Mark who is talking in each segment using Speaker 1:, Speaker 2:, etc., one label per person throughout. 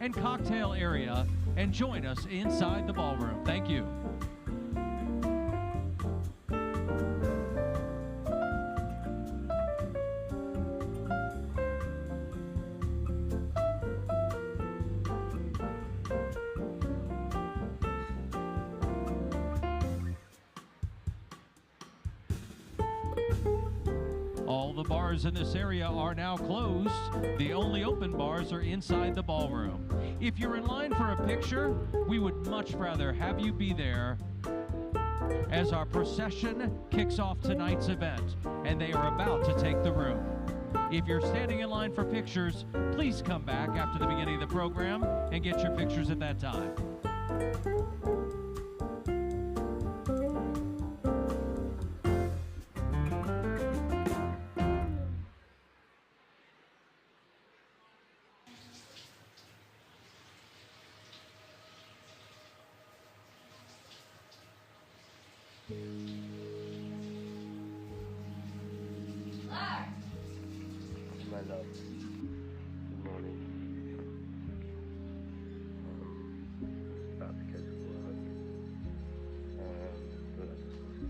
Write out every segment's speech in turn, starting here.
Speaker 1: and cocktail area and join us inside the ballroom. Thank you. All the bars in this area are now closed. The only open bars are inside the ballroom. If you're in line for a picture, we would much rather have you be there as our procession kicks off tonight's event, and they are about to take the room. If you're standing in line for pictures, please come back after the beginning of the program and get your pictures at that time.
Speaker 2: My love, good morning. About to go to work. But I just wanted to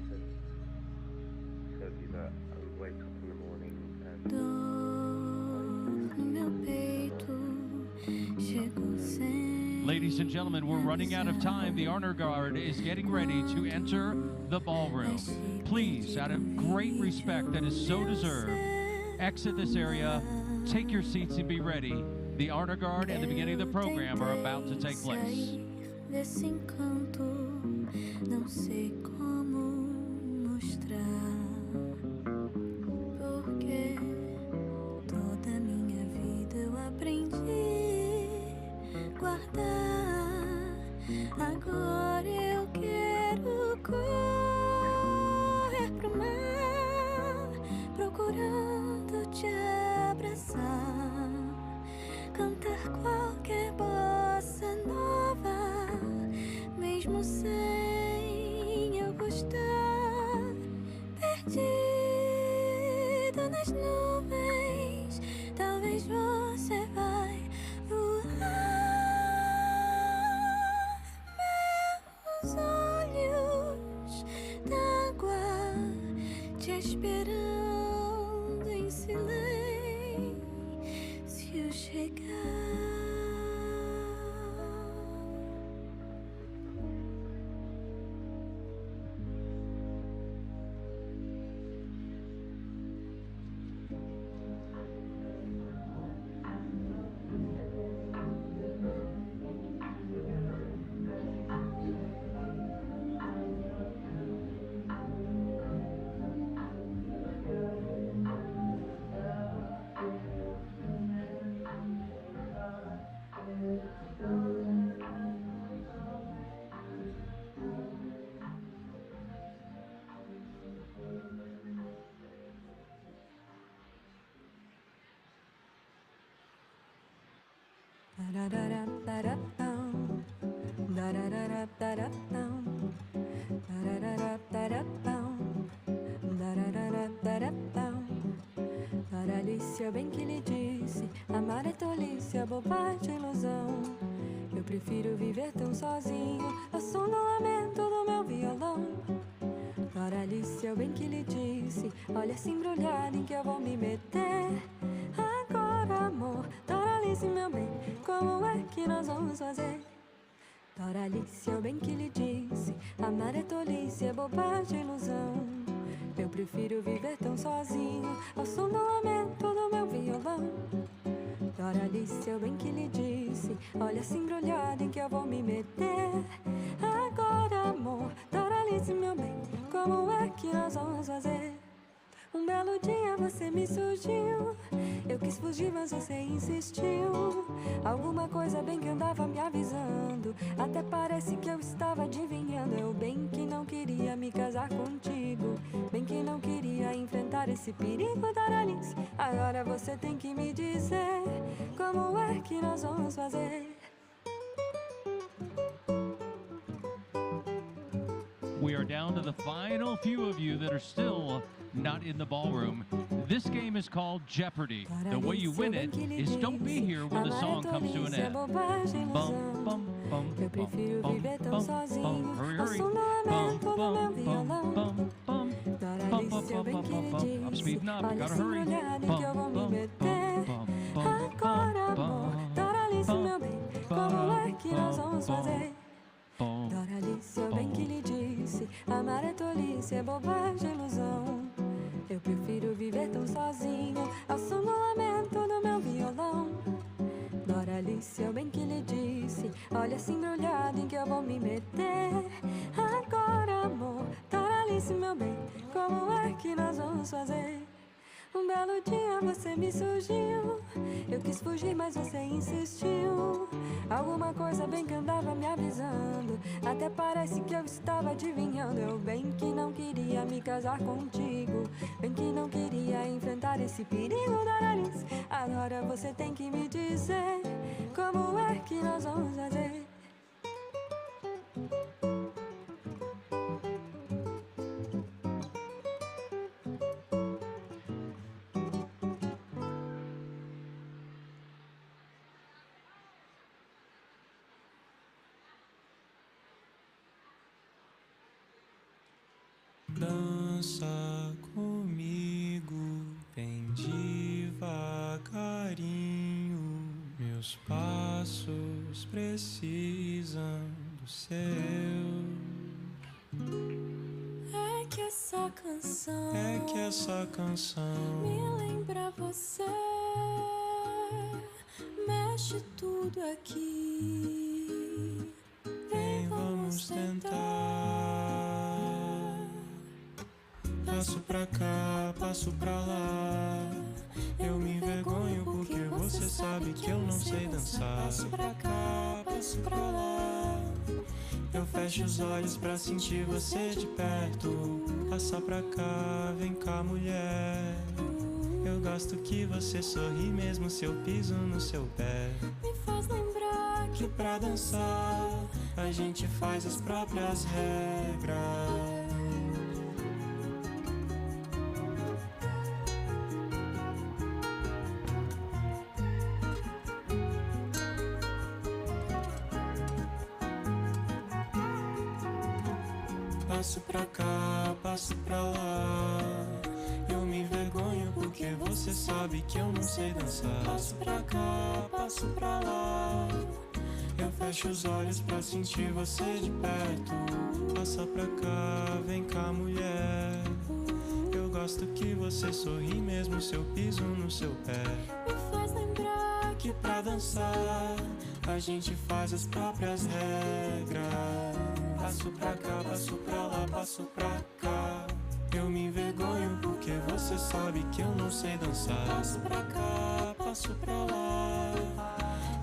Speaker 2: tell you that I would wake up in the morning and
Speaker 1: Ladies and gentlemen, we're running out of time. The honor guard is getting ready to enter the ballroom. Please, out of great respect that is so deserved, exit this area, take your seats and be ready. The honor guard and the beginning of the program are about to take place.
Speaker 3: Desse encanto, não sei como mostrar, porque toda minha vida eu aprendi a guardar. Agora eu quero correr pro mar, procurando te abraçar, cantar qualquer bossa nova, mesmo sem eu gostar. Perdido nas nuvens, talvez você vai voar. Meus olhos d'água te esperando em silêncio chegar.
Speaker 4: Alicia bem que lhe disse, amar é tolice, a bobagem, ilusão. Eu prefiro viver tão sozinho, ao som do lamento do meu violão. Alicia bem que lhe disse, olha essa embrulhada em que eu vou me meter. Agora amor, Alice meu bem, como é que nós vamos fazer? Alice bem que lhe disse, amar é tolice, é bobagem, ilusão. Eu prefiro viver tão sozinho, ao som do lamento do meu violão. Alice, eu bem que lhe disse, olha essa embrulhada em que eu vou me meter. Agora amor, Alice meu bem, como é que nós vamos fazer? Um belo dia você me surgiu, eu quis fugir mas você insistiu. Alguma coisa bem que andava me avisando, até parece que eu estava adivinhando. Eu bem que não queria me casar contigo, bem que não queria enfrentar esse perigo. Alice, agora você tem que me dizer, como é que nós vamos fazer?
Speaker 1: We are down to the final few of you that are still not in the ballroom. This game is called Jeopardy. The way you win it is don't be here when the song comes to an end. Bum, bum, bum,
Speaker 4: Eu prefiro
Speaker 1: bum,
Speaker 4: viver tão
Speaker 1: bum,
Speaker 4: sozinho.
Speaker 1: bum. Hurry,
Speaker 4: Eu
Speaker 1: hurry.
Speaker 4: sou no lamento do meu violão.
Speaker 1: Bum, bum,
Speaker 4: Doralice, eu bem que lhe
Speaker 1: I'm
Speaker 4: disse.
Speaker 1: speeding up,
Speaker 4: Olha
Speaker 1: gotta
Speaker 4: assim
Speaker 1: hurry.
Speaker 4: olhada em que eu vou me meter. Agora, amor, Doralice, meu bem, como é que nós vamos fazer? Doralice, eu bem que lhe disse. Amar é tolice, é bobagem, ilusão. Eu prefiro viver tão sozinho. Ao som do lamento do meu violão. Doralice, eu bem que lhe disse. Olha assim embrulhado em que eu vou me meter. Agora, amor, Doralice, meu bem, como é que nós vamos fazer? Um belo dia você me surgiu. Eu quis fugir, mas você insistiu. Alguma coisa bem que andava me avisando. Até parece que eu estava adivinhando. Eu bem que não queria me casar contigo. Bem que não queria enfrentar esse perigo, Doralice. Agora você tem que me dizer como é que nós vamos fazer.
Speaker 5: Dança comigo bem devagarinho. Meus passos precisam do seu.
Speaker 3: É que essa canção
Speaker 5: Me
Speaker 3: me lembra você. Mexe tudo aqui.
Speaker 5: Vem, vamos tentar. Passo pra cá, passo pra lá. Eu me envergonho porque você sabe que eu não sei dançar.
Speaker 3: Passo pra cá, passo pra lá.
Speaker 5: Eu fecho os olhos pra sentir você de perto. Passa pra cá, vem cá, mulher. Eu gosto que você sorri mesmo se eu piso no seu pé.
Speaker 3: Me faz lembrar
Speaker 5: Que pra dançar a gente faz as próprias regras. Passo pra cá, passo pra lá. Eu me envergonho porque você sabe que eu não sei dançar.
Speaker 3: Passo pra cá, passo pra lá.
Speaker 5: Eu fecho os olhos pra sentir você de perto. Passa pra cá, vem cá, mulher. Eu gosto que você sorri mesmo se eu piso no seu pé.
Speaker 3: Me faz lembrar
Speaker 5: Que pra dançar a gente faz as próprias regras. Passo pra cá, passo pra lá, passo pra cá. Eu me envergonho porque você sabe que eu não sei dançar.
Speaker 3: Passo pra cá,
Speaker 5: Passo pra lá.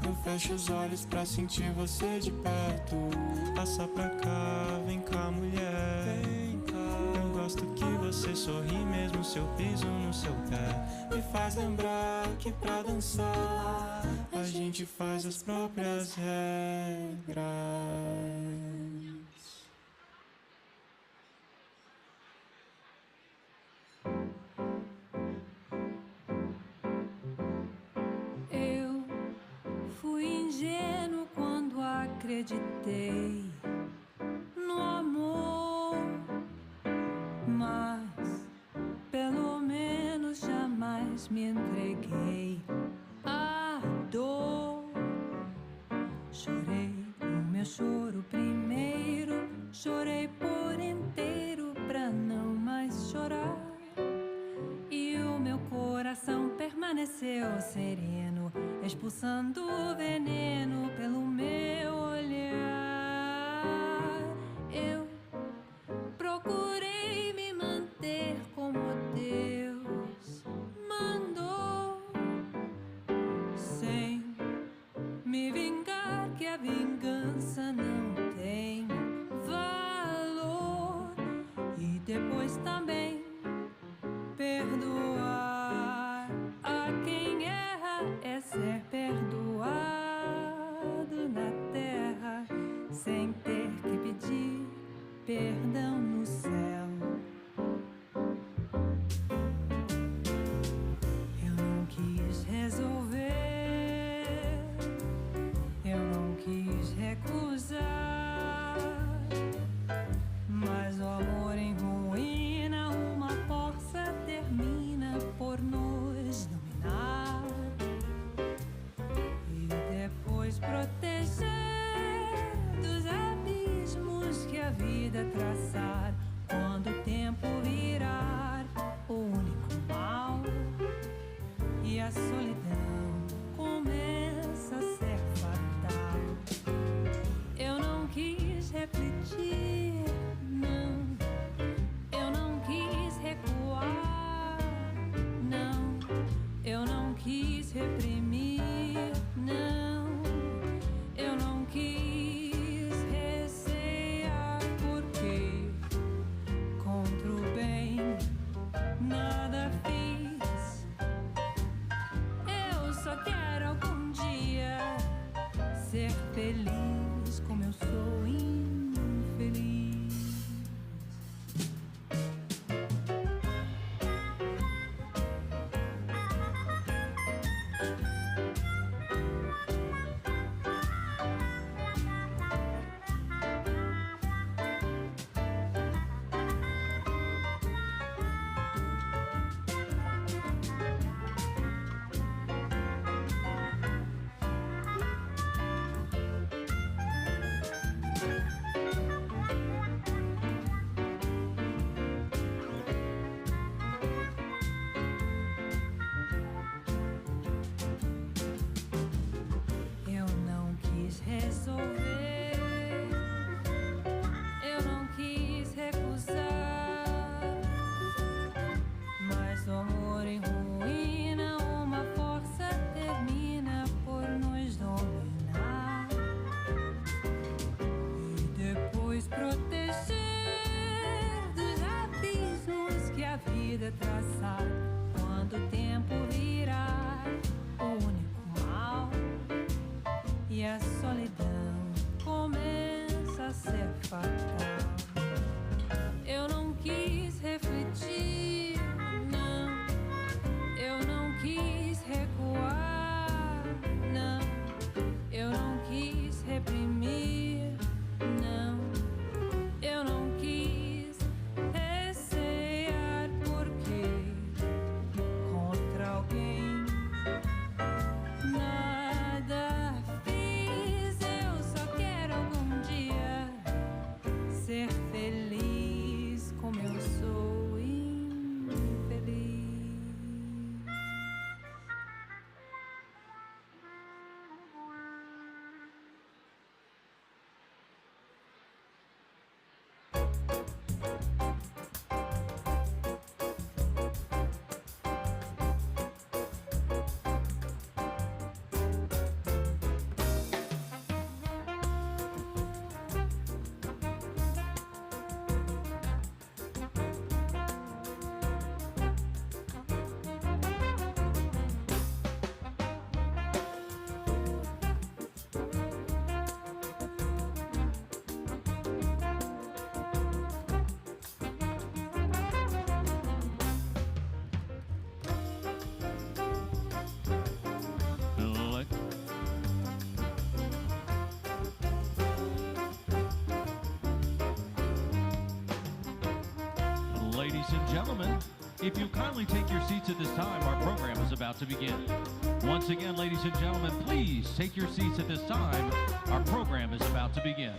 Speaker 5: Eu fecho os olhos pra sentir você de perto. Passa pra cá, vem cá, mulher. Eu gosto que você sorri mesmo se eu piso no seu pé. Me faz lembrar que pra dançar a gente faz as próprias regras.
Speaker 4: Eu fui ingênuo quando acreditei no amor, mas pelo menos jamais me entreguei à dor. Chorei o meu choro primeiro, chorei por inteiro pra não mais chorar. E o meu coração permaneceu sereno, expulsando o veneno pelo meu olhar. Eu procurei me manter como Deus mandou, sem me vingar, que a vingança não tem valor. E depois também perdoar a quem erra é ser perdoado na terra, sem ter que pedir vida traçar. Quando o tempo virar o único mal e a solidão começa a ser fatal. Eu não quis refletir, não. Eu não quis recuar, não. Eu não quis reprimir, não. Eu não quis recear, porque contra o bem nada fiz. Eu só quero algum dia ser feliz como eu sou infeliz. Eu não quis resolver, eu não quis recusar, mas o amor em ruína, uma força termina por nos dominar e depois proteger dos abismos que a vida traçar. Quando o tempo virar o único mal e a solidão começa a ser fatal. Eu não quis refletir, não. Eu não quis recuar, não. Eu não quis reprimir, não. Eu não quis recear, porque contra alguém nada fiz. Eu só quero algum dia ser feliz como eu sou infeliz.
Speaker 1: Ladies and gentlemen, if you kindly take your seats at this time, our program is about to begin. Once again, ladies and gentlemen, please take your seats at this time. Our program is about to begin.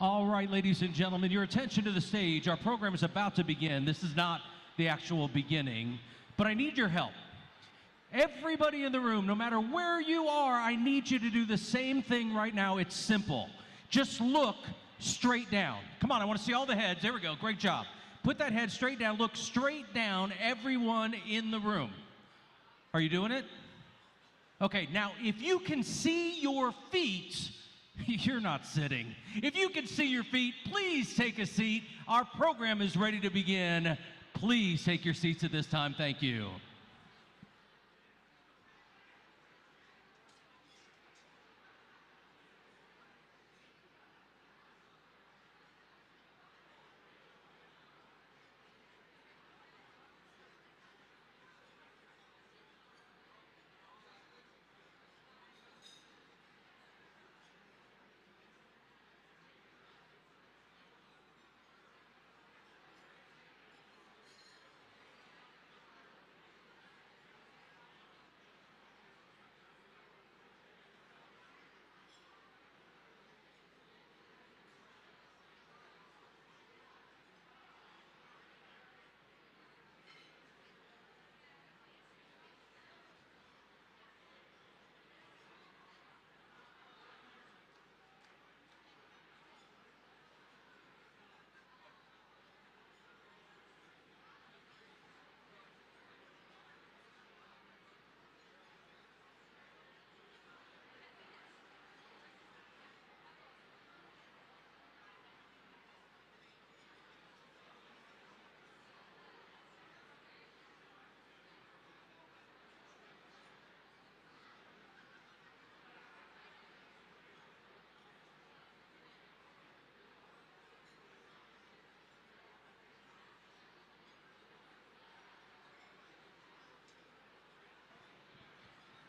Speaker 1: All right, ladies and gentlemen, your attention to the stage. Our program is about to begin. This is not the actual beginning, but I need your help. Everybody in the room, no matter where you are, I need you to do the same thing right now. It's simple. Just look straight down. Come on, I want to see all the heads. There we go. Great job. Put that head straight down. Look straight down, everyone in the room. Are you doing it? Okay, now if you can see your feet, you're not sitting. If you can see your feet, please take a seat. Our program is ready to begin. Please take your seats at this time. Thank you.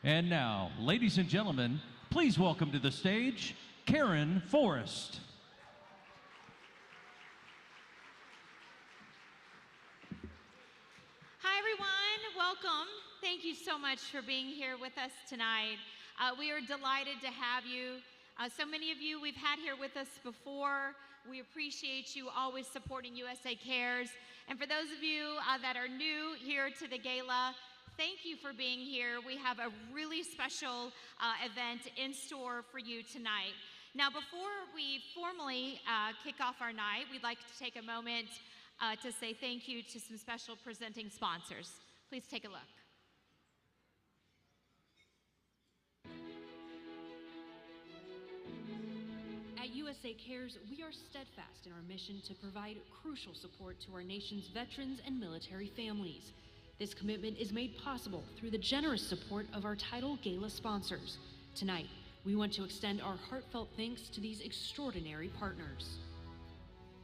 Speaker 1: And now, ladies and gentlemen, please welcome to the stage, Karen Forrest.
Speaker 6: Hi, everyone. Welcome. Thank you so much for being here with us tonight. We are delighted to have you. So many of you we've had here with us before. We appreciate you always supporting USA Cares. And for those of you that are new here to the gala, thank you for being here. We have a really special event in store for you tonight. Now, before we formally kick off our night, we'd like to take a moment to say thank you to some special presenting sponsors. Please take a look.
Speaker 7: At USA Cares, we are steadfast in our mission to provide crucial support to our nation's veterans and military families. This commitment is made possible through the generous support of our title gala sponsors. Tonight, we want to extend our heartfelt thanks to these extraordinary partners.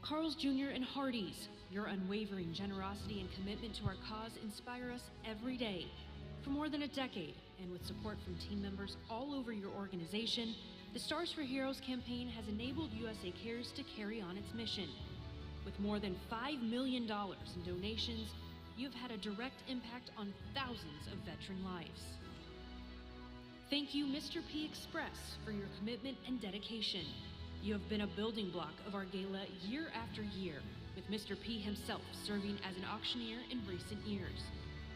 Speaker 7: Carl's Jr. and Hardee's, your unwavering generosity and commitment to our cause inspire us every day. For more than a decade, and with support from team members all over your organization, the Stars for Heroes campaign has enabled USA Cares to carry on its mission. With more than $5 million in donations, you have had a direct impact on thousands of veteran lives. Thank you, Mr. P Express, for your commitment and dedication. You have been a building block of our gala year after year, with Mr. P himself serving as an auctioneer in recent years.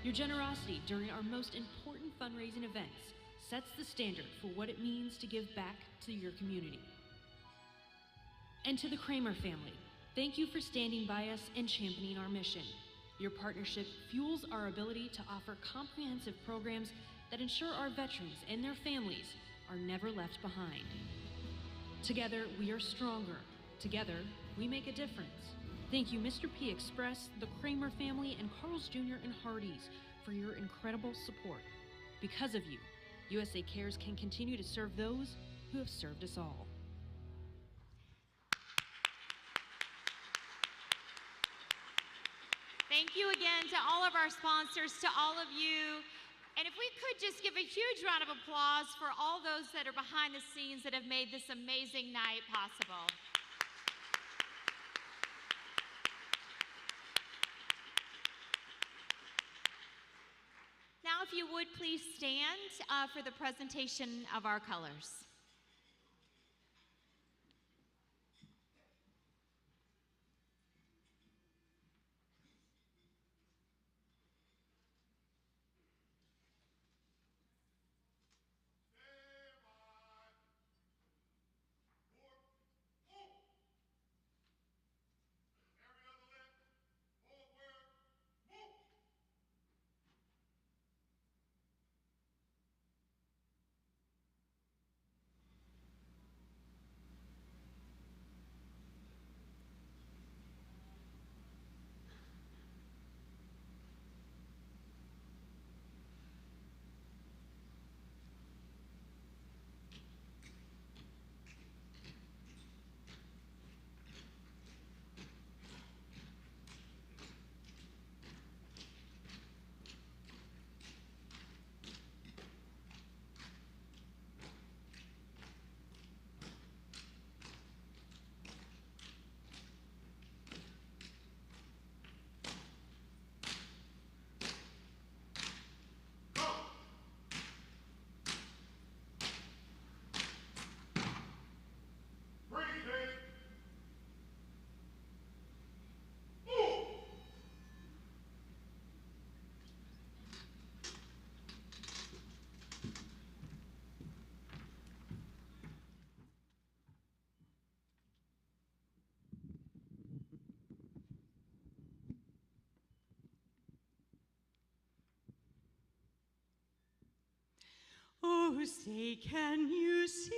Speaker 7: Your generosity during our most important fundraising events sets the standard for what it means to give back to your community. And to the Kramer family, thank you for standing by us and championing our mission. Your partnership fuels our ability to offer comprehensive programs that ensure our veterans and their families are never left behind. Together, we are stronger. Together, we make a difference. Thank you, Mr. P Express, the Kramer family, and Carl's Jr. and Hardee's for your incredible support. Because of you, USA Cares can continue to serve those who have served us all.
Speaker 6: Thank you again to all of our sponsors, to all of you. And if we could just give a huge round of applause for all those that are behind the scenes that have made this amazing night possible. Now, if you would please stand for the presentation of our colors.
Speaker 8: Oh, say, can you see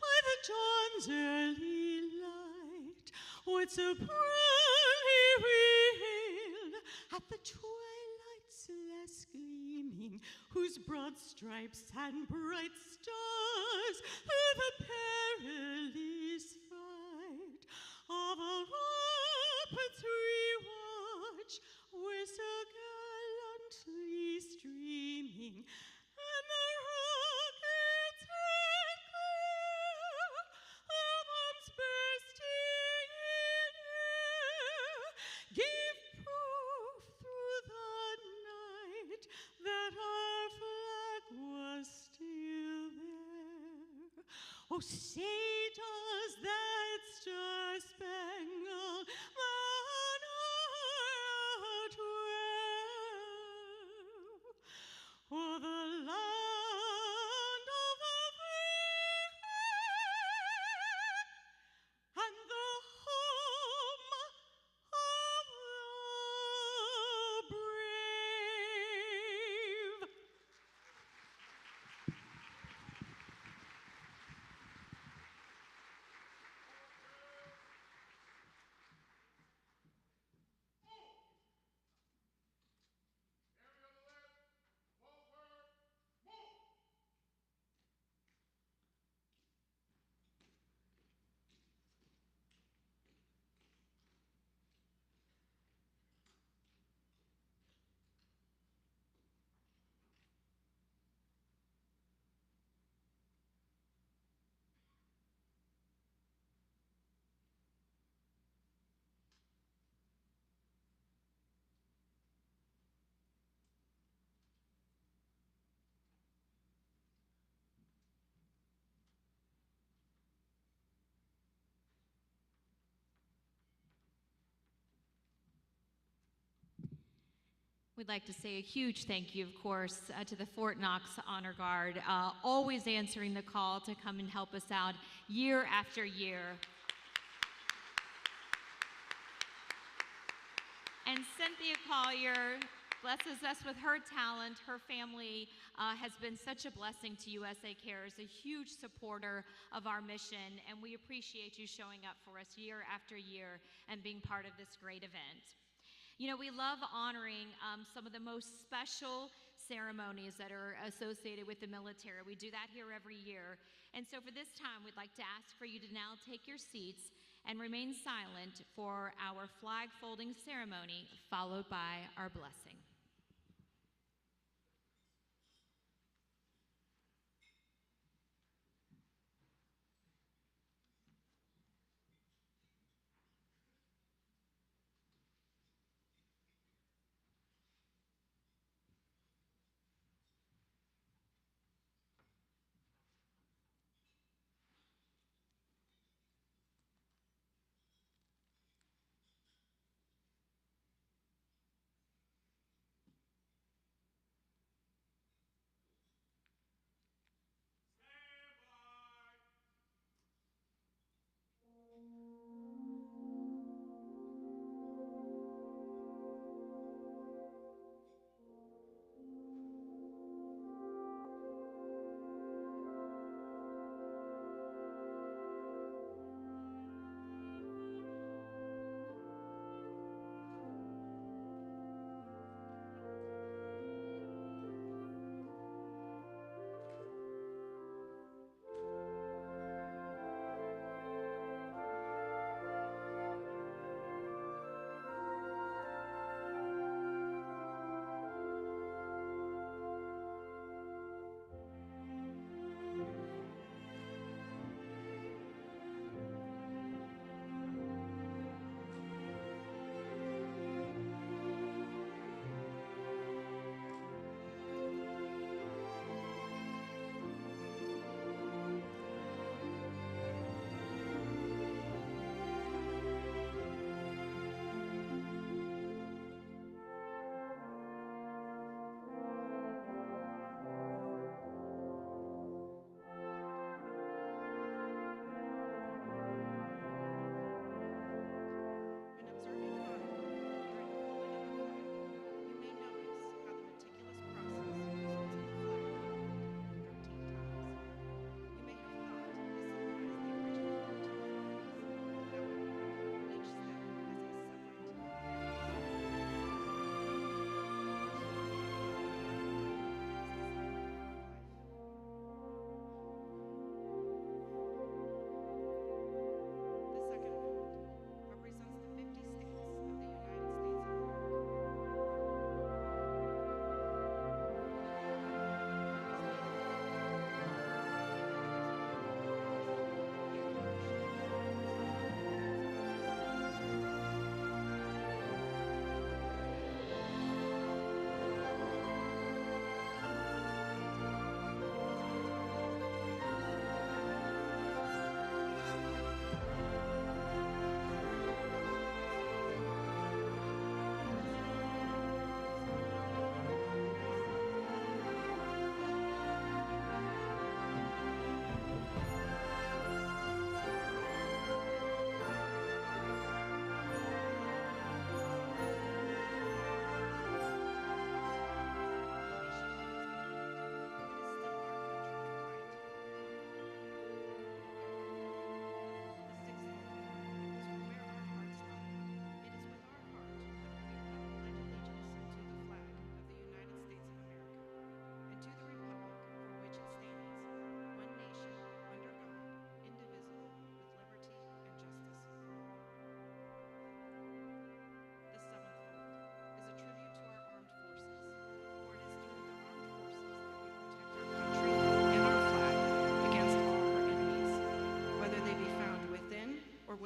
Speaker 8: by the dawn's early light what so proudly we hailed at the twilight's last gleaming, whose broad stripes and bright stars through the perilous fight of a rapids we watch were so gallantly streaming, and the Oh, say does that star-spangled banner trail o'er the land of the free and the home of the brave.
Speaker 6: We'd like to say a huge thank you, of course, to the Fort Knox Honor Guard, always answering the call to come and help us out year after year. And Cynthia Collier blesses us with her talent. Her family has been such a blessing to USA Cares, a huge supporter of our mission, and we appreciate you showing up for us year after year and being part of this great event. You know, we love honoring some of the most special ceremonies that are associated with the military. We do that here every year. And so for this time, we'd like to ask for you to now take your seats and remain silent for our flag folding ceremony, followed by our blessing.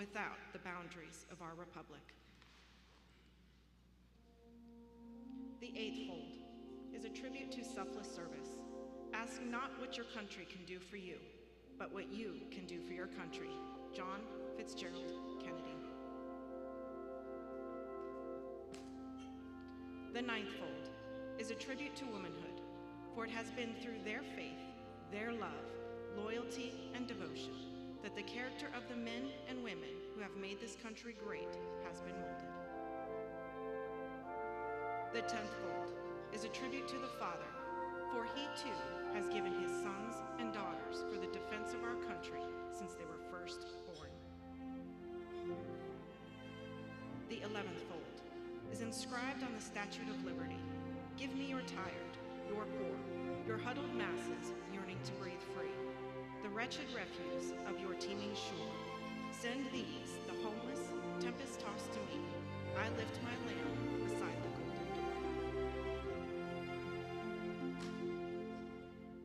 Speaker 9: without the boundaries of our republic. The eightfold is a tribute to selfless service. Ask not what your country can do for you, but what you can do for your country. John Fitzgerald Kennedy. The ninefold is a tribute to womanhood, for it has been through their faith, their love, loyalty, and devotion that the character of the men and women who have made this country great has been molded. The tenthfold is a tribute to the Father, for he too has given his sons and daughters for the defense of our country since they were first born. The 11th fold is inscribed on the Statue of Liberty. Give me your tired, your poor, your huddled masses yearning to breathe free, the wretched refuse of your teeming shore. Send these, the homeless, tempest-tossed to me. I lift my lamp beside the golden door.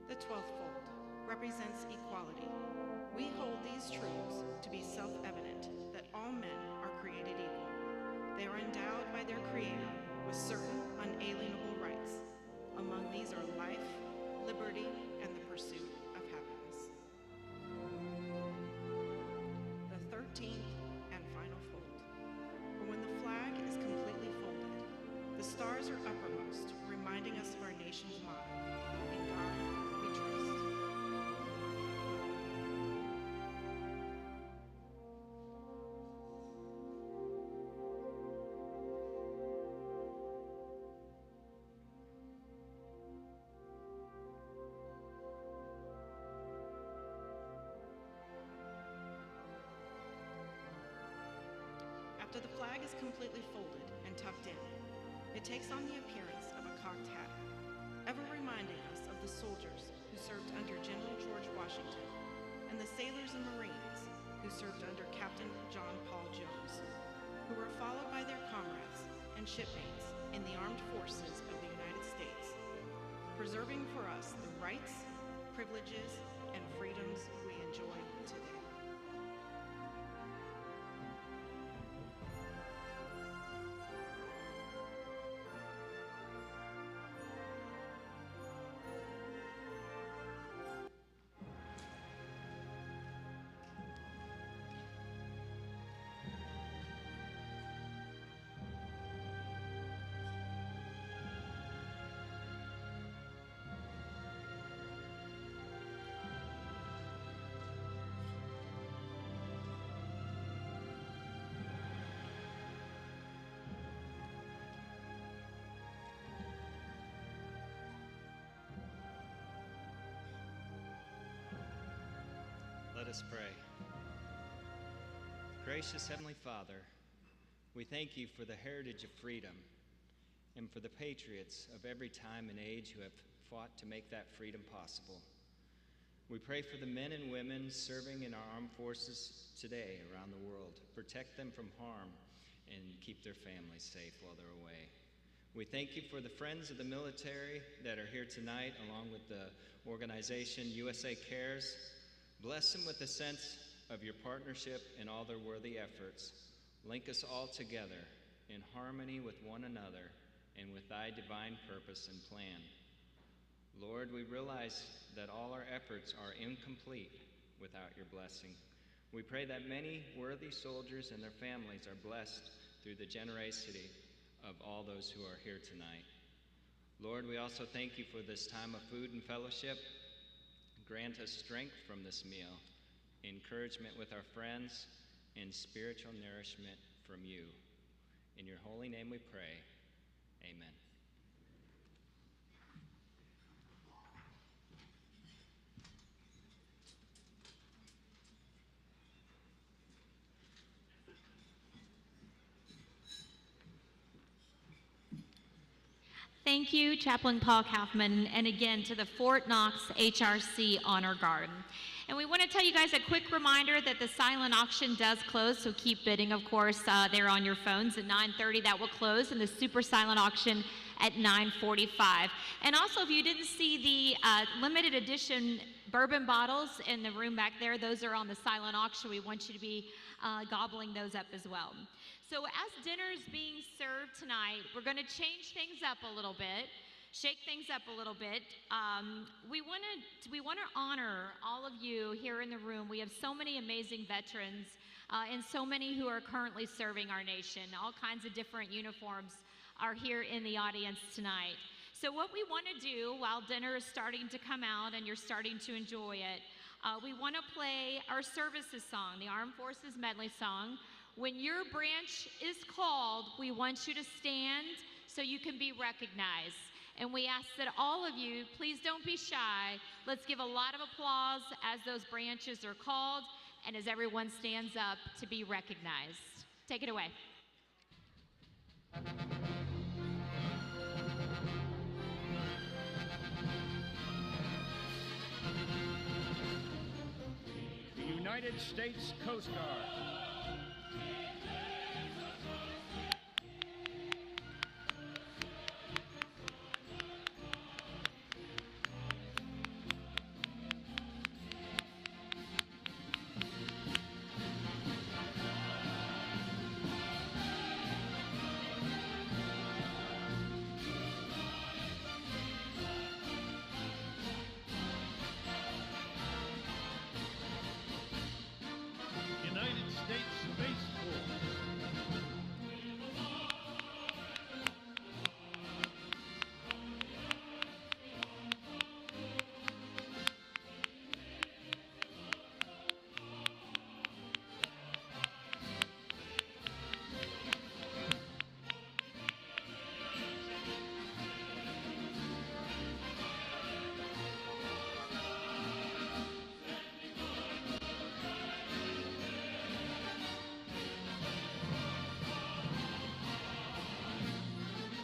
Speaker 9: The 12th fold represents equality. We hold these truths to be self-evident that all men are created equal. They are endowed by their Creator with certain unalienable rights. Among these are life, liberty, and the pursuit of happiness. The 13th and final fold. For when the flag is completely folded, the stars are uppermost, reminding us of our nation's motto, in God we trust. After the flag is completely folded and tucked in, it takes on the appearance of a cocked hat, ever reminding us of the soldiers who served under General George Washington and the sailors and Marines who served under Captain John Paul Jones, who were followed by their comrades and shipmates in the armed forces of the United States, preserving for us the rights, privileges, and freedoms we enjoy today.
Speaker 10: Let us pray. Gracious Heavenly Father, we thank you for the heritage of freedom and for the patriots of every time and age who have fought to make that freedom possible. We pray for the men and women serving in our armed forces today around the world. Protect them from harm and keep their families safe while they're away. We thank you for the friends of the military that are here tonight, along with the organization USA Cares. Bless them with a sense of your partnership in all their worthy efforts. Link us all together in harmony with one another and with thy divine purpose and plan. Lord, we realize that all our efforts are incomplete without your blessing. We pray that many worthy soldiers and their families are blessed through the generosity of all those who are here tonight. Lord, we also thank you for this time of food and fellowship. Grant us strength from this meal, encouragement with our friends, and spiritual nourishment from you. In your holy name we pray. Amen.
Speaker 6: Thank you, Chaplain Paul Kaufman, and again to the Fort Knox HRC Honor Guard. And we want to tell you guys a quick reminder that the silent auction does close, so keep bidding, of course, there on your phones. At 9:30 that will close, and the super silent auction at 9:45. And also, if you didn't see the limited edition bourbon bottles in the room back there, those are on the silent auction. We want you to be gobbling those up as well. So as dinner is being served tonight, we're going to change things up a little bit, shake things up a little bit. We want to honor all of you here in the room. We have so many amazing veterans and so many who are currently serving our nation. All kinds of different uniforms are here in the audience tonight. So what we want to do while dinner is starting to come out and you're starting to enjoy it, we want to play our services song, the Armed Forces Medley song. When your branch is called, we want you to stand so you can be recognized. And we ask that all of you, please don't be shy. Let's give a lot of applause as those branches are called and as everyone stands up to be recognized. Take it away.
Speaker 11: The United States Coast Guard. United States Space Force.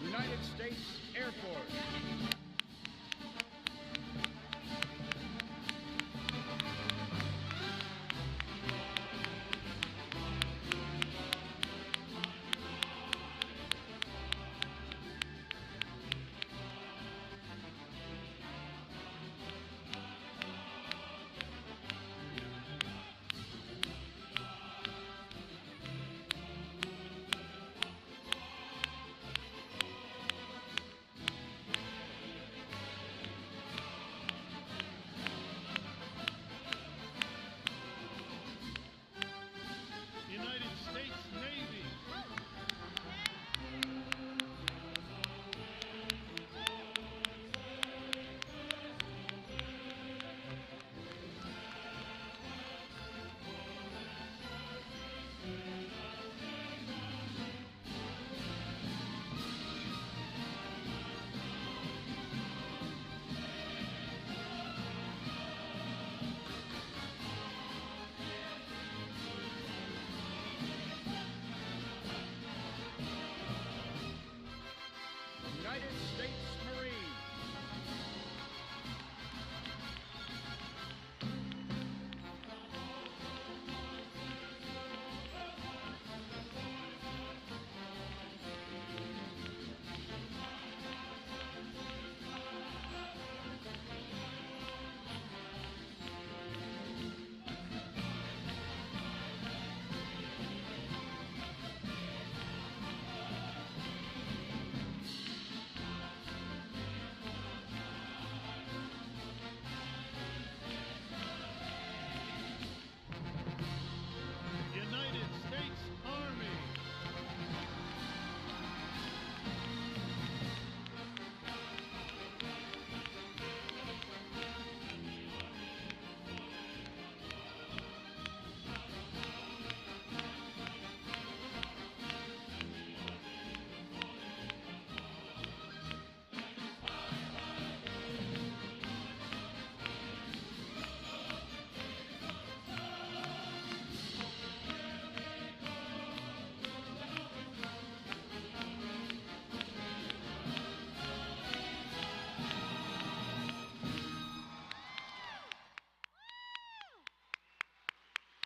Speaker 11: United States Air Force. United States Navy. United States Marine. United States Army.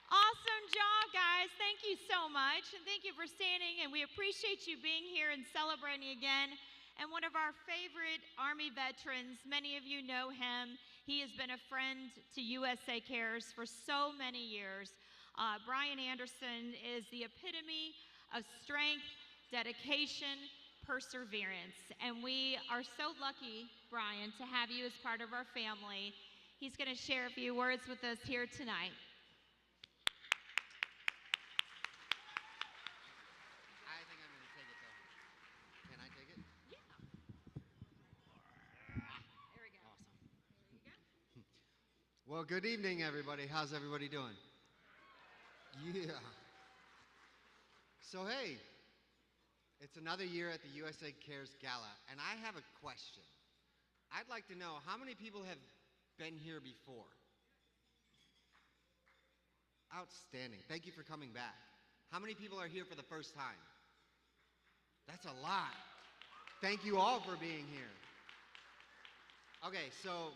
Speaker 6: Awesome job, guys. Thank you so much. And thank you for standing. And we appreciate you being here and celebrating again. And one of our favorite Army veterans, many of you know him. He has been a friend to USA Cares for so many years. Brian Anderson is the epitome of strength, dedication, perseverance. And we are so lucky, Brian, to have you as part of our family. He's going to share a few words with us here tonight.
Speaker 12: I think I'm going to take it, though. Can I take it?
Speaker 6: Yeah. There we go.
Speaker 12: Awesome.
Speaker 6: There you go.
Speaker 12: Well, good evening, everybody. How's everybody doing? Yeah. So, hey, it's another year at the USA Cares Gala, and I have a question. I'd like to know how many people have been here before? Outstanding. Thank you for coming back. How many people are here for the first time? That's a lot. Thank you all for being here. Okay, so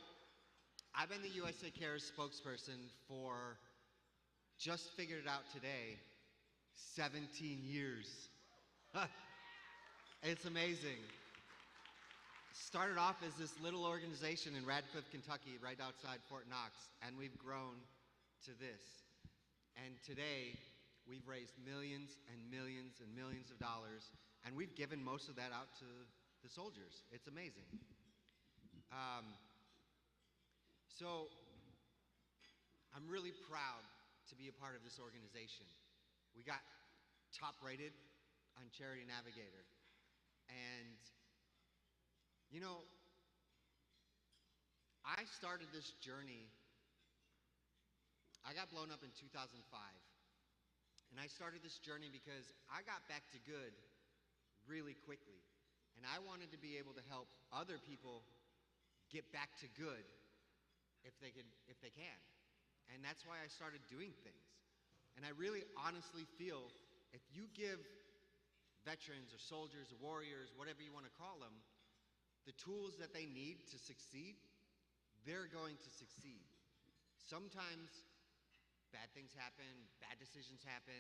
Speaker 12: I've been the USA Cares spokesperson for, just figured it out today, 17 years. It's amazing. Started off as this little organization in Radcliffe, Kentucky, right outside Fort Knox, and we've grown to this. And today, we've raised millions and millions and millions of dollars, and we've given most of that out to the soldiers. It's amazing. So, I'm really proud to be a part of this organization. We got top rated on Charity Navigator. And, you know, I started this journey, I got blown up in 2005. And I started this journey because I got back to good really quickly. And I wanted to be able to help other people get back to good if they can. And that's why I started doing things. And I really honestly feel if you give veterans or soldiers or warriors, whatever you want to call them, the tools that they need to succeed, they're going to succeed. Sometimes bad things happen, bad decisions happen,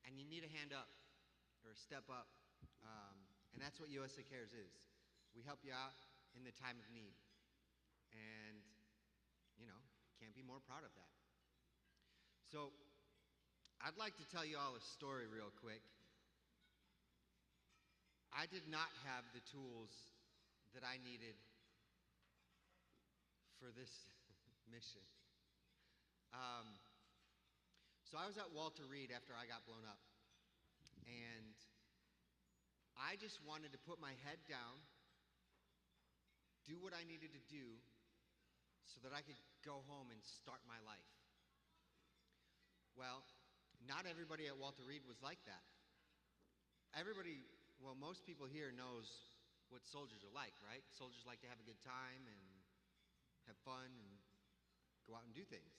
Speaker 12: and you need a hand up or a step up. And that's what USA Cares is. We help you out in the time of need. And, you know, can't be more proud of that. So, I'd like to tell you all a story real quick. I did not have the tools that I needed for this mission. So I was at Walter Reed after I got blown up, and I just wanted to put my head down, do what I needed to do so that I could go home and start my life. Well, not everybody at Walter Reed was like that. Well, most people here knows what soldiers are like, right? Soldiers like to have a good time and have fun and go out and do things.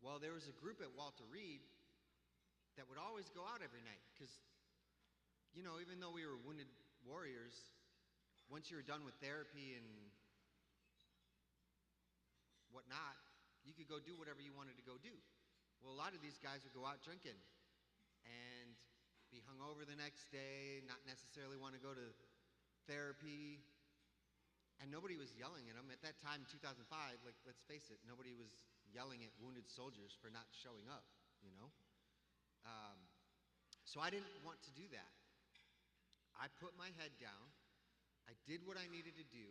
Speaker 12: Well, there was a group at Walter Reed that would always go out every night because, you know, even though we were wounded warriors, once you were done with therapy and whatnot, you could go do whatever you wanted to go do. Well, a lot of these guys would go out drinking and be hungover the next day, not necessarily want to go to therapy, and nobody was yelling at them. At that time, 2005, like, let's face it, nobody was yelling at wounded soldiers for not showing up, you know? So I didn't want to do that. I put my head down, I did what I needed to do,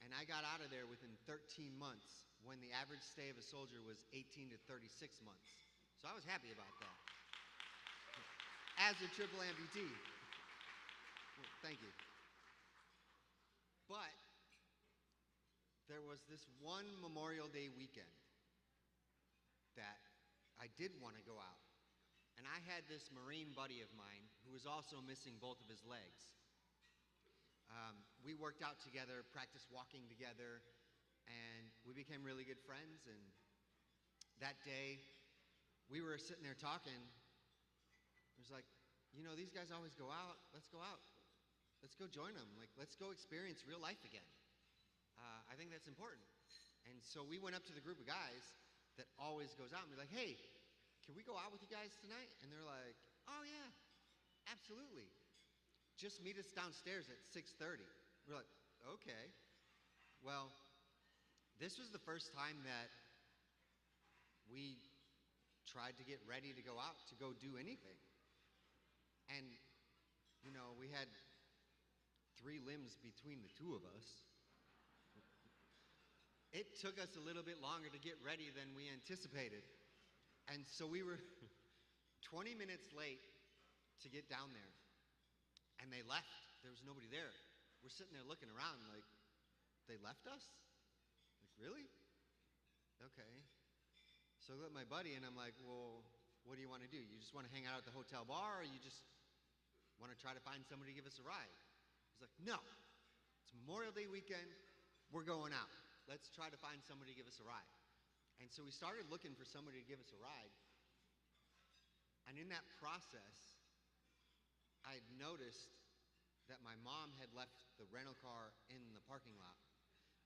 Speaker 12: and I got out of there within 13 months when the average stay of a soldier was 18 to 36 months. So I was happy about that. As a triple amputee. Well, thank you. But there was this one Memorial Day weekend that I did want to go out. And I had this Marine buddy of mine who was also missing both of his legs. We worked out together, practiced walking together, and we became really good friends. And that day, we were sitting there talking. It was like, you know, these guys always go out. Let's go out. Let's go join them. Like, let's go experience real life again. I think that's important. And so we went up to the group of guys that always goes out and we're like, hey, can we go out with you guys tonight? And they're like, oh yeah, absolutely. Just meet us downstairs at 6:30. We're like, okay. Well, this was the first time that we tried to get ready to go out to go do anything. And, you know, we had 3 limbs between the 2 of us. It took us a little bit longer to get ready than we anticipated. And so we were 20 minutes late to get down there. And they left. There was nobody there. We're sitting there looking around like, they left us? Like, really? Okay. So I look at my buddy and I'm like, well, what do you want to do? You just want to hang out at the hotel bar, or you just want to try to find somebody to give us a ride? He's like, no, it's Memorial Day weekend, we're going out. Let's try to find somebody to give us a ride. And so we started looking for somebody to give us a ride. And in that process, I had noticed that my mom had left the rental car in the parking lot.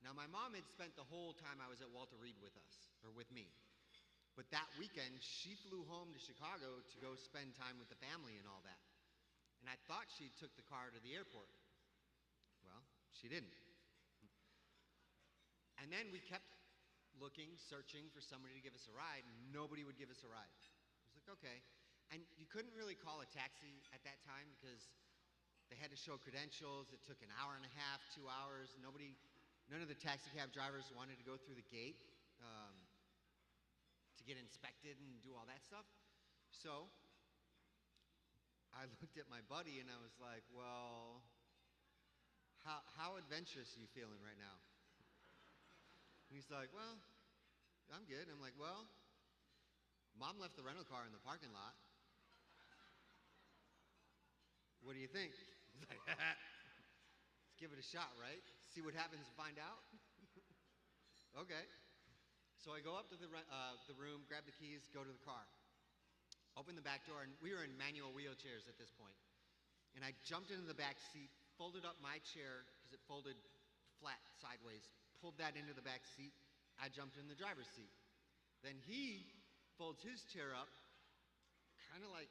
Speaker 12: Now, my mom had spent the whole time I was at Walter Reed with us, or with me. But that weekend, she flew home to Chicago to go spend time with the family and all that. And I thought she took the car to the airport. Well, she didn't. And then we kept looking, searching for somebody to give us a ride, and nobody would give us a ride. I was like, okay. And you couldn't really call a taxi at that time because they had to show credentials. It took an hour and a half, 2 hours. None of the taxi cab drivers wanted to go through the gate to get inspected and do all that stuff. So I looked at my buddy and I was like, well, how adventurous are you feeling right now? And he's like, well, I'm good. I'm like, well, Mom left the rental car in the parking lot. What do you think? He's like, let's give it a shot, right? See what happens and find out? Okay. So I go up to the room, grab the keys, go to the car. Open the back door, and we were in manual wheelchairs at this point. And I jumped into the back seat, folded up my chair, because it folded flat sideways, pulled that into the back seat. I jumped in the driver's seat. Then he folds his chair up, kind of like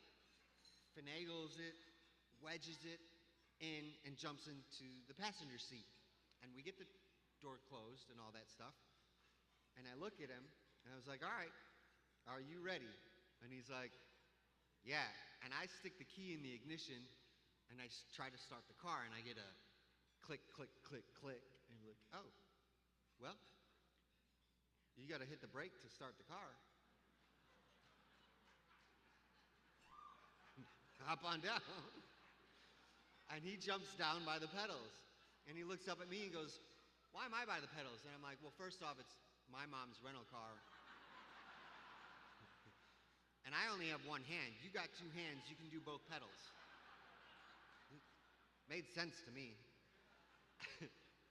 Speaker 12: finagles it, wedges it in, and jumps into the passenger seat. And we get the door closed and all that stuff. And I look at him, and I was like, all right, are you ready? And he's like, yeah. And I stick the key in the ignition, and I try to start the car, and I get a click, click, click, click. And I'm like, oh, well, you got to hit the brake to start the car. Hop on down. And he jumps down by the pedals. And he looks up at me and goes, why am I by the pedals? And I'm like, well, first off, it's my mom's rental car. And I only have one hand. You got 2 hands, you can do both pedals. It made sense to me.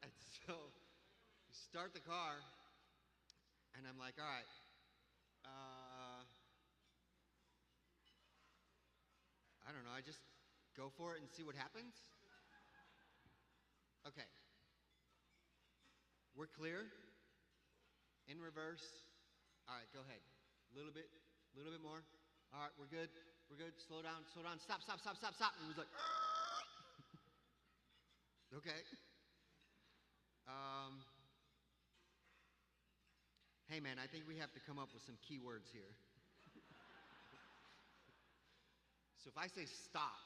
Speaker 12: And so you start the car, and I'm like, all right, I don't know, I just go for it and see what happens? Okay. We're clear. In reverse. All right, go ahead. A little bit more. All right, we're good. We're good. Slow down, stop. And he was like, okay. Hey man, I think we have to come up with some key words here. So if I say stop,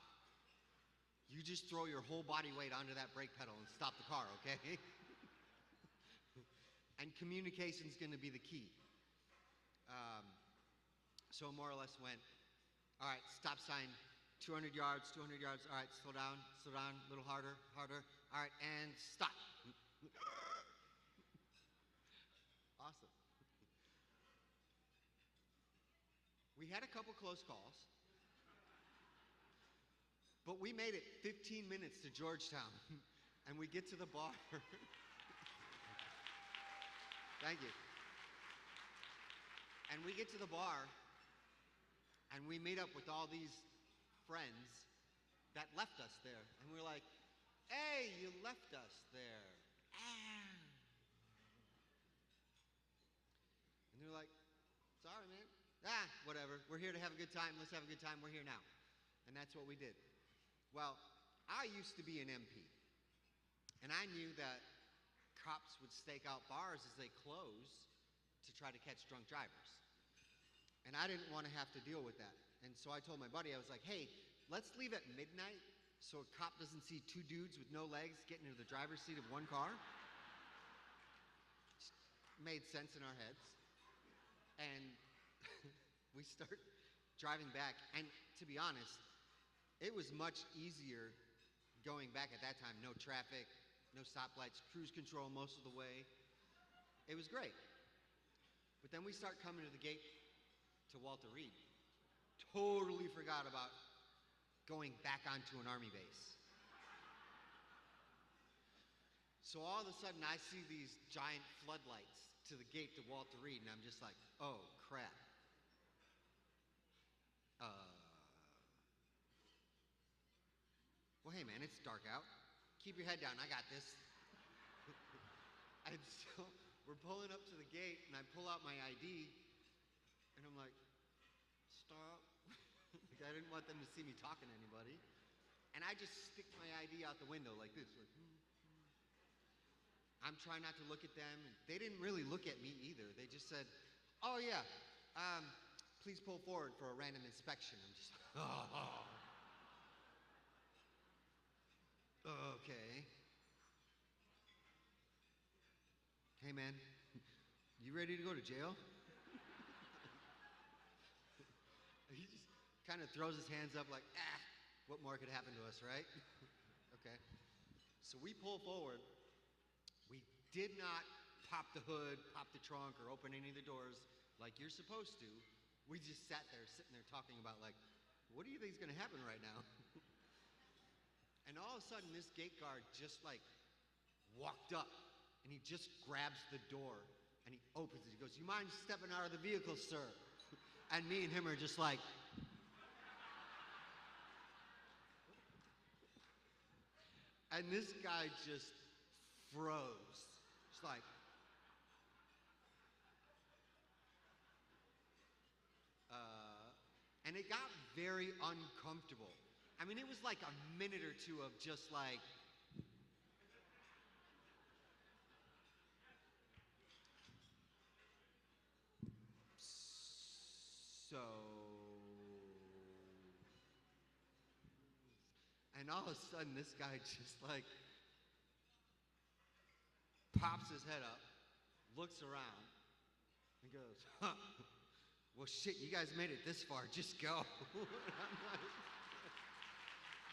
Speaker 12: you just throw your whole body weight onto that brake pedal and stop the car, okay? And communication's gonna be the key. So I more or less went, all right, stop sign, 200 yards, all right, slow down, a little harder, all right, and stop. Awesome. We had a couple close calls, but we made it 15 minutes to Georgetown, and we get to the bar. Thank you. And we get to the bar, and we meet up with all these friends that left us there. And we're like, hey, you left us there. Ah. And they're like, sorry, man. Ah, whatever. We're here to have a good time. Let's have a good time. We're here now. And that's what we did. Well, I used to be an MP. And I knew that cops would stake out bars as they close to try to catch drunk drivers. And I didn't want to have to deal with that. And so I told my buddy, I was like, hey, let's leave at midnight so a cop doesn't see two dudes with no legs getting into the driver's seat of one car. Made sense in our heads. And we start driving back. And to be honest, it was much easier going back at that time. No traffic, no stoplights, cruise control most of the way. It was great. But then we start coming to the gate to Walter Reed. Totally forgot about going back onto an Army base. So all of a sudden I see these giant floodlights to the gate to Walter Reed, and I'm just like, oh crap. Well, hey man, it's dark out. Keep your head down, I got this. And so we're pulling up to the gate, and I pull out my ID, and I'm like, stop. Like, I didn't want them to see me talking to anybody. And I just stick my ID out the window like this. Like, I'm trying not to look at them. And they didn't really look at me either. They just said, oh yeah, please pull forward for a random inspection. I'm just like, oh. Okay. Hey man, you ready to go to jail? He just kind of throws his hands up like, what more could happen to us, right? Okay. So we pull forward. We did not pop the hood, pop the trunk, or open any of the doors like you're supposed to. We just sat there, sitting there talking about like, what do you think is going to happen right now? And all of a sudden, this gate guard just like walked up, and he just grabs the door, and he opens it. He goes, you mind stepping out of the vehicle, sir? And me and him are just like, and this guy just froze. It's like, and it got very uncomfortable. I mean, it was like a minute or two of just like, so, and all of a sudden this guy just like pops his head up, looks around, and goes, huh, well shit, you guys made it this far, just go. I'm like,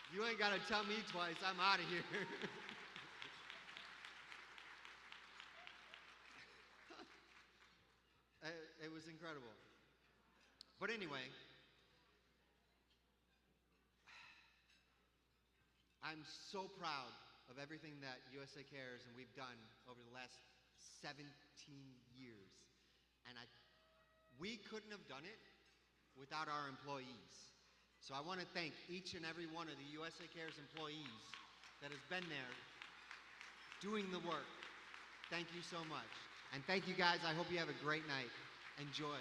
Speaker 12: you ain't gotta tell me twice, I'm out of here. It was incredible. But anyway, I'm so proud of everything that USA Cares and we've done over the last 17 years. And we couldn't have done it without our employees. So I want to thank each and every one of the USA Cares employees that has been there doing the work. Thank you so much. And thank you guys. I hope you have a great night. Enjoy.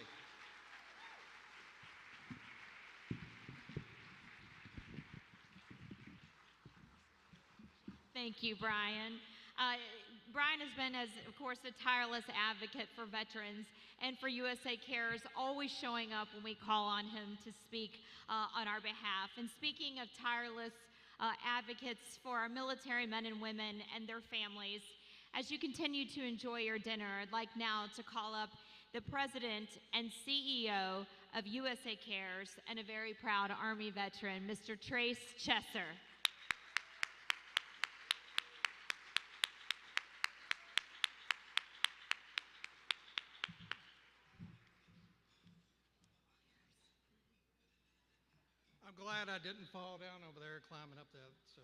Speaker 6: Thank you, Brian. Brian has been, as of course, a tireless advocate for veterans and for USA Cares, always showing up when we call on him to speak on our behalf. And speaking of tireless advocates for our military men and women and their families, as you continue to enjoy your dinner, I'd like now to call up the President and CEO of USA Cares and a very proud Army veteran, Mr. Trace Chesser.
Speaker 13: I'm glad I didn't fall down over there climbing up that, so.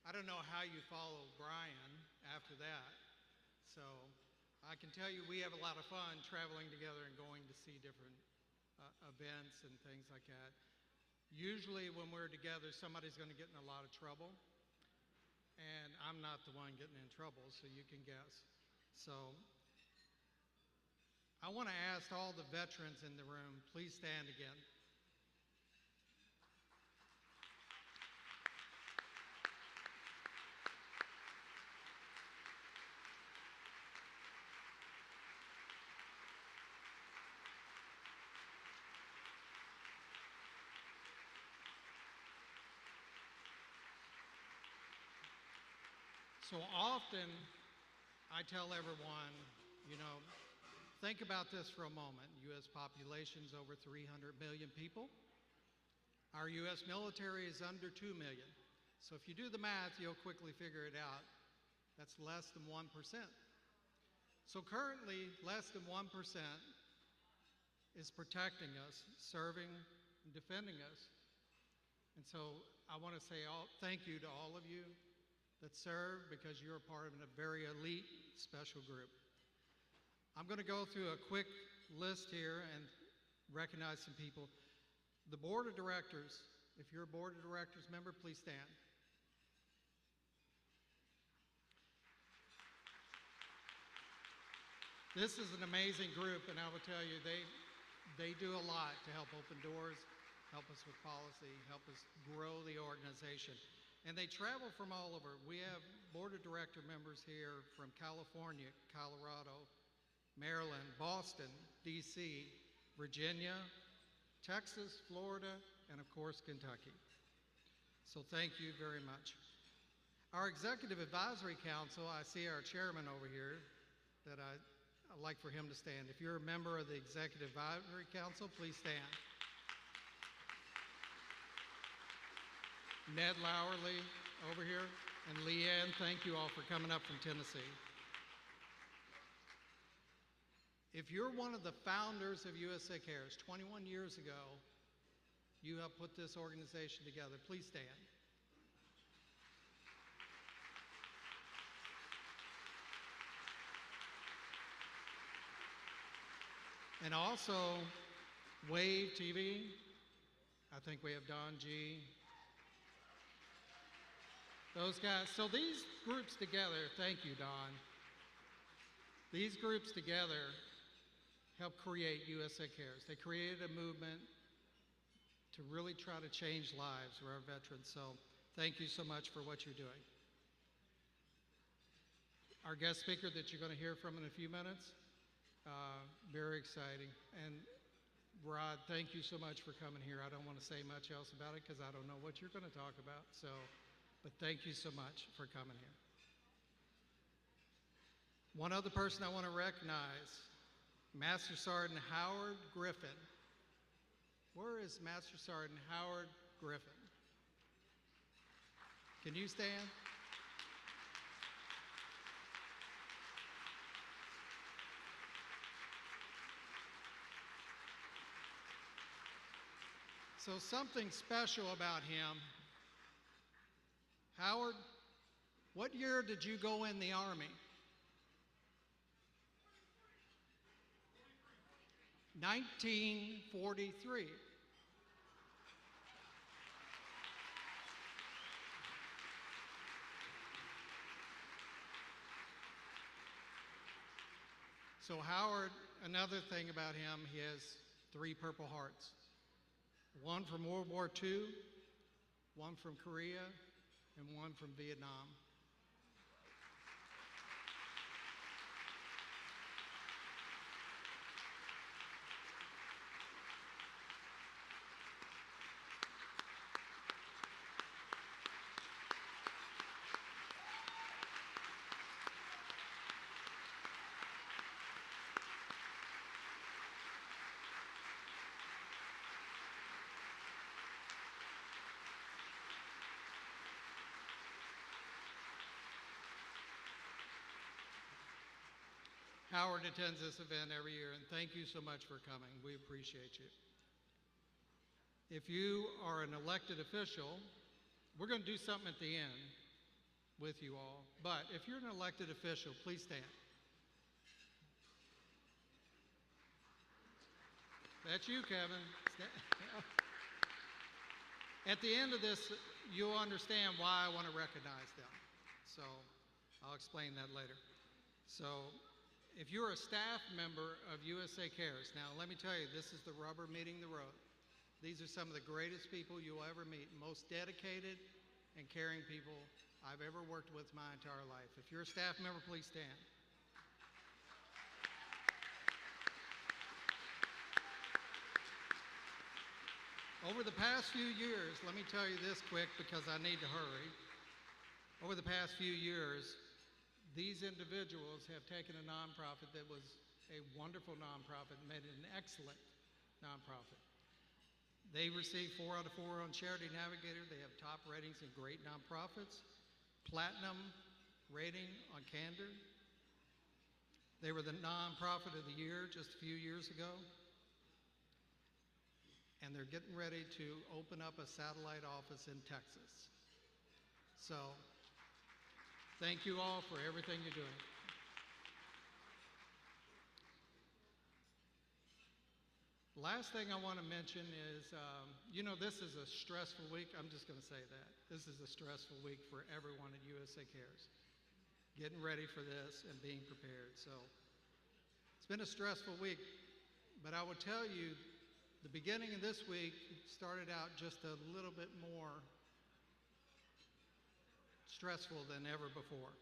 Speaker 13: I don't know how you follow Brian after that. So I can tell you we have a lot of fun traveling together and going to see different events and things like that. Usually when we're together, somebody's going to get in a lot of trouble. And I'm not the one getting in trouble, so you can guess. So I want to ask all the veterans in the room, please stand again. So often, I tell everyone, you know, think about this for a moment. U.S. population is over 300 million people. Our U.S. military is under 2 million. So if you do the math, you'll quickly figure it out. That's less than 1%. So currently, less than 1% is protecting us, serving, and defending us. And so I want to say thank you to all of you that serve, because you're a part of a very elite special group. I'm going to go through a quick list here and recognize some people. The board of directors, if you're a board of directors member, please stand. This is an amazing group, and I will tell you, they do a lot to help open doors, help us with policy, help us grow the organization. And they travel from all over. We have board of director members here from California, Colorado, Maryland, Boston, DC, Virginia, Texas, Florida, and of course, Kentucky. So thank you very much. Our Executive Advisory Council, I see our chairman over here that I'd like for him to stand. If you're a member of the Executive Advisory Council, please stand. Ned Lowerly over here, and Leanne, thank you all for coming up from Tennessee. If you're one of the founders of USA Cares, 21 years ago, you have put this organization together. Please stand. And also, Wave TV, I think we have Don G. Those guys, so these groups together, thank you, Don. These groups together help create USA Cares. They created a movement to really try to change lives for our veterans. So thank you so much for what you're doing. Our guest speaker that you're going to hear from in a few minutes, very exciting. And Rod, thank you so much for coming here. I don't want to say much else about it because I don't know what you're going to talk about. But thank you so much for coming here. One other person I want to recognize, Master Sergeant Howard Griffin. Where is Master Sergeant Howard Griffin? Can you stand? So something special about him. Howard, what year did you go in the Army? 1943. So Howard, another thing about him, he has 3 Purple Hearts. One from World War II, one from Korea, and one from Vietnam. Howard attends this event every year, and thank you so much for coming. We appreciate you. If you are an elected official, we're going to do something at the end with you all, but if you're an elected official, please stand. That's you, Kevin. At the end of this, you'll understand why I want to recognize them. So I'll explain that later. So if you're a staff member of USA Cares, now let me tell you, this is the rubber meeting the road. These are some of the greatest people you'll ever meet, most dedicated and caring people I've ever worked with my entire life. If you're a staff member, please stand. Over the past few years, let me tell you this quick because I need to hurry. over the past few years, these individuals have taken a nonprofit that was a wonderful nonprofit and made it an excellent nonprofit. They received 4 out of 4 on Charity Navigator. They have top ratings in great nonprofits, platinum rating on Candor. They were the nonprofit of the year just a few years ago. And they're getting ready to open up a satellite office in Texas. So, thank you all for everything you're doing. Last thing I want to mention is, you know, this is a stressful week. I'm just going to say that. This is a stressful week for everyone at USA Cares. Getting ready for this and being prepared. So, it's been a stressful week, but I will tell you, the beginning of this week started out just a little bit more stressful than ever before.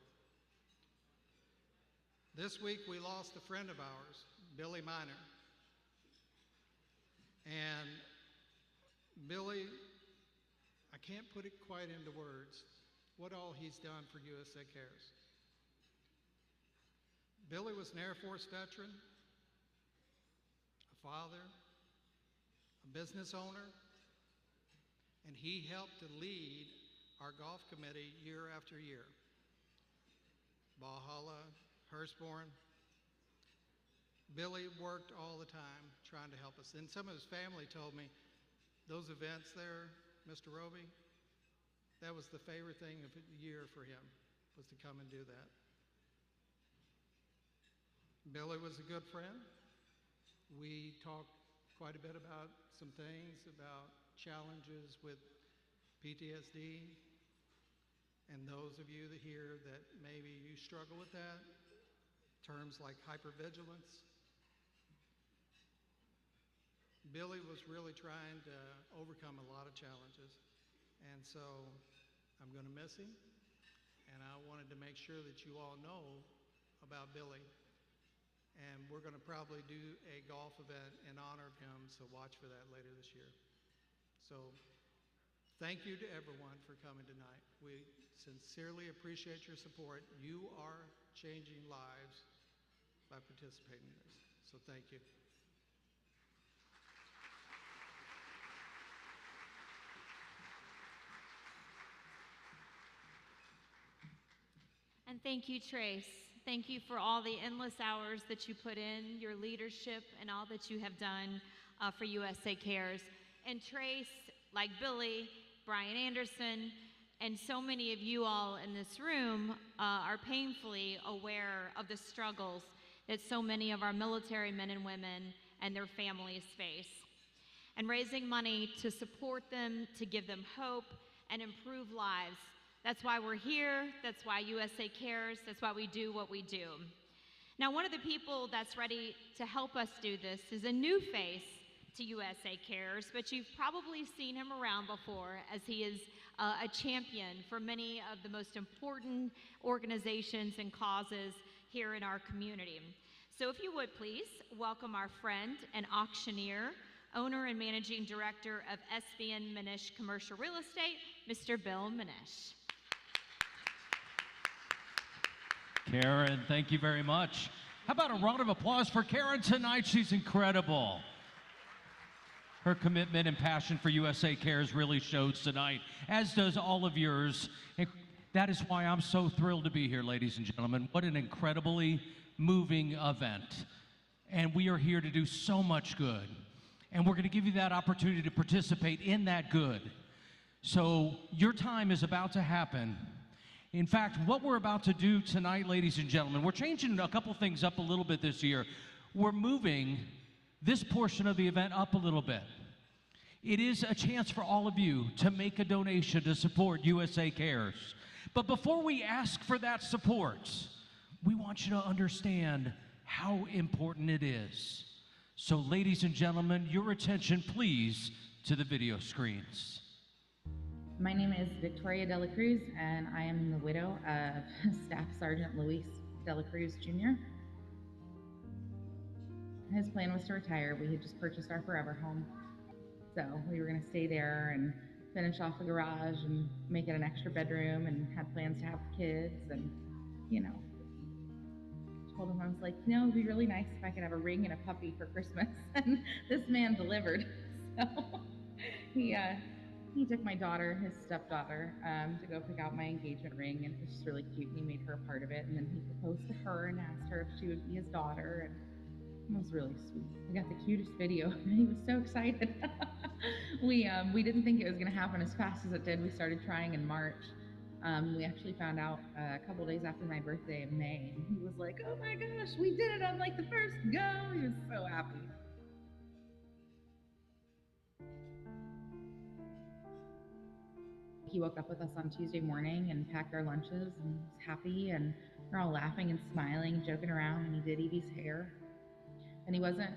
Speaker 13: This week we lost a friend of ours, Billy Miner. And Billy, I can't put it quite into words, what all he's done for USA Cares. Billy was an Air Force veteran, a father, a business owner, and he helped to lead our golf committee year after year. Valhalla, Hurstbourne. Billy worked all the time trying to help us. And some of his family told me, those events there, Mr. Roby, that was the favorite thing of the year for him, was to come and do that. Billy was a good friend. We talked quite a bit about some things, about challenges with PTSD, and those of you that here that maybe you struggle with that, terms like hypervigilance. Billy was really trying to overcome a lot of challenges, and so I'm going to miss him, and I wanted to make sure that you all know about Billy. And we're going to probably do a golf event in honor of him, so watch for that later this year. So thank you to everyone for coming tonight. We sincerely appreciate your support. You are changing lives by participating in this. So thank you.
Speaker 6: And thank you, Trace. Thank you for all the endless hours that you put in, your leadership, and all that you have done for USA Cares. And Trace, like Billy, Brian Anderson, and so many of you all in this room are painfully aware of the struggles that so many of our military men and women and their families face. And raising money to support them, to give them hope, and improve lives. That's why we're here, that's why USA Cares, that's why we do what we do. Now, one of the people that's ready to help us do this is a new face to USA Cares, but you've probably seen him around before, as he is a champion for many of the most important organizations and causes here in our community. So if you would please welcome our friend and auctioneer, owner and managing director of SBN Minish Commercial Real Estate, Mr. Bill Minish.
Speaker 1: Karen, thank you very much. How about a round of applause for Karen tonight? She's incredible. Her commitment and passion for USA Cares really shows tonight, as does all of yours. And that is why I'm so thrilled to be here, ladies and gentlemen. What an incredibly moving event. And we are here to do so much good. And we're going to give you that opportunity to participate in that good. So your time is about to happen. In fact, what we're about to do tonight, ladies and gentlemen, we're changing a couple things up a little bit this year. We're moving this portion of the event up a little bit. It is a chance for all of you to make a donation to support USA Cares. But before we ask for that support, we want you to understand how important it is. So, ladies and gentlemen, your attention, please, to the video screens.
Speaker 14: My name is Victoria Dela Cruz, and I am the widow of Staff Sergeant Luis Dela Cruz, Jr. His plan was to retire. We had just purchased our forever home. So we were going to stay there and finish off the garage and make it an extra bedroom, and had plans to have kids. And, you know, told him, I was like, you know, it'd be really nice if I could have a ring and a puppy for Christmas. And this man delivered. So he took my daughter, his stepdaughter, to go pick out my engagement ring, and it was just really cute, and he made her a part of it. And then he proposed to her and asked her if she would be his daughter, and it was really sweet. We got the cutest video, and he was so excited. We didn't think it was going to happen as fast as it did. We started trying in March. We actually found out a couple days after my birthday in May, and he was like, "Oh my gosh, we did it on like the first go!" He was so happy. He woke up with us on Tuesday morning and packed our lunches, and was happy, and we're all laughing and smiling, joking around, and he did Evie's hair. And he wasn't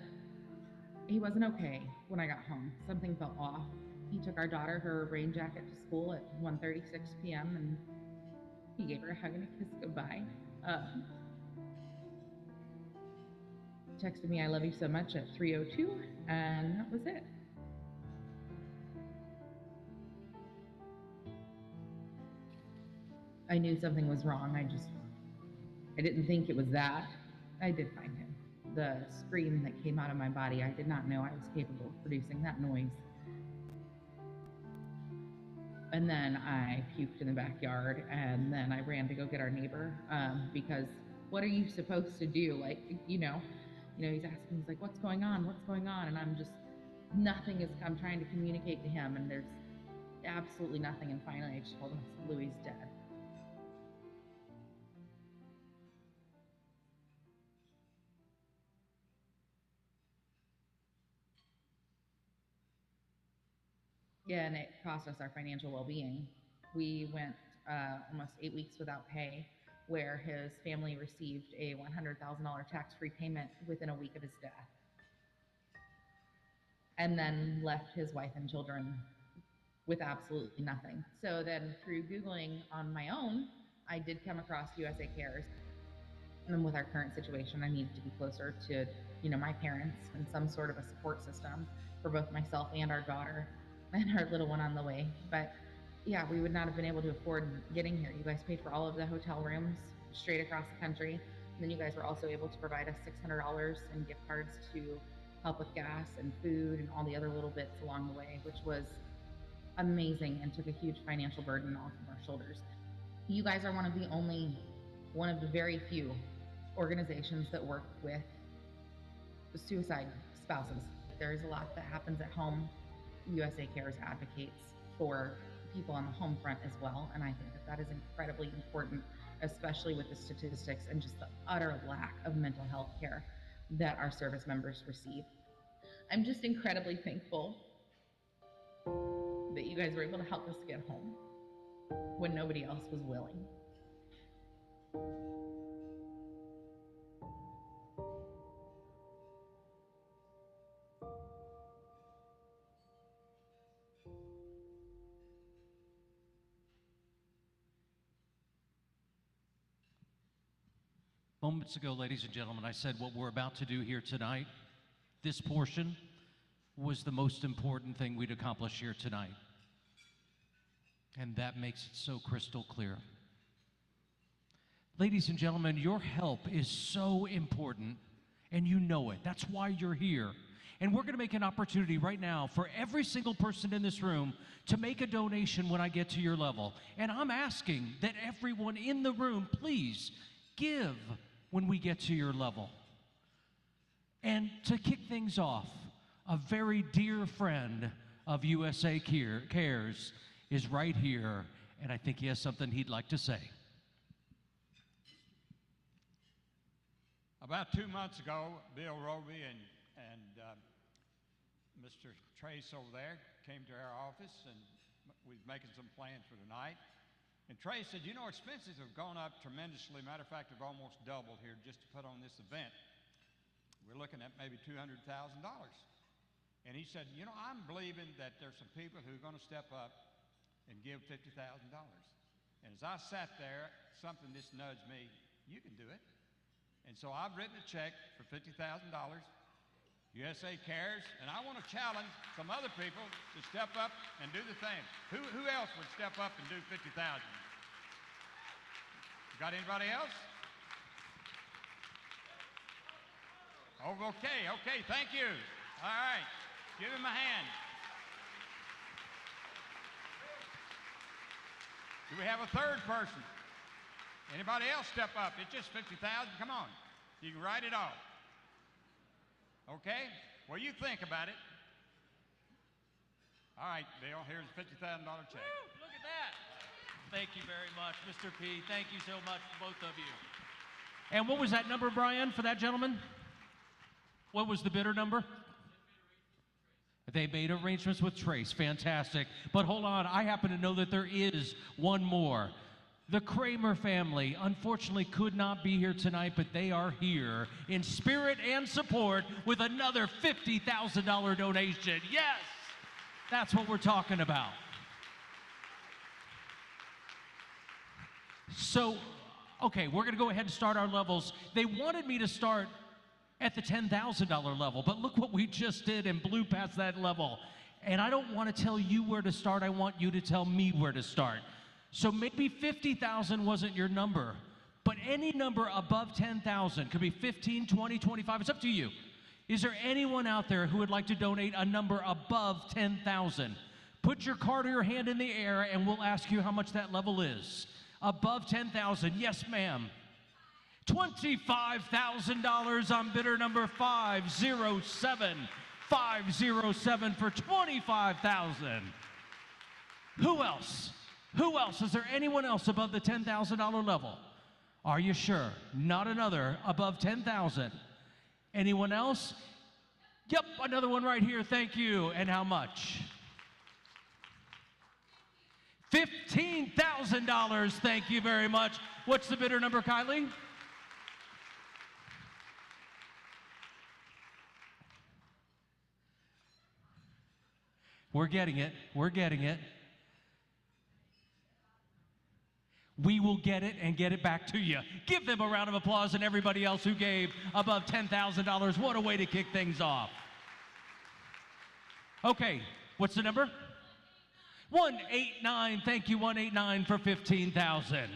Speaker 14: okay when I got home. Something felt off. He took our daughter her rain jacket to school at 1:36 p.m. and he gave her a hug and a kiss goodbye. Texted me, "I love you so much" at 3:02, and that was it. I knew something was wrong. I didn't think it was that. I did find him. The scream that came out of my body, I did not know I was capable of producing that noise. And then I puked in the backyard, and then I ran to go get our neighbor, because what are you supposed to do? Like, he's asking, he's like, what's going on? What's going on? And I'm trying to communicate to him, and there's absolutely nothing. And finally I just told him, Louis is dead. Yeah, and it cost us our financial well-being. We went almost 8 weeks without pay, where his family received a $100,000 tax-free payment within a week of his death, and then left his wife and children with absolutely nothing. So then through Googling on my own, I did come across USA Cares. And with our current situation, I needed to be closer to, my parents and some sort of a support system for both myself and our daughter and our little one on the way. But yeah, we would not have been able to afford getting here. You guys paid for all of the hotel rooms straight across the country. And then you guys were also able to provide us $600 in gift cards to help with gas and food and all the other little bits along the way, which was amazing and took a huge financial burden off of our shoulders. You guys are one of the very few organizations that work with suicide spouses. There's a lot that happens at home. USA Cares advocates for people on the home front as well, and I think that is incredibly important, especially with the statistics and just the utter lack of mental health care that our service members receive. I'm just incredibly thankful that you guys were able to help us get home when nobody else was willing.
Speaker 1: Moments ago, ladies and gentlemen, I said what we're about to do here tonight, this portion, was the most important thing we'd accomplish here tonight. And that makes it so crystal clear. Ladies and gentlemen, your help is so important, and you know it. That's why you're here. And we're going to make an opportunity right now for every single person in this room to make a donation when I get to your level. And I'm asking that everyone in the room, please give when we get to your level. And to kick things off, a very dear friend of USA Cares is right here, and I think he has something he'd like to say.
Speaker 15: About 2 months ago, Bill Roby and Mr. Trace over there came to our office, and we was making some plans for tonight. And Trace said, expenses have gone up tremendously. Matter of fact, they've almost doubled here just to put on this event. We're looking at maybe $200,000. And he said, I'm believing that there's some people who are going to step up and give $50,000. And as I sat there, something just nudged me, you can do it. And so I've written a check for $50,000 USA Cares, and I want to challenge some other people to step up and do the same. Who else would step up and do 50,000? Got anybody else? Oh, okay, thank you. All right, give him a hand. Do we have a third person? Anybody else step up? It's just 50,000, come on. You can write it off. Okay, well, you think about it. All right, Dale, here's a $50,000 check.
Speaker 1: Woo, look at that. Thank you very much, Mr. P. Thank you so much, both of you. And what was that number, Brian, for that gentleman? What was the bidder number? They made arrangements with Trace. Fantastic. But hold on, I happen to know that there is one more. The Kramer family, unfortunately, could not be here tonight, but they are here in spirit and support with another $50,000 donation. Yes, that's what we're talking about. So, okay, we're going to go ahead and start our levels. They wanted me to start at the $10,000 level, but look what we just did and blew past that level. And I don't want to tell you where to start. I want you to tell me where to start. So maybe 50,000 wasn't your number, but any number above 10,000, could be 15, 20, 25, it's up to you. Is there anyone out there who would like to donate a number above 10,000? Put your card or your hand in the air and we'll ask you how much that level is. Above 10,000, yes ma'am. $25,000 on bidder number 507. 507 for $25,000. Who else? Who else? Is there anyone else above the $10,000 level? Are you sure? Not another above 10,000. Anyone else? Yep, another one right here. Thank you. And how much? $15,000. Thank you very much. What's the bidder number, Kylie? We're getting it. We're getting it. We will get it and get it back to you. Give them a round of applause and everybody else who gave above $10,000. What a way to kick things off. Okay, what's the number? 189. Thank you, 189 for $15,000.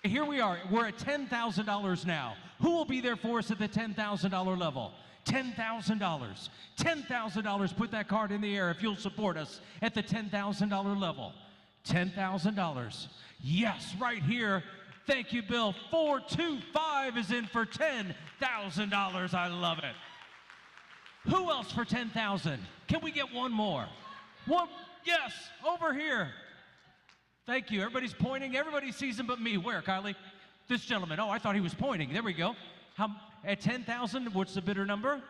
Speaker 1: Here we are. We're at $10,000 now. Who will be there for us at the $10,000 level? $10,000. $10,000. Put that card in the air if you'll support us at the $10,000 level. $10,000. Yes, right here. Thank you, Bill. 425 is in for $10,000. I love it. Who else for $10,000? Can we get one more? One? Yes, over here. Thank you. Everybody's pointing. Everybody sees him but me. Where, Kylie? This gentleman. Oh, I thought he was pointing. There we go. At $10,000, what's the bidder number?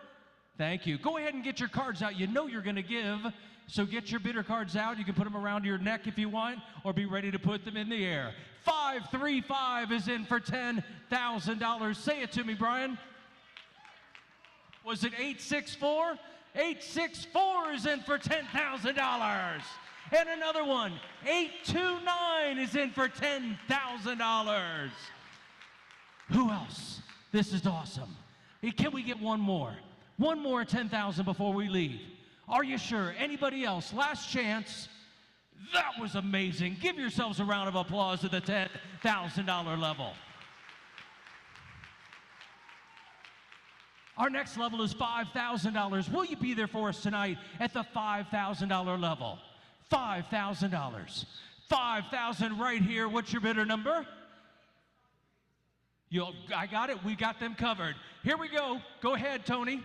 Speaker 1: Thank you. Go ahead and get your cards out. You know you're going to give, so get your bidder cards out. You can put them around your neck if you want, or be ready to put them in the air. 535 is in for $10,000. Say it to me, Brian. Was it 864? 864 is in for $10,000. And another one, 829 is in for $10,000. Who else? This is awesome. Can we get one more? One more at $10,000 before we leave. Are you sure? Anybody else? Last chance. That was amazing. Give yourselves a round of applause at the $10,000 level. Our next level is $5,000. Will you be there for us tonight at the $5,000 level? $5,000. $5,000 right here. What's your bidder number? I got it. We got them covered. Here we go. Go ahead, Tony.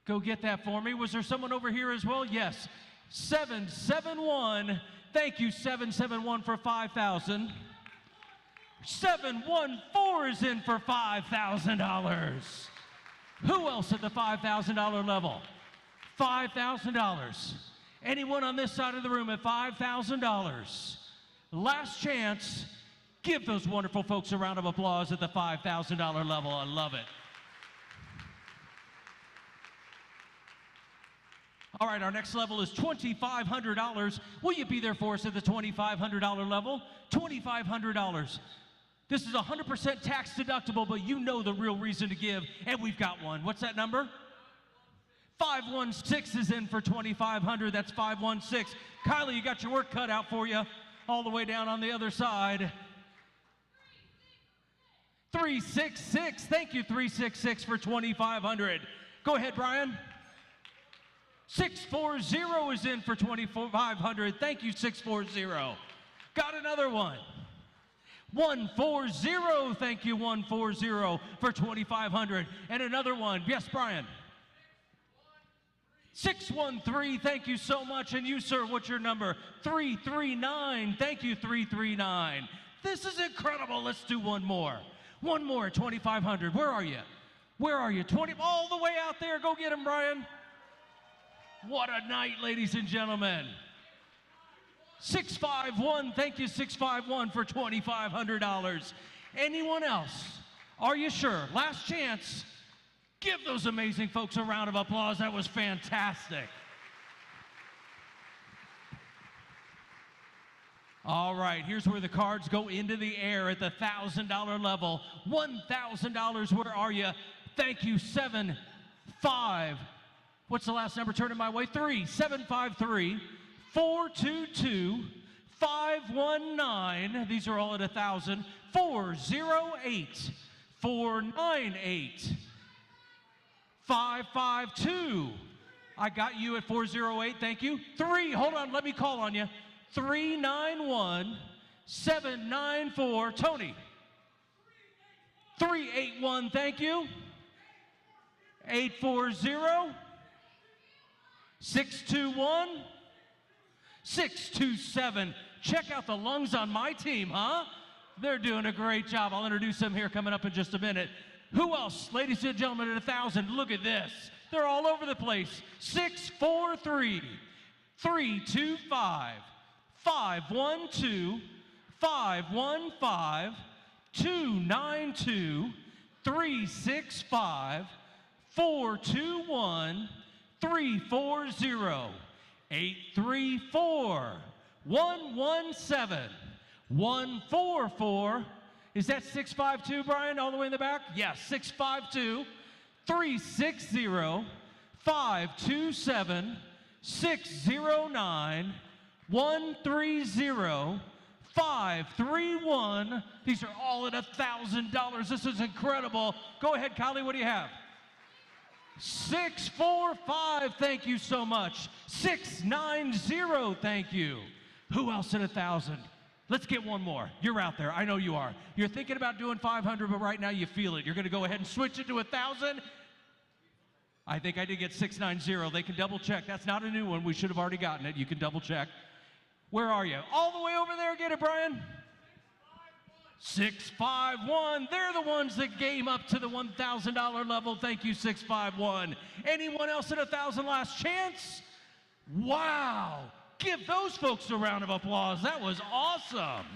Speaker 1: Go get that for me. Was there someone over here as well? Yes. 771. Thank you, 771 for $5,000. 714 is in for $5,000. Who else at the $5,000 level? $5,000. Anyone on this side of the room at $5,000? Last chance. Give those wonderful folks a round of applause at the $5,000 level. I love it. All right, our next level is $2,500. Will you be there for us at the $2,500 level? $2,500. This is 100% tax deductible, but you know the real reason to give, and we've got one. What's that number? 516 is in for 2,500. That's 516. Kylie, you got your work cut out for you all the way down on the other side. 366. Thank you, 366 for 2,500. Go ahead, Brian. 640 is in for 2,500. Thank you, 640. Got another one. 140. Thank you, 140 for 2,500. And another one. Yes, Brian. 613. Thank you so much. And you, sir, what's your number? 339. Thank you, 339. This is incredible. Let's do one more. One more at 2,500. Where are you? Where are you? 20, all the way out there. Go get him, Brian. What a night, ladies and gentlemen. 651. Thank you, 651 for $2,500. Anyone else? Are you sure? Last chance. Give those amazing folks a round of applause. That was fantastic. All right, here's where the cards go into the air at the $1,000 level. $1,000, where are you? Thank you, 7, 5. What's the last number turning my way? 3, 753, 422, 519. These are all at 1,000. 408, 498, 552. I got you at 408, thank you. 3, hold on, let me call on you. 391, 794, Tony. 381, thank you. 840, 621, 627. Check out the lungs on my team, huh? They're doing a great job. I'll introduce them here coming up in just a minute. Who else, ladies and gentlemen, at 1,000? Look at this. They're all over the place. 643, 325, 512, 515, 292, 365, 421, 340, 834, 117, 144. Is that 652, Brian, all the way in the back? Yes, 652, 360, 527, 609, 130, 531. These are all at $1,000. This is incredible. Go ahead, Kylie, what do you have? 645, thank you so much. 690, thank you. Who else at 1,000? Let's get one more. You're out there. I know you are. You're thinking about doing 500, but right now you feel it. You're going to go ahead and switch it to 1,000. I think I did get 690. They can double check. That's not a new one. We should have already gotten it. You can double check. Where are you? All the way over there. Get it, Brian. 651. They're the ones that game up to the $1,000 level. Thank you, 651. Anyone else at 1,000 last chance? Wow. Give those folks a round of applause. That was awesome.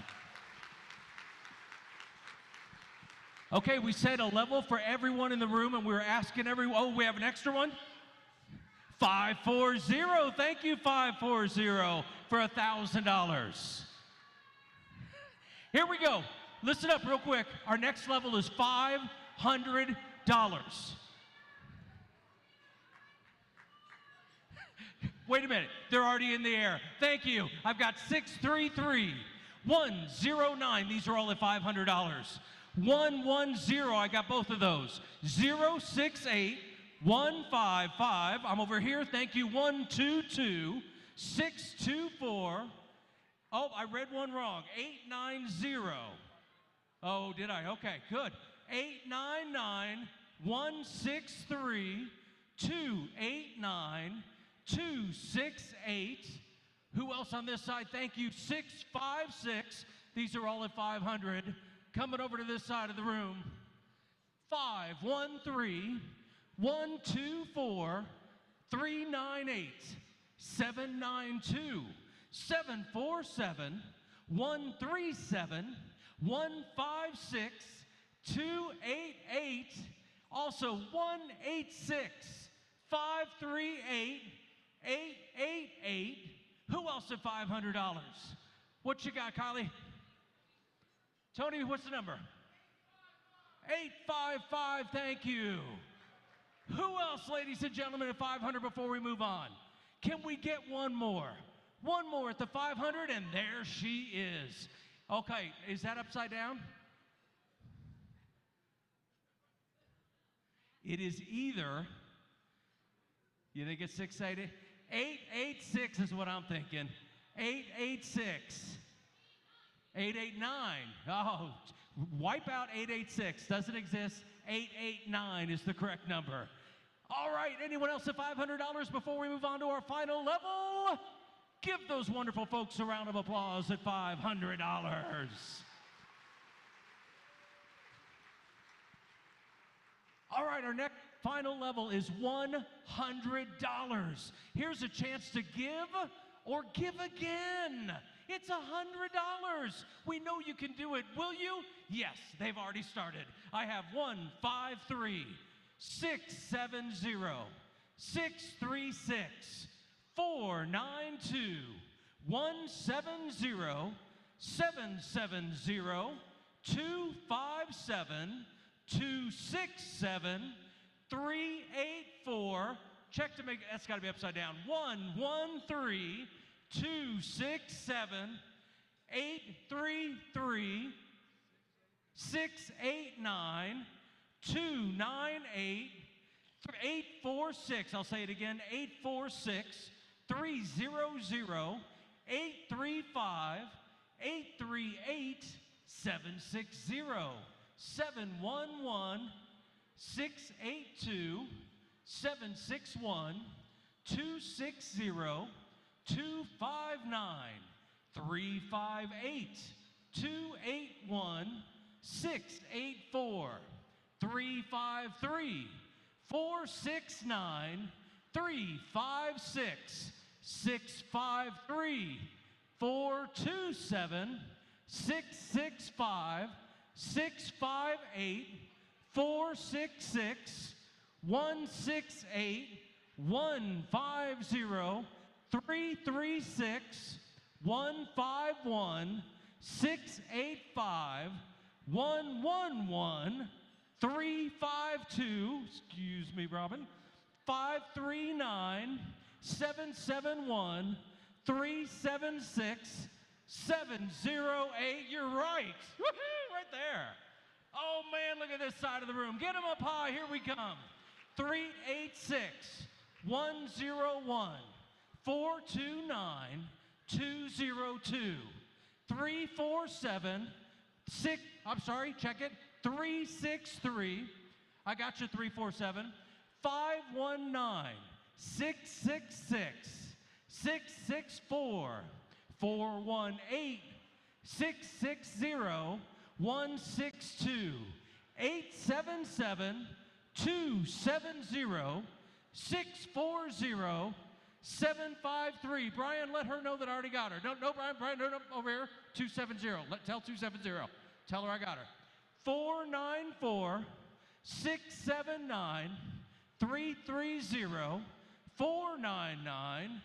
Speaker 1: Okay, we set a level for everyone in the room, and we were asking everyone. Oh, we have an extra one? 540. Thank you, 540, for $1,000. Here we go. Listen up real quick. Our next level is $500. Wait a minute. They're already in the air. Thank you. I've got 633, 109. These are all at $500. 110. I got both of those. 068, 155. I'm over here. Thank you. 122, 624. Oh, I read one wrong. 890. Oh, did I? Okay, good. 899, 163, 289, 268. Who else on this side? Thank you. 656. These are all at 500. Coming over to this side of the room. 513, 124, 398, 792, 747, 137, 156, 288, also 186, 538, 888. Who else at $500? What you got, Kylie? Tony, what's the number? 855, thank you. Who else, ladies and gentlemen, at 500 before we move on? Can we get one more? One more at the 500, and there she is. Okay, is that upside down? It is either, you think it's 680? 886 is what I'm thinking. 886. 889. Oh, wipe out 886. Doesn't exist. 889 is the correct number. All right, anyone else at $500 before we move on to our final level? Give those wonderful folks a round of applause at $500. All right, our next final level is $100. Here's a chance to give or give again. It's $100. We know you can do it. Will you? Yes, they've already started. I have 153 670 636 492 170 770 257 267 384. Check to make, that's got to be upside down. 113 267 833 689 298 846. I'll say it again. 846 300 835 838 760 711 682 761 260 259 358 281 684 353 469 356 653 427 665 658 466 168 150 336 151 685 111 352, excuse me, Robin, 539 771 376 708. You're right. Woohoo, right there. Oh man, look at this side of the room. Get them up high. Here we come. 386 101 429 202 347 6. I'm sorry, check it. 363. I got you. 347 519 666 664 418 660 162 877 270 640 753. Brian, let her know that I already got her. No, Brian, no, over here. 270. Tell 270. Tell her I got her. 494 679 330 499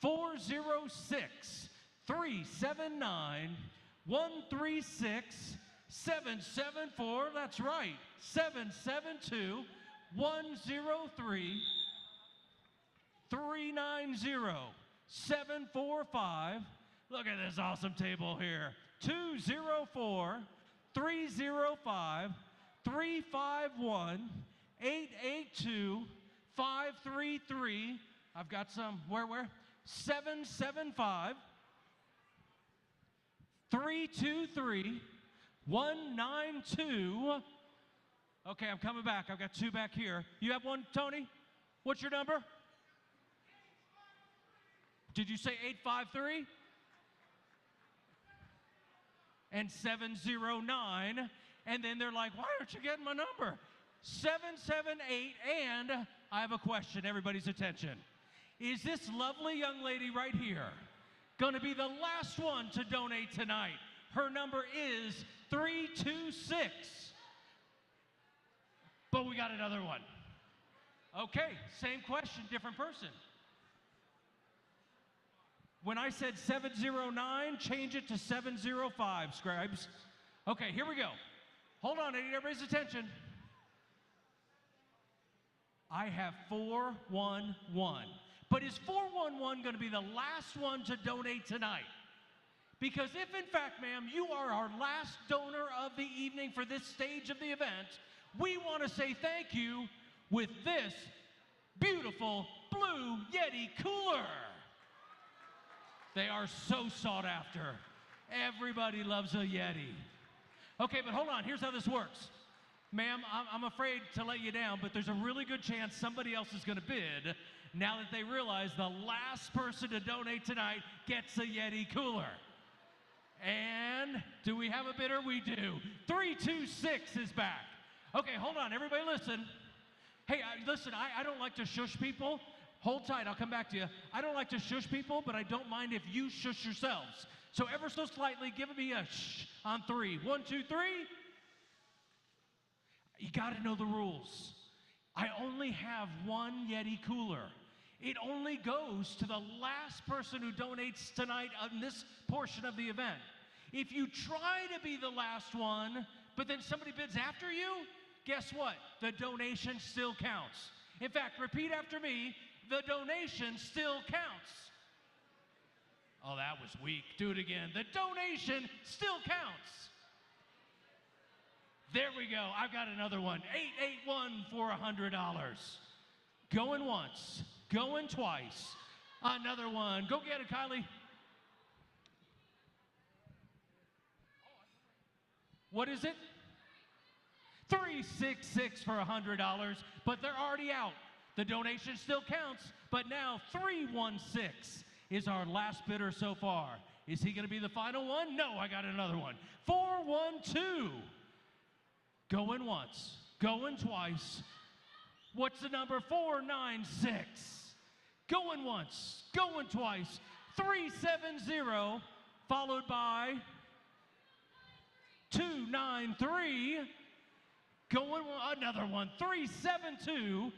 Speaker 1: 406 379 136 774. That's right. 772 103 390 745. Look at this awesome table here. 204 305 351 882 533. I've got some. Where? 775 323 192. Okay, I'm coming back. I've got two back here. You have one, Tony? What's your number? Did you say 853? And 709. And then they're like, why aren't you getting my number? 778. And I have a question. Everybody's attention. Is this lovely young lady right here going to be the last one to donate tonight? Her number is 326. But we got another one. Okay, same question, different person. When I said 709, change it to 705, scribes. Okay, here we go. Hold on, I need everybody's attention. I have 411. But is 411 going to be the last one to donate tonight? Because if, in fact, ma'am, you are our last donor of the evening for this stage of the event, we want to say thank you with this beautiful blue Yeti cooler. They are so sought after. Everybody loves a Yeti. Okay, but hold on. Here's how this works. Ma'am, I'm afraid to let you down, but there's a really good chance somebody else is going to bid now that they realize the last person to donate tonight gets a Yeti cooler. And do we have a bidder? We do. 326 is back. Okay, hold on. Everybody listen. Hey, listen, I don't like to shush people. Hold tight. I'll come back to you. I don't like to shush people, but I don't mind if you shush yourselves. So ever so slightly, give me a shh on 3. 1, 2, 3. You got to know the rules. I only have one Yeti cooler. It only goes to the last person who donates tonight on this portion of the event. If you try to be the last one, but then somebody bids after you, guess what? The donation still counts. In fact, repeat after me, the donation still counts. Oh, that was weak. Do it again. The donation still counts. There we go. I've got another one. 881 for $100. Going once. Going twice. Another one. Go get it, Kylie. What is it? 366 for $100, but they're already out. The donation still counts, but now 316 is our last bidder so far. Is he going to be the final one? No, I got another one. 412. Going once, going twice. What's the number? 496. Going once, going twice. 370, followed by 293. Going another one. 372.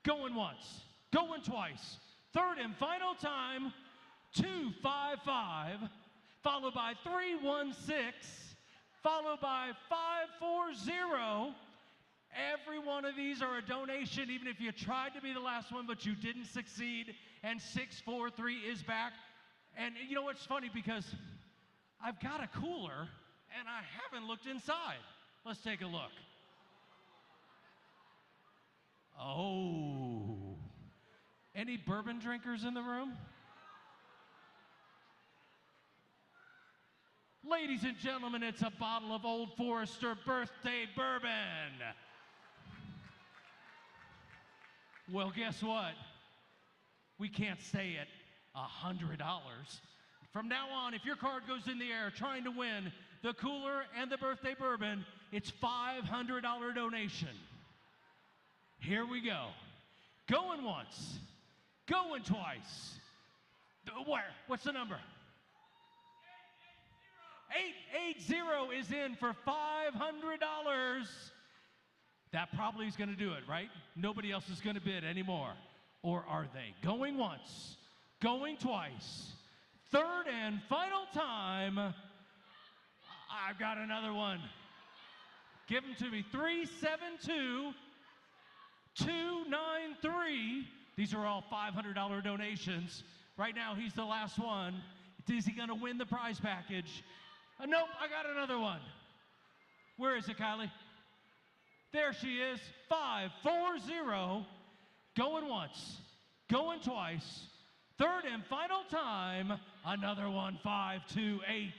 Speaker 1: Going once, going twice. Third and final time. 255, followed by 316, followed by 540. Every one of these are a donation, even if you tried to be the last one, but you didn't succeed. And 643 is back. And you know what's funny? Because I've got a cooler, and I haven't looked inside. Let's take a look. Oh. Any bourbon drinkers in the room? Ladies and gentlemen, it's a bottle of Old Forester birthday bourbon. Well, guess what? We can't stay at $100. From now on, if your card goes in the air trying to win the cooler and the birthday bourbon, it's $500 donation. Here we go. Going once, going twice. Where? What's the number? 880 is in for $500. That probably is going to do it, right? Nobody else is going to bid anymore. Or are they? Going once, going twice. Third and final time. I've got another one. Give them to me. 372, 293. These are all $500 donations. Right now, he's the last one. Is he going to win the prize package? Nope, I got another one. Where is it, Kylie? There she is, 540. Going once, going twice. Third and final time, another one, 528.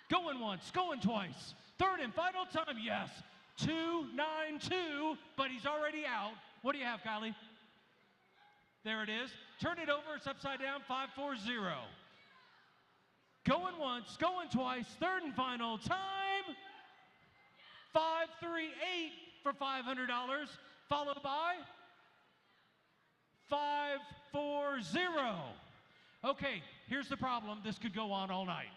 Speaker 1: Going once, going twice. Third and final time, yes, 292, but he's already out. What do you have, Kylie? There it is. Turn it over, it's upside down, 540. Going once, going twice, third and final time, 538 for $500, followed by 540. Okay, here's the problem. This could go on all night.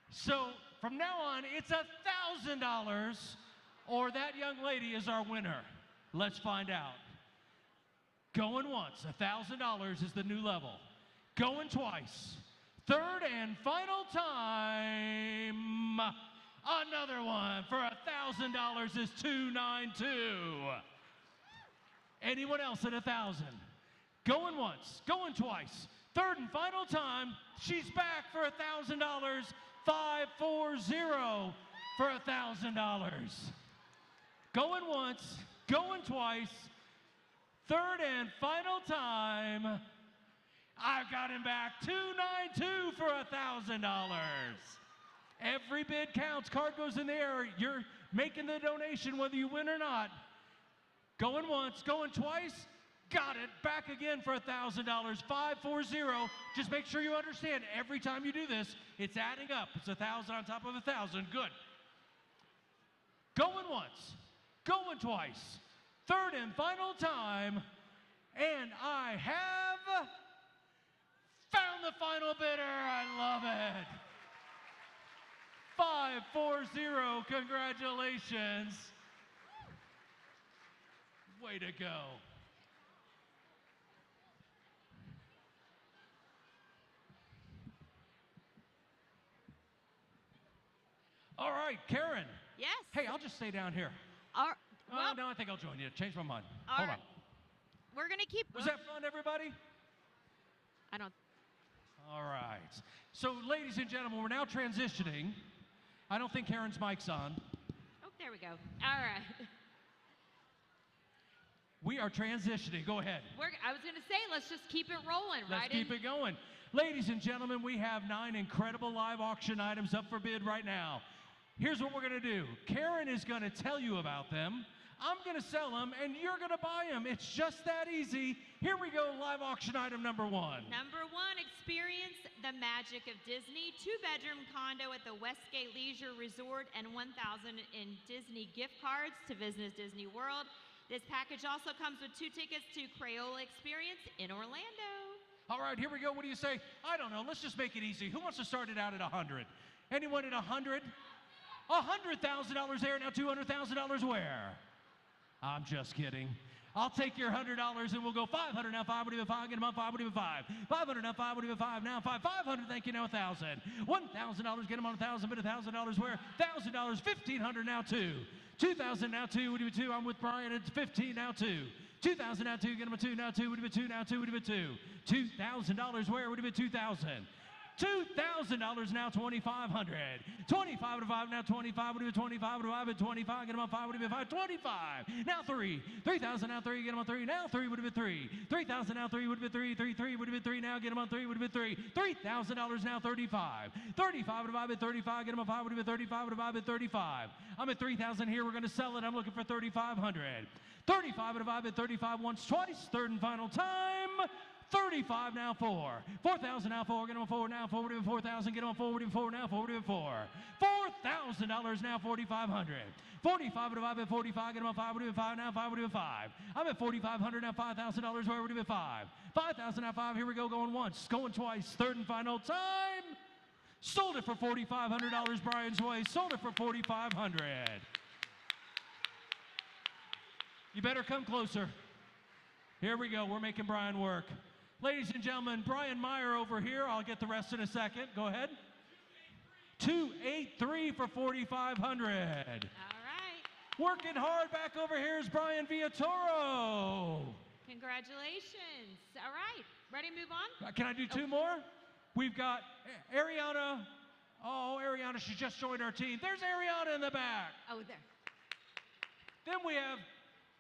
Speaker 1: So from now on, it's $1,000, or that young lady is our winner. Let's find out. Going once, $1,000 is the new level. Going twice. Third and final time, another one for $1,000 is 292. Anyone else at 1,000? Going once, going twice. Third and final time, she's back for $1,000. 540 for $1,000. Going once, going twice. Third and final time, I've got him back. 292 for $1,000. Every bid counts. Card goes in the air. You're making the donation whether you win or not. Going once, going twice. Got it. Back again for $1,000. 540. Just make sure you understand, every time you do this, it's adding up. It's 1,000 on top of 1,000. Good. Going once, going twice. Third and final time. And I have found the final bidder. I love it. 540. Congratulations. Way to go. All right, Karen.
Speaker 6: Yes.
Speaker 1: Hey, I'll just stay down here.
Speaker 6: Well,
Speaker 1: no, I think I'll join you. Change my mind.
Speaker 6: all
Speaker 1: Hold
Speaker 6: right.
Speaker 1: on.
Speaker 6: We're going to keep.
Speaker 1: Was that fun, everybody?
Speaker 6: I don't.
Speaker 1: All right. So, ladies and gentlemen, we're now transitioning. I don't think Karen's mic's on.
Speaker 6: Oh, there we go. All right.
Speaker 1: We are transitioning. Go ahead.
Speaker 6: I was going to say, let's just keep it rolling, right?
Speaker 1: Let's keep it going. Ladies and gentlemen, we have 9 incredible live auction items up for bid right now. Here's what we're going to do. Karen is going to tell you about them. I'm going to sell them, and you're going to buy them. It's just that easy. Here we go, live auction item number 1.
Speaker 6: Number 1, experience the magic of Disney. 2-bedroom condo at the Westgate Leisure Resort and 1,000 in Disney gift cards to visit Disney World. This package also comes with 2 tickets to Crayola Experience in Orlando.
Speaker 1: All right, here we go. What do you say? I don't know. Let's just make it easy. Who wants to start it out at 100? Anyone at 100? $100,000 there. Now $200,000 where? I'm just kidding. I'll take your $100 and we'll go 500 now. 5 would even 5. Get them up. 5 would even 5. 500 now. 5 would even 5 now. 500. Thank you now. 1,000. $1,000. Get them on 1,000. But $1,000 where? $1,000. 1,500 now. 2. 2,000 now. 2 would even 2. I'm with Brian. It's 15 now. 2. 2,000 now. 2. Get them a 2 now. 2 would even 2 now. 2 would even 2. $2,000 where? Would have been 2,000. $2,000 now, 2,500. 25 to 5 now, 25 would have been 25 to 5 and 25. Get them on 5 would have been 5. 25. Now 3. 3,000 now 3. Get them on 3. Now 3 would have been 3. 3,000 now 3 would have been 3. 3 3 would have been 3. Now get them on 3 would have been 3. $3,000 now 35. 35 to 5 and 35. Get them on 5 would have been 35 to 5 and 35. I'm at 3,000 here. We're going to sell it. I'm looking for 3,500. 35 to 5 and 35 once, twice. Third and final time. 35 now 4. 4,000 now 4. Get them on 4 now. 4 would have been 4,000. Get them on 4 would have been 4 now. 4 would have been 4. $4,000 now 4,500. 45 to 5 and 45. Get them on 5 would have been 5 now. 5 would have been 5. I'm at 4,500 now. $5,000 where would have been 5. 5,000 now 5. Here we go. Going once. Going twice. Third and final time. Sold it for $4,500 Brian's way. Sold it for $4,500. You better come closer. Here we go. We're making Brian work. Ladies and gentlemen, Brian Meyer over here. I'll get the rest in a second. Go ahead. 283 for $4,500.
Speaker 6: All right.
Speaker 1: Working hard back over here is Brian Villatoro.
Speaker 6: Congratulations. All right. Ready to move on?
Speaker 1: Can I do 2 more? We've got Ariana. Oh, Ariana, she just joined our team. There's Ariana in the back.
Speaker 6: Oh, there.
Speaker 1: Then we have,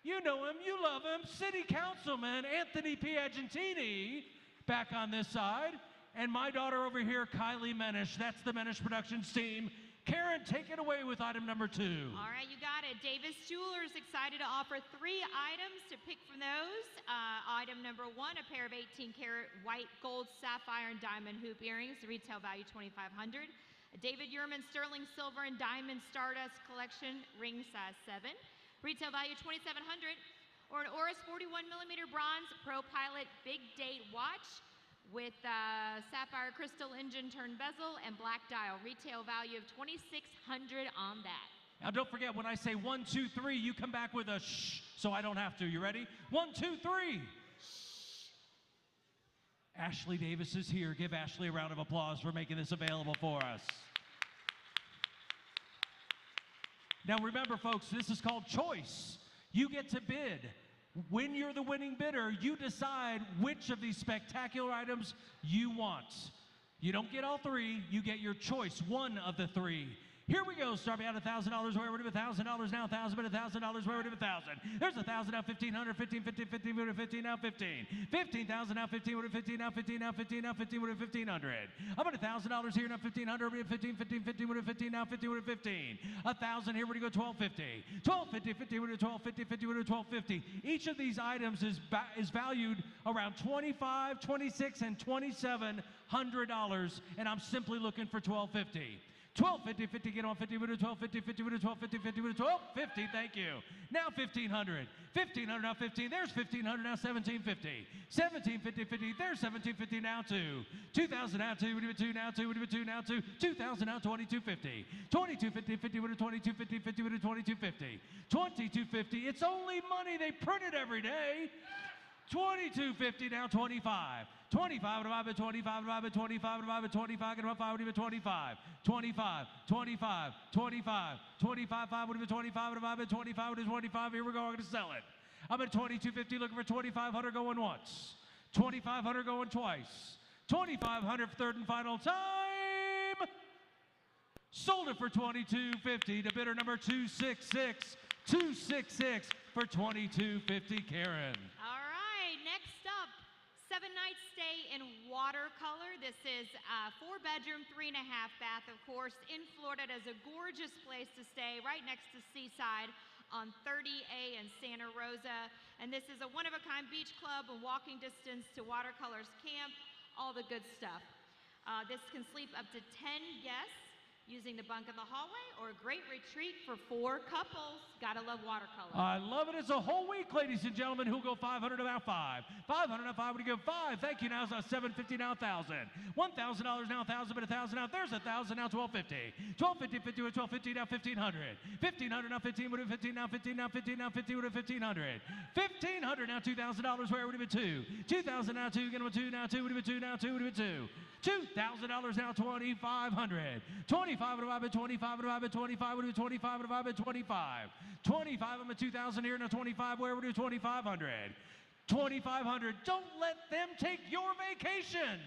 Speaker 1: you know him, you love him, City Councilman Anthony Piagentini back on this side. And my daughter over here, Kylie Menish. That's the Menish Productions team. Karen, take it away with item number 2.
Speaker 6: All right, you got it. Davis Jewelers excited to offer 3 items to pick from those. Item number 1, a pair of 18-karat white gold sapphire and diamond hoop earrings, retail value $2,500. A David Yurman sterling silver and diamond stardust collection, ring size 7, retail value $2,700. Or an Oris 41mm bronze Pro Pilot big date watch with sapphire crystal engine turn bezel and black dial. Retail value of $2,600 on that.
Speaker 1: Now don't forget, when I say 1, 2, 3, you come back with a shh, so I don't have to. You ready? 1, 2, 3. Shh. Ashley Davis is here. Give Ashley a round of applause for making this available for us. Now remember, folks, this is called choice. You get to bid. When you're the winning bidder, you decide which of these spectacular items you want. You don't get all three, you get your choice, one of the three. Here we go, starting out $1,000, where we're doing $1,000 now, $1,000, but $1,000, where we're doing $1,000. There's $1,000 now, 1,500, 15, 15, 15, 15, now 15. 15,000 now, 15, 15, now 15, now 15, now 15, 1,500. I'm at $1,000 here now, 1,500, 15, 15, 15, 15, now 15, 15. 1,000 here, we're going to go 1,250. 1,250, 50, 1,250, 50, 1,250. Each of these items is valued around $25, $26, and $2,700, and I'm simply looking for $1,250. 1250, 50, get on 50, 1250, 50, 1250, 50, 1250, thank you. Now 1500, 1500, now 15, there's 1500, now 1750, 1750, 50, there's 1750, now 2, 2000, now 2, 2, now 2, 2, now 2, 2000, now 2250, 2250, 50, 2250, 50, 2250, 2250, it's only money, they print it every day. 2250, now 25. 25 divided by 25 divided by 25 divided by 25, get about 5 would be 25. 25, 25, 25, 25, 5 would be 25 divided by 25 would be 25. Here we go, I'm going to sell it. I'm at 2250 looking for 2,500 going once. 2,500 going twice. 2,500 for third and final time. Sold it for 2250 to bidder number 266. 266 for 2250, Karen.
Speaker 6: All right, next up, 7-night stay in watercolor. This is a 4-bedroom, 3.5 bath, of course, in Florida. It is a gorgeous place to stay right next to Seaside on 30A in Santa Rosa. And this is a one-of-a-kind beach club and walking distance to Watercolors Camp, all the good stuff. This can sleep up to 10 guests using the bunk in the hallway, or a great retreat for 4 couples. Gotta love watercolor.
Speaker 1: I love it. It's a whole week, ladies and gentlemen. Who'll go 500 about 5? 500 now 5 would go 5. Thank you. Now it's $750 now 1,000. $1,000 now 1,000, but 1,000 now. There's 1,000 now 1,250. 1,250, 50 with 1,250 now 1,500. 1,500 now 15 would have 15 now 15 now 15 now 50 would have 1,500. 1,500 now $2,000. Where would have been 2? 2,000 now 2. Get them 2 now 2 would have been 2 now 2 would have been 2. $2,000 now 2,500. 25 divided by 25 divided by 25 would be 25 divided by 25. 25 I'm at 2,000 here now 25. Where would be 2,500? 2,500. Don't let them take your vacation.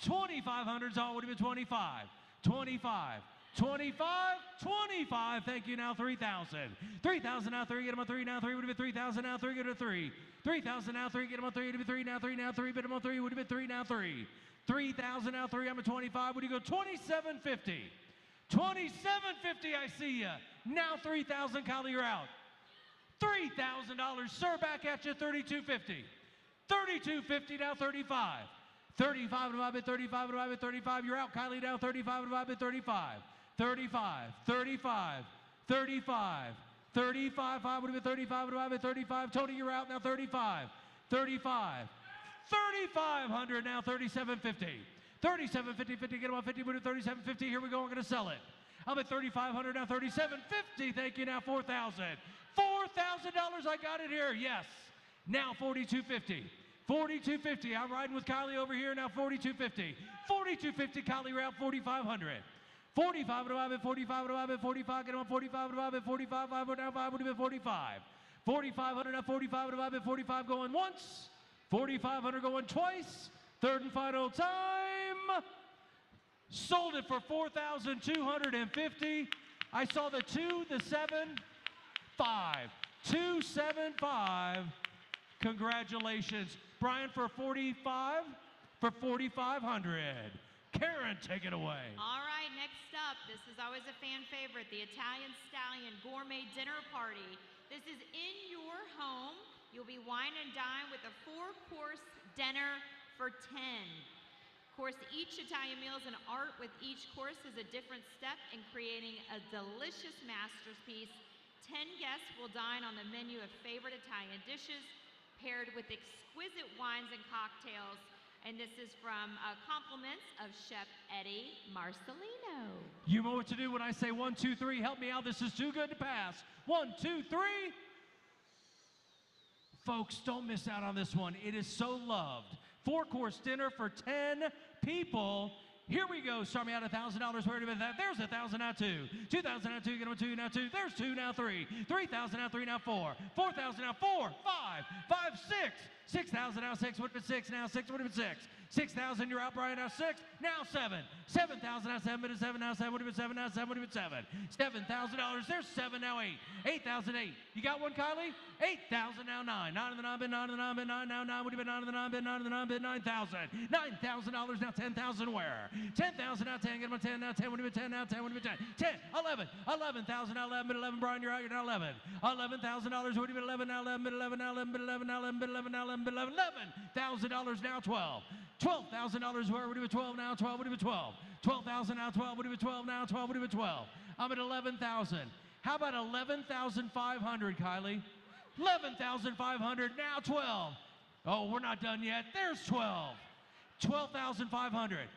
Speaker 1: 2,500's all would have been 25. 25. 25, 25, thank you, now 3,000. 3,000 now 3, get them on 3 now 3, would have been 3,000 now 3, get them on 3. 3,000 now 3, get them on 3, would have been 3 now 3 now 3, get them on 3, would have been 3 now 3. 3,000 now 3, I'm at 25, would you go 2,750? 2,750, I see ya. Now 3,000, Kylie, you're out. $3,000, sir, back at you, 3,250. 3,250, now 35. 35 divided by 35 divided by 35, you're out, Kylie, now 35 divided by 35. 35, 35, 35, 35, 5 would have been 35 divided by 35. Tony, you're out, now 35. 35, 3,500, now 3,750. 3,750, 50, get them on 50, would have 3,750, here we go, I'm going to sell it. I'm at 3,500, now 3,750, thank you, now 4,000. $4,000, I got it here, yes. Now 4,250. 4,250, I'm riding with Kylie over here, now 4,250. 4,250, Kylie, you're out, 4,500. 45 divided by 45 divided by 45, get them on 45 divided by 45, 5 now 5 would have been 45. 4,500, now 45 divided by 45 going once. 4,500 going twice. Third and final time. Sold it for 4,250. I saw the 2, the 7, 5. 275. Congratulations. Brian for 45, for 4,500. Karen, take it away.
Speaker 6: All right, next up, this is always a fan favorite, the Italian Stallion Gourmet Dinner Party. This is in your home. You'll be wine and dine with a 4-course dinner for 10. Of course, each Italian meal is an art. With each course is a different step in creating a delicious masterpiece. 10 guests will dine on the menu of favorite Italian dishes paired with exquisite wines and cocktails. And this is from compliments of Chef Eddie Marcelino.
Speaker 1: You know what to do when I say 1, 2, 3. Help me out. This is too good to pass. 1, 2, 3. Folks, don't miss out on this one. It is so loved. 4-course dinner for 10 people. Here we go. Start me out $1,000. Where did that? There's 1,000 now 2. 2,000 now 2. Get them 2 now 2. There's 2 now 3. 3,000 now 3 now 4. 4,000 now 4. 5. 5 6. 6,000 now 6. Would have been 6 now 6. Would have been 6. 6,000. You're out, Brian. Now 6. Now 7. 7,000 now 7. Would have been 7 now 7. Would have been 7 now 7. Would have been 7. $7,000. There's 7 now 8. 8,000 8. You got one, Kylie? 8,000 now 9. 9 of the 9 bid. 9 of the 9 bid. 9 now 9. Would have been 9 of the 9 bid. 9 of the 9 bid. 9,000. $9,000 now 10,000 where? 10,000 now 10. Get them 10 now 10. Would have been 10 now 10. Would have been 10. 10. 11. 11,000 now 11 bid. 11. Brian, you're out. You're now 11. $11,000 would have been 11 now 11 bid. 11 now 11 bid. 11 now 11 bid. 11 now 11 bid. 11. $11,000 now 12. $12,000 where would have been 12 now 12 would have been 12. 12,000 now 12 would have been 12 now 12 would have been 12. I'm at 11,000. How about 11,500, Kylie? 11,500 now 12. Oh, we're not done yet. There's 12. 12,500.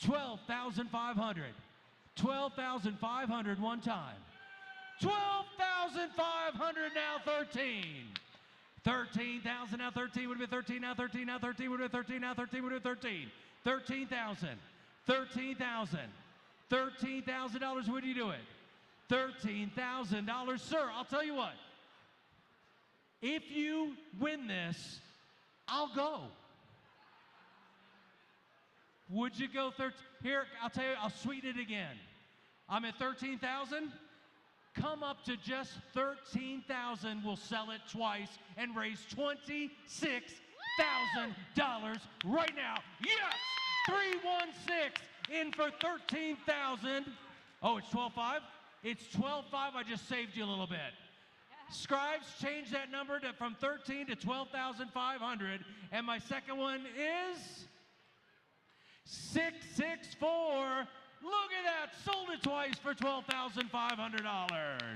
Speaker 1: 12,500. 12,500 one time. 12,500 now 13. 13,000 now 13 would have been 13 now 13 now 13 would have been 13 now 13 would have been 13. 13,000. 13,000. $13,000. Would you do it? $13,000, sir. I'll tell you what. If you win this, I'll go. Would you go 13? Here, I'll tell you, I'll sweeten it again. I'm at 13,000. Come up to just 13,000. We'll sell it twice and raise $26,000 right now. Yes! 316 in for 13,000. Oh, it's 12.5? It's 12.5. I just saved you a little bit. Scribes, change that number from 13 to 12,500. And my second one is 664. Look at that. Sold it twice for $12,500.
Speaker 6: All right.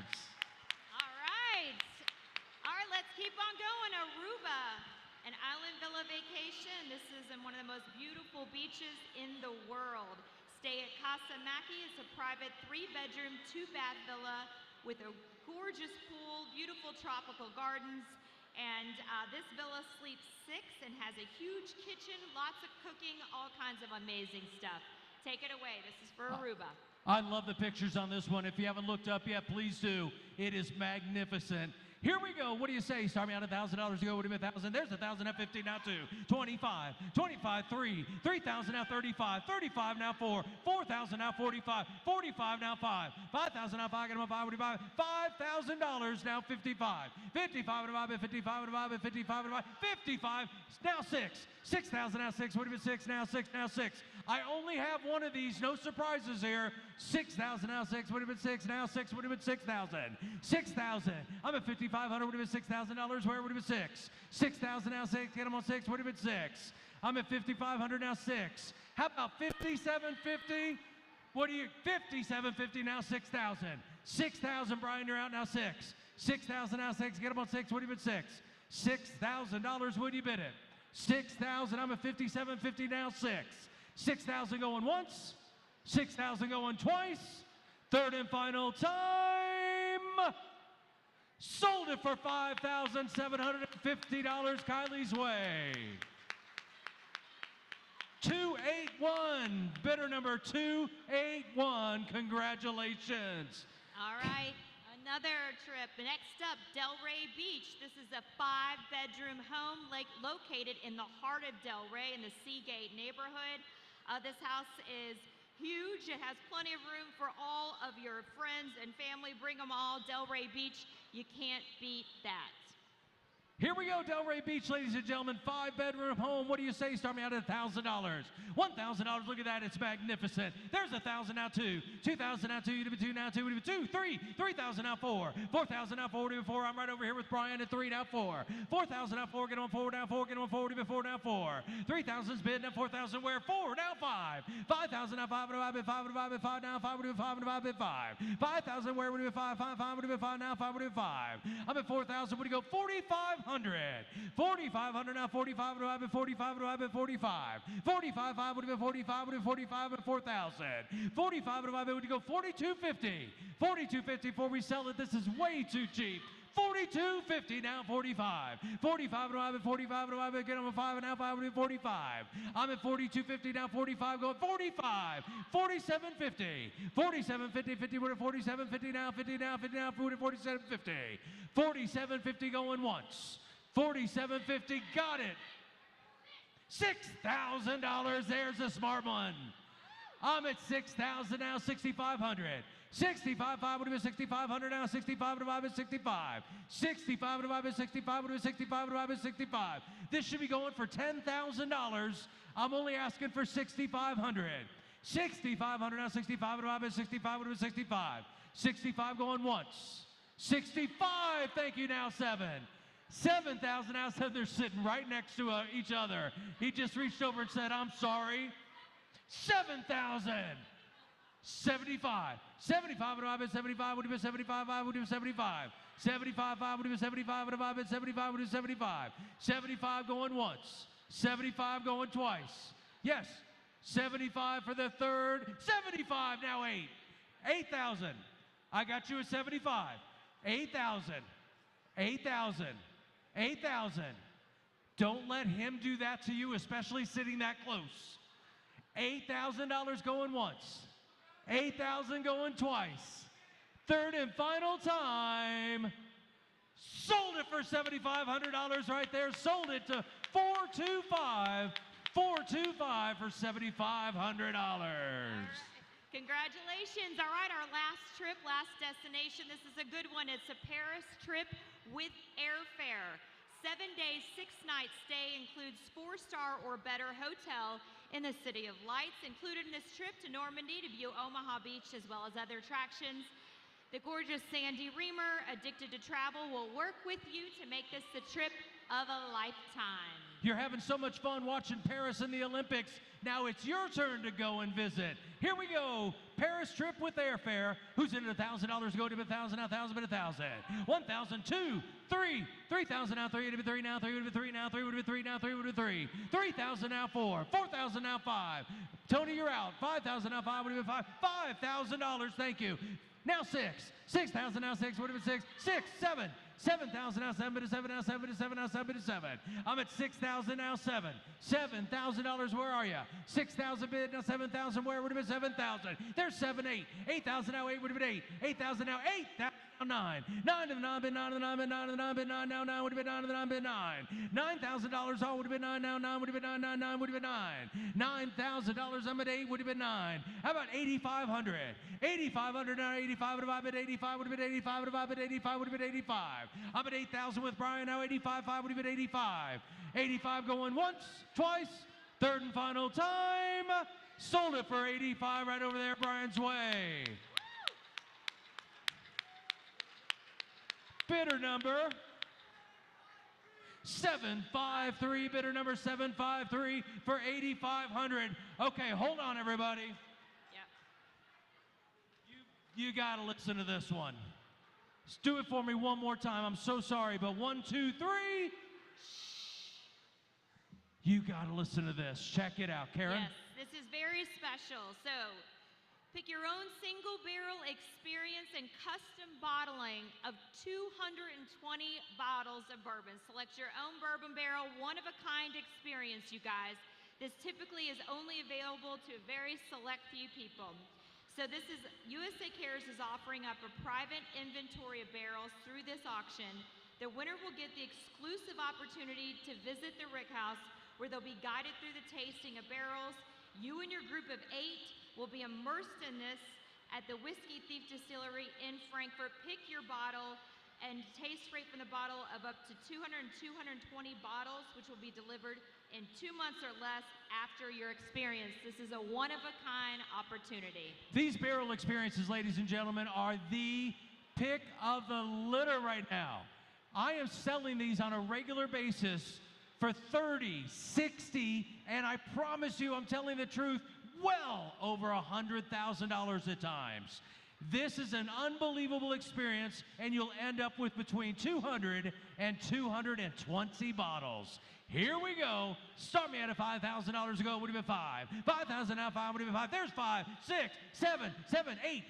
Speaker 6: All right, let's keep on going. Aruba, an island villa vacation. This is in one of the most beautiful beaches in the world. Stay at Casa Maki. It's a private 3-bedroom, 2-bath villa with a gorgeous pool, beautiful tropical gardens. And this villa sleeps 6 and has a huge kitchen, lots of cooking, all kinds of amazing stuff. Take it away. This is for Aruba.
Speaker 1: I love the pictures on this one. If you haven't looked up yet, please do. It is magnificent. Here we go. What do you say? Start me out $1,000 to go. Would have been 1,000. There's 1,000 at 50 now 2. 25. 25 3. 3,000 now 35. 35 now 4. 4,000 now 45. 45 now 5. 5,000 now 5. Get them 5. $5,000 now 55. 55 divided by 55 divided by 55 divided by 55. Now 6. 6,000 now 6. Would have been 6 now 6 now 6. I only have one of these. No surprises here. 6,000 now 6. Would have been 6 now 6. Would have been 6,000. 6,000. I'm at 5,500. Would have been $6,000. Where would have been 6? 6,000 now 6. Get them on 6. Would have been 6. I'm at 5,500 now 6. How about 5,750? What do you? 5,750 now 6,000. 6,000. Brian, you're out now 6. 6,000 now 6. Get them on 6. Would have been 6. $6,000. Would you bid it? 6,000. I'm at 5,750 now 6. 6,000 going once. 6,000 going twice. Third and final time. Sold it for $5,750 Kylie's way. 281. Bidder number 281. Congratulations.
Speaker 6: All right. Another trip. Next up, Delray Beach. This is a 5-bedroom home located in the heart of Delray in the Seagate neighborhood. This house is huge. It has plenty of room for all of your friends and family. Bring them all. Delray Beach, you can't beat that.
Speaker 1: Here we go, Delray Beach, ladies and gentlemen. 5-bedroom home. What do you say? Start me out at $1,000. $1,000. Look at that. It's magnificent. There's 1,000 now 2. 2,000 now 2. You'd have been 2 now 2. Would have been 2. 3. 3,000 now 4. 4,000 now 4. Would have been 4. I'm right over here with Brian at 3 now 4. 4,000 now 4. Get on 4 now 4. Get on 4. Would have been 4 now 4. 3,000's bid now 4,000 where? 4 now 5. 5,000 now 5. Would have been 5. Would have been 5 now 5. Would have been 5. Would have been 5. 5,000 where? Would have been 5. 5. 5 would have been 5 now 5. Would have been 5. I'm at 4,000. Would you go 4,500? 4,500 now 45 would have been 45 would have been 45. 45 5 would have been 45 would have been 45 and 4,000. 45 would have been would you go 4,250. 4,250 before we sell it. This is way too cheap. 42.50, now 45. 45 to 5, 45 to 5, get on 5, and now 5 will be 45. I'm at 42.50, now 45, going 45. 47.50. 47.50, 50, we're at 47.50 now, 50 now, 50 now, 47.50. 47.50 going once. 47.50, got it. $6,000, there's a smart one. I'm at 6,000 now, 6,500. 65.5 would have been 6,500 now, 65 divided by 65. 65 divided by 65 would have been 65 divided by 65. This should be going for $10,000. I'm only asking for 6,500. 6,500 now, 65 divided by 65 would have been 65. 65 going once. 65, thank you, now 7. 7,000 now, so they're sitting right next to each other. He just reached over and said, I'm sorry. 7,000. 75. 75 divided by 75 would have been 75. 5 would have been 75. 75. 5 would have been 75 divided by 75 would have been 75. 75 going once. 75 going twice. Yes. 75 for the third. 75 now 8. 8,000. I got you at 75. 8,000. 8,000. 8,000. Don't let him do that to you, especially sitting that close. $8,000 going once. 8,000 going twice. Third and final time. Sold it for $7,500 right there. Sold it to 425. 425 for $7,500.
Speaker 6: Congratulations. All right, our last trip, last destination. This is a good one. It's a Paris trip with airfare. 7 days, 6 nights stay, includes 4-star or better hotel in the City of Lights. Included in this trip to Normandy to view Omaha Beach as well as other attractions. The gorgeous Sandy Reamer, addicted to travel, will work with you to make this the trip of a lifetime.
Speaker 1: You're having so much fun watching Paris in the Olympics. Now it's your turn to go and visit. Here we go. Paris trip with airfare. Who's in at $1,000? Go to 1,000 now, 1,000, but 1,000. 1,000, 2, 3, 3,000 now, 3 would have been 3 now, 3 would have been 3 now, 3 would have been 3 now, 3 would have been 3. 3,000 now, 4. 4,000 now, 5. Tony, you're out. 5,000 now, 5 would have been 5. $5,000, thank you. Now 6. 6,000 now, 6 would have been 6. 6, 7. 7,000 now, 7 to 7 now, 7 to 7 now, 7 to 7. I'm at 6,000 now, 7. $7,000, where are you? 6,000 bid, now 7,000, where would have been 7,000? There's 7, 8. 8,000 now, 8 would have been 8. 8,000 now, 8. Now 9. 9 to the 9 bid, 9 to the 9 bid, 9 to the 9 bid, 9 now, 9 would have been 9 to the 9 bid, 9. $9,000 all would have been 9 now, 9 would have been 9, 9, 9 would have been 9. $9,000, I'm at 8 would have been 9. How about 8,500? 8,500 now, 85 divided by 85 would have been 85 divided by 85 would have been 85. I'm at 8,000 with Brian now, 85, 5 would have been 85. 85 going once, twice, third and final time. Sold it for 85 right over there Brian's way. Bidder number 753, bidder number 753 for 8,500. Okay, hold on everybody.
Speaker 6: Yep.
Speaker 1: You gotta listen to this one. Just do it for me one more time. I'm so sorry, but 1, 2, 3. You gotta listen to this. Check it out, Karen.
Speaker 6: Yes, this is very special. So, pick your own single barrel experience and custom bottling of 220 bottles of bourbon. Select your own bourbon barrel, one-of-a-kind experience, you guys. This typically is only available to a very select few people. So this is, USA Cares is offering up a private inventory of barrels through this auction. The winner will get the exclusive opportunity to visit the Rick House, where they'll be guided through the tasting of barrels. You and your group of 8 will be immersed in this at the Whiskey Thief Distillery in Frankfurt. Pick your bottle and taste straight from the bottle of up to 200 and 220 bottles, which will be delivered in 2 months or less after your experience. This is a one-of-a-kind opportunity.
Speaker 1: These barrel experiences, ladies and gentlemen, are the pick of the litter right now. I am selling these on a regular basis for $30, $60, and I promise you, I'm telling the truth, well over $100,000 at times. This is an unbelievable experience, and you'll end up with between 200 and 220 bottles. Here we go. Start me at a $5,000 ago. Would have been five. 5,000 now five. Would have been five. There's 5, 6, 7,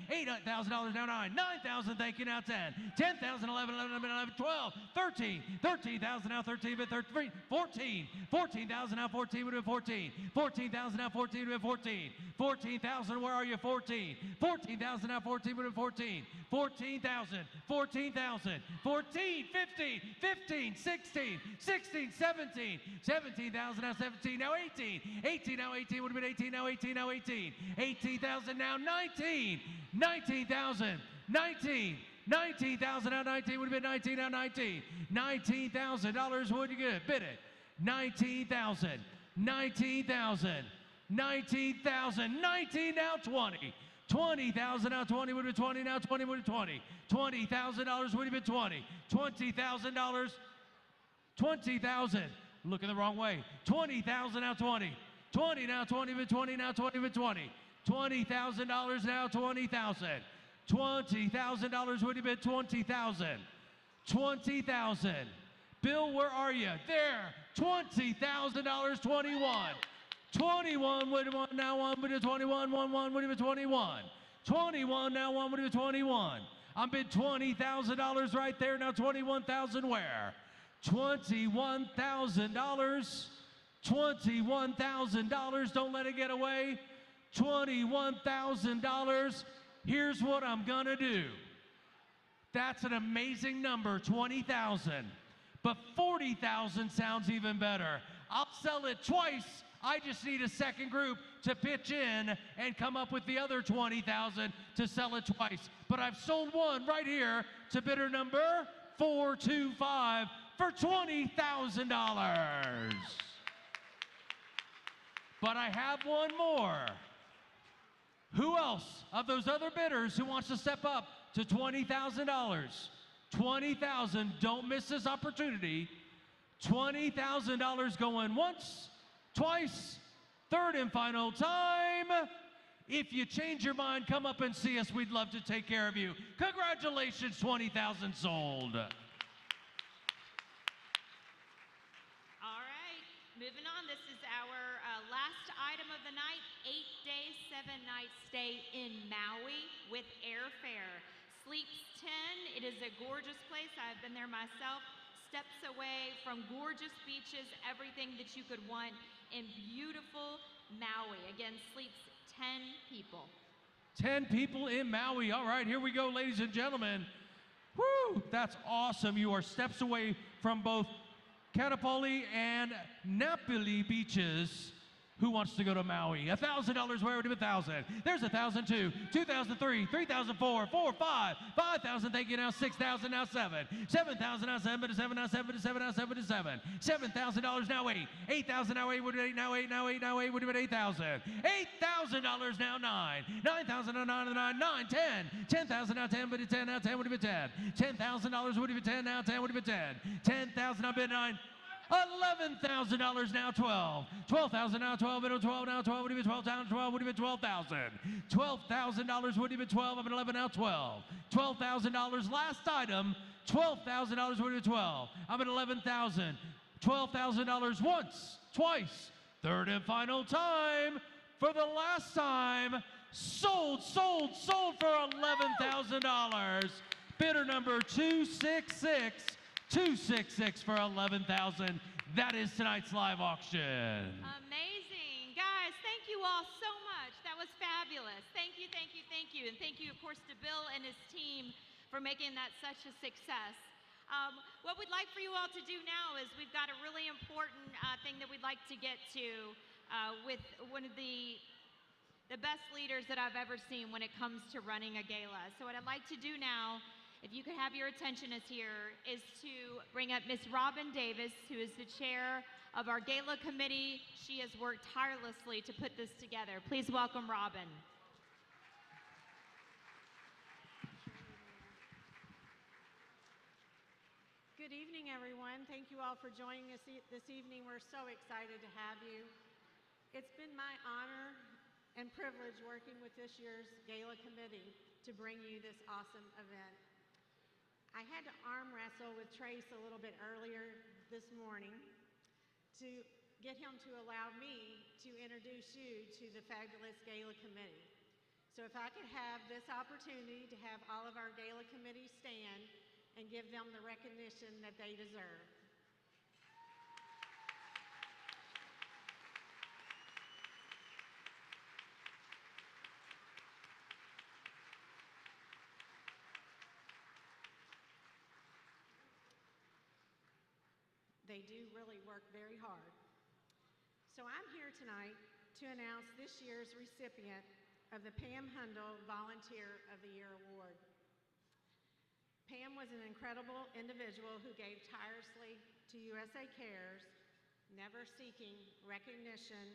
Speaker 1: 8,000 now 9. 9,000. Thank you now 10. 10,000, 11, 12, 13. 13,000 now 13. But 13, 14. 14,000 now 14. Would have been 14. 14,000 now 14. Would have been 14. 14,000. Where are you? 14. 14,000 now 14. Would have been 14. 14,000. 14,000. 14. 15. 15. 16. 16. 17. 17,000 now 17, now 18. 18 now 18 would have been 18, now 18, now 18. 18,000 now 19. 19,000, 19. 19,000 now 19 would have been 19, now 19. $19,000 would you get? Bid it. 19,000, 19,000, 19,000, 19 now 20. 20,000 now 20 would have been 20, now 20 would have been 20. $20,000 would have been 20. $20,000, 20,000. Looking the wrong way. 20,000 now 20. 20 now 20 with 20 now 20 with 20. $20,000 now 20,000. $20,000 would have been 20,000. 20,000. Bill, where are you? There. $20,000. 21. 21 would have been now 1 would have been 21. 1 would have been 21. 21 now 1 would have been 21. I'm bid $20,000 right there. Now 21,000 where? $21,000. $21,000. Don't let it get away. $21,000. Here's what I'm gonna do. That's an amazing number, 20,000. But 40,000 sounds even better. I'll sell it twice. I just need a second group to pitch in and come up with the other 20,000 to sell it twice. But I've sold one right here to bidder number 425 for $20,000. But I have one more. Who else of those other bidders who wants to step up to $20,000? 20,000, don't miss this opportunity. $20,000 going once, twice, third and final time. If you change your mind, come up and see us. We'd love to take care of you. Congratulations, 20,000 sold.
Speaker 6: All right, moving on. This is our last item of the night, 8-day, 7-night stay in Maui with airfare. Sleeps 10. It is a gorgeous place. I've been there myself. Steps away from gorgeous beaches, everything that you could want in beautiful Maui. Again, sleeps 10 people.
Speaker 1: 10 people in Maui. All right, here we go, ladies and gentlemen. Woo, that's awesome. You are steps away from both Katapali and Napili beaches. Who wants to go to Maui? $1,000, where would it be 1,000? There's 1,002, 2,003, 3,004, 4, 5, 5,000, thank you now, 6,000, now 7, 7,000, now 7, to 7, now 7, to 7, now 7, to 7, $7,000, now 8, 8,000, now 8, would it be 8, now 8, now 8, now 8, would it be 8,000, $8,000, now 9, 9,000, now 9, 9, 9, 10, 10,000, now 10, but it's 10, now 10, would it be 10, $10,000, would it be 10, now 10, would it be 10, 10,000, now bid 9, $11,000 now 12. 12,000 now 12. It'll 12 now 12. Would have been 12,000. 12 would have been 12,000. $12,000 would have been 12. I'm at 11 now 12. $12,000 last item. $12,000 would have been 12. I'm at 11,000. $12,000 once, twice, third and final time for the last time. Sold, sold, sold for $11,000. Bidder number 266. 266 for $11,000. That is tonight's live auction.
Speaker 6: Amazing. Guys, thank you all so much. That was fabulous. Thank you, thank you, thank you. And thank you, of course, to Bill and his team for making that such a success. What we'd like for you all to do now is we've got a really important thing that we'd like to get to with one of the best leaders that I've ever seen when it comes to running a gala. So what I'd like to do now, if you could have your attention is here, is to bring up Miss Robin Davis, who is the chair of our gala committee. She has worked tirelessly to put this together. Please welcome Robin.
Speaker 16: Good evening, everyone. Thank you all for joining us this evening. We're so excited to have you. It's been my honor and privilege working with this year's gala committee to bring you this awesome event. I had to arm wrestle with Trace a little bit earlier this morning, to get him to allow me to introduce you to the fabulous Gala Committee. So if I could have this opportunity to have all of our Gala Committee stand and give them the recognition that they deserve. They do really work very hard. So I'm here tonight to announce this year's recipient of the Pam Hundle Volunteer of the Year Award. Pam was an incredible individual who gave tirelessly to USA Cares, never seeking recognition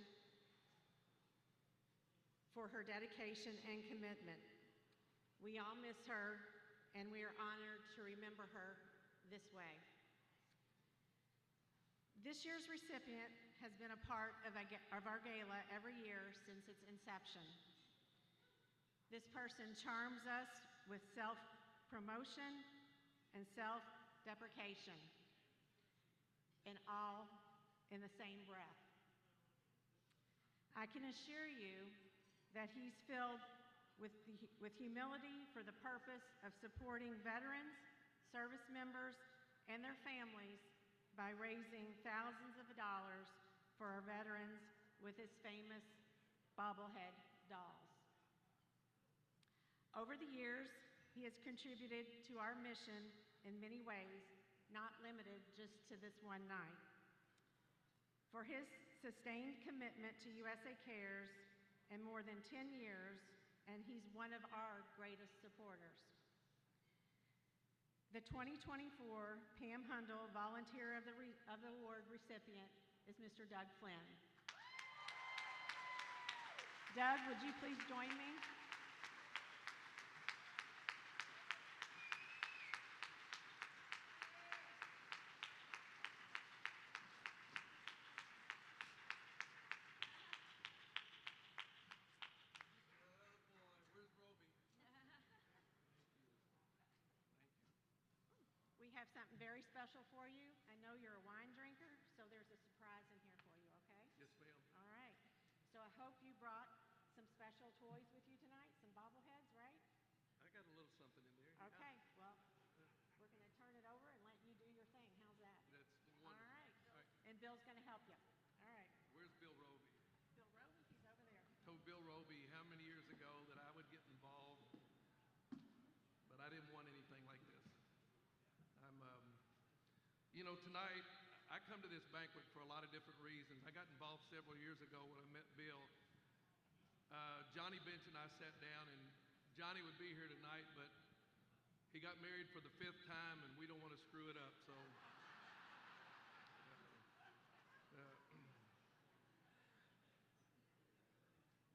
Speaker 16: for her dedication and commitment. We all miss her, and we are honored to remember her this way. This year's recipient has been a part of our gala every year since its inception. This person charms us with self-promotion and self-deprecation, and all in the same breath. I can assure you that he's filled with humility for the purpose of supporting veterans, service members, and their families by raising thousands of dollars for our veterans with his famous bobblehead dolls. Over the years, he has contributed to our mission in many ways, not limited just to this one night. For his sustained commitment to USA Cares in more than 10 years, and he's one of our greatest supporters. The 2024 Pam Hundle Volunteer of the Award recipient is Mr. Doug Flynn. Doug, would you please join me? We have something very special for you. I know you're a wine drinker, so there's a surprise in here for you, okay?
Speaker 17: Yes, ma'am.
Speaker 16: All right. So I hope you brought some special toys with you tonight, some bobbleheads, right?
Speaker 17: I got a little something in there.
Speaker 16: Okay, well, we're going to turn it over and let you do your thing. How's that?
Speaker 17: That's wonderful.
Speaker 16: All right.
Speaker 17: All right.
Speaker 16: And Bill's going to help you. All right.
Speaker 17: Where's Bill Roby?
Speaker 16: Bill Roby, he's over there.
Speaker 17: Told Bill Roby how many years ago that I would get involved, but I didn't want anything like this. You know, tonight, I come to this banquet for a lot of different reasons. I got involved several years ago when I met Bill. Johnny Bench and I sat down, and Johnny would be here tonight, but he got married for the 5th time, and we don't want to screw it up, so.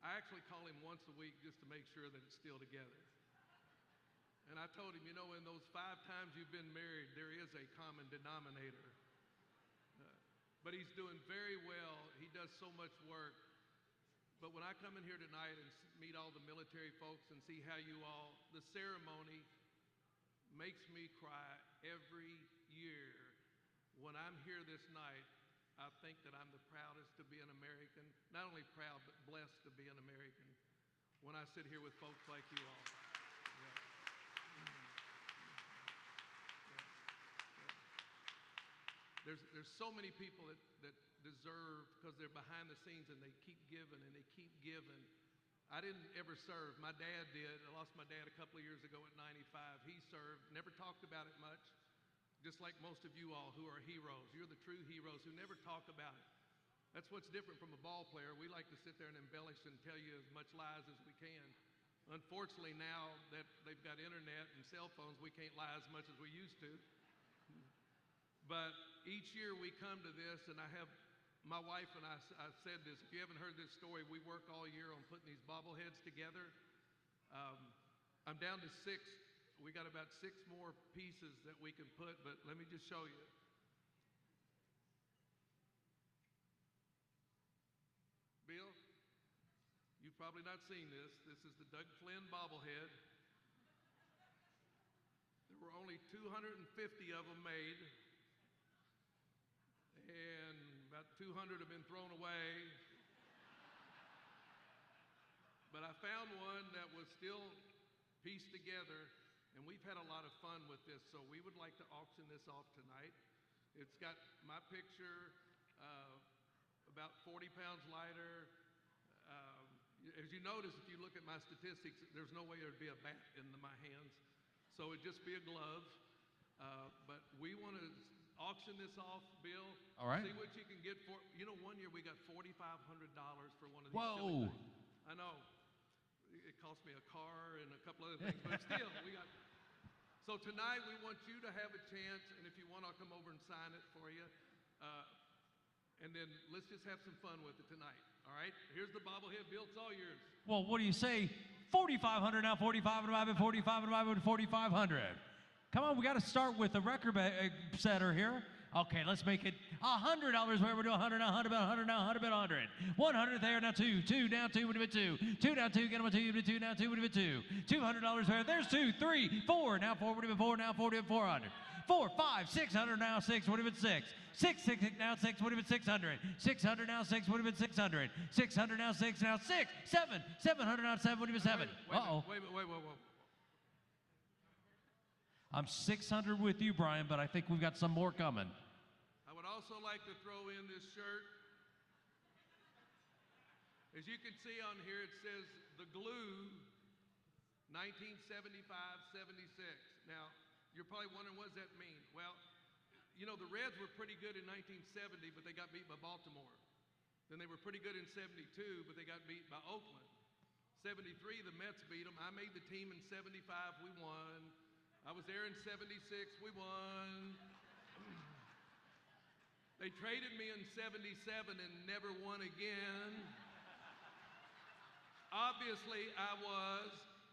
Speaker 17: I actually call him once a week just to make sure that it's still together. And I told him, you know, in those 5 times you've been married, there is a common denominator. But he's doing very well. He does so much work. But when I come in here tonight and meet all the military folks and see how you all, the ceremony makes me cry every year. When I'm here this night, I think that I'm the proudest to be an American. Not only proud, but blessed to be an American when I sit here with folks like you all. Yeah. There's so many people that deserve, because they're behind the scenes and they keep giving and they keep giving. I didn't ever serve. My dad did. I lost my dad a couple of years ago at 95. He served, never talked about it much, just like most of you all who are heroes. You're the true heroes who never talk about it. That's what's different from a ball player. We like to sit there and embellish and tell you as much lies as we can. Unfortunately, now that they've got internet and cell phones, we can't lie as much as we used to. But each year we come to this, and I have, my wife and I said this, if you haven't heard this story, we work all year on putting these bobbleheads together. I'm down to 6. We got about 6 more pieces that we can put, but let me just show you. Bill, you've probably not seen this. This is the Doug Flynn bobblehead. There were only 250 of them made, and about About 200 have been thrown away. But I found one that was still pieced together, and we've had a lot of fun with this, so we would like to auction this off tonight. It's got my picture, about 40 pounds lighter. As you notice, if you look at my statistics, there's no way there'd be a bat in my hands, so it'd just be a glove. But we want to auction this off, Bill.
Speaker 1: All right.
Speaker 17: See what you can get for. You know, one year we got $4,500 for one of these.
Speaker 1: Whoa.
Speaker 17: silly things. I know. It cost me a car and a couple other things, but still, we got. So tonight we want you to have a chance, and if you want, I'll come over and sign it for you. And then let's just have some fun with it tonight. All right? Here's the bobblehead, Bill. It's all yours.
Speaker 1: Well, what do you say? 4,500 now, 45 and 5, 45 and 4,500. Come on, we got to start with the record setter here. Okay, let's make it $100 where we're doing 100 now, 100 now, 100 now, 100 100. 100 there, now 2, 2 down 2, would have been 2. 2 down 2, get them a 2, 2 down 2, would have been 2. $200 there, there's 2, 3, 4, now 4 would have been 4, now 4 would have been 400. 4, 5, 600 now 6 would have been 6. 6, 6 now 6 would have been 600. 600 now 6 would have been 600. 600 now 6 now 6, 7. 700 now 7 would have been 7. Uh-oh.
Speaker 17: Wait.
Speaker 1: I'm 600 with you, Brian, but I think we've got some more coming.
Speaker 17: I would also like to throw in this shirt. As you can see on here, it says The Glue, 1975-76. Now, you're probably wondering, what does that mean? Well, you know, the Reds were pretty good in 1970, but they got beat by Baltimore. Then they were pretty good in 72, but they got beat by Oakland. 73, the Mets beat them. I made the team in 75, we won. I was there in 76, we won. They traded me in 77 and never won again. Obviously, I was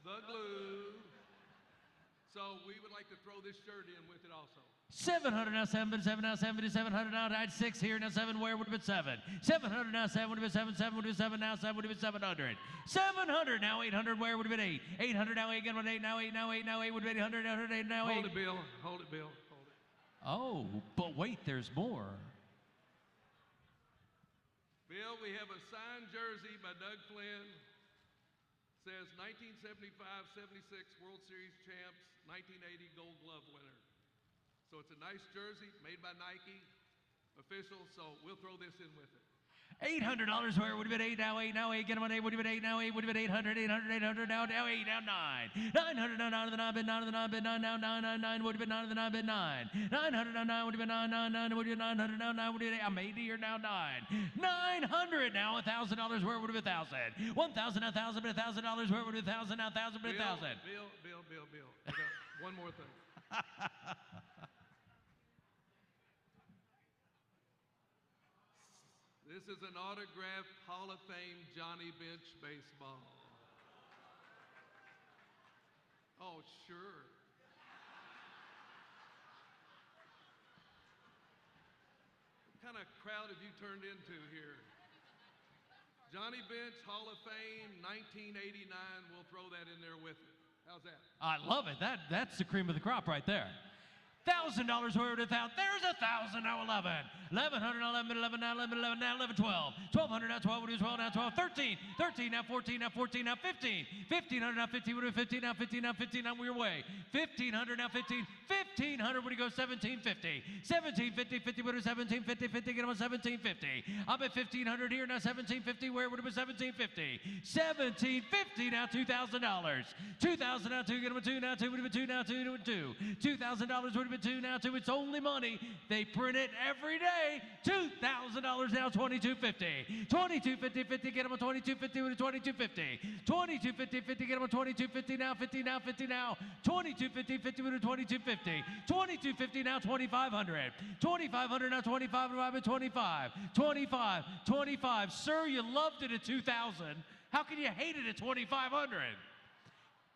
Speaker 17: the glue. So we would like to throw this shirt in with it also.
Speaker 1: 700 now 7 now 7 700 now I had 6 here now 7 where would have been 7. 700 now 7 would have been 7 7 would have been 7 now 7 would have been 700. 700 now 800 where would have been 8. 800 now 8 again 8 now 8 now 8 now 8 would have been 800 8 now 8.
Speaker 17: Hold it, Bill. Hold it, Bill. Hold it.
Speaker 1: Oh, but wait, there's more.
Speaker 17: Bill, we have a signed jersey by Doug Flynn. Says 1975-76 World Series champs, 1980 Gold Glove winner. So it's a nice jersey made by Nike, official, so we'll throw this in with it.
Speaker 1: $800 where it would have been 8 now 8 now 8 get them on 8 would have been 8 now 8 would have been 800 800 now 8 now 9 900 now 9 of the 9 bid 9 of the 9 bid 9 now 9 would have been 9 of the 9 bid 9 900 now 9 would have been 9 9 would have been 900 now 9 would have been I'm 80 here now 9 900 now $1,000 where it would have been 1,000 1,000 now 1,000 but $1,000 where it would have been 1,000 now 1,000 but 1,000.
Speaker 17: Bill. I got one more thing. This is an autographed Hall of Fame Johnny Bench baseball. Oh, sure. What kind of crowd have you turned into here? Johnny Bench Hall of Fame 1989. We'll throw that in there with it. How's that?
Speaker 1: I love it. That's the cream of the crop right there. $1,000 where it 1,000. There's 1,000 now 11. 1,100 now 11 now 11 now 11 12. 1,200 now 12 would be 12 now 12 13. 13 now 14 now 14 now 15. 1,500 now 15 would be 15 now 15 now 15 now we're away. 1,500 now 15. 1,500 would go 1,750. 1,750 50 would be 1,750 50 get them on 1,750. I'm at 1,500 here now 1,750 where would it be 1,750. 1,750 now $2,000. 2,000 now 2 get them a 2 now 2 would be 2 now 2 2. $2,000 would be 2 now 2. It's only money. They print it every day. $2,000 now 2,250. 2,250 50 get them a 2,250 with a 2,250. 2,250 50 get them a 2,250 now 50 now 50 now. 2,250 50 with a 2,250. 2,250 now 2,500. 2,500 now 25 and 25. 25 25. Sir, you loved it at 2,000. How can you hate it at 2,500?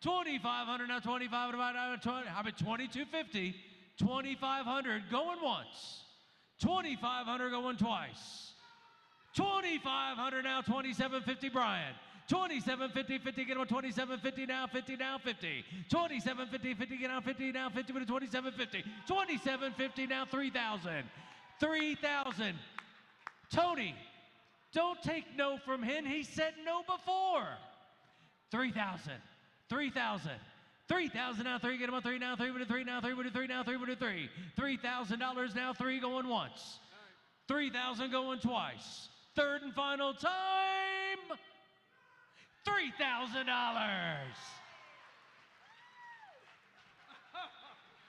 Speaker 1: 2,500 now 25 and I'm at 2,250. 2,500 going once. 2,500 going twice. 2,500 now 2,750 Brian. 2,750 50 get on 2,750 now 50 now 50. 2,750 50 get on 50 now 50 with a 2,750. 2,750 now 3,000. 3,000. Tony, don't take no from him. He said no before. 3,000, 3,000, 3,000 now, 3, get him on 3 now, 3 with a 3 now, 3 with a 3 now, 3 with a 3. $3,000 now, 3 going once. 3,000 going twice. Third and final time, $3,000.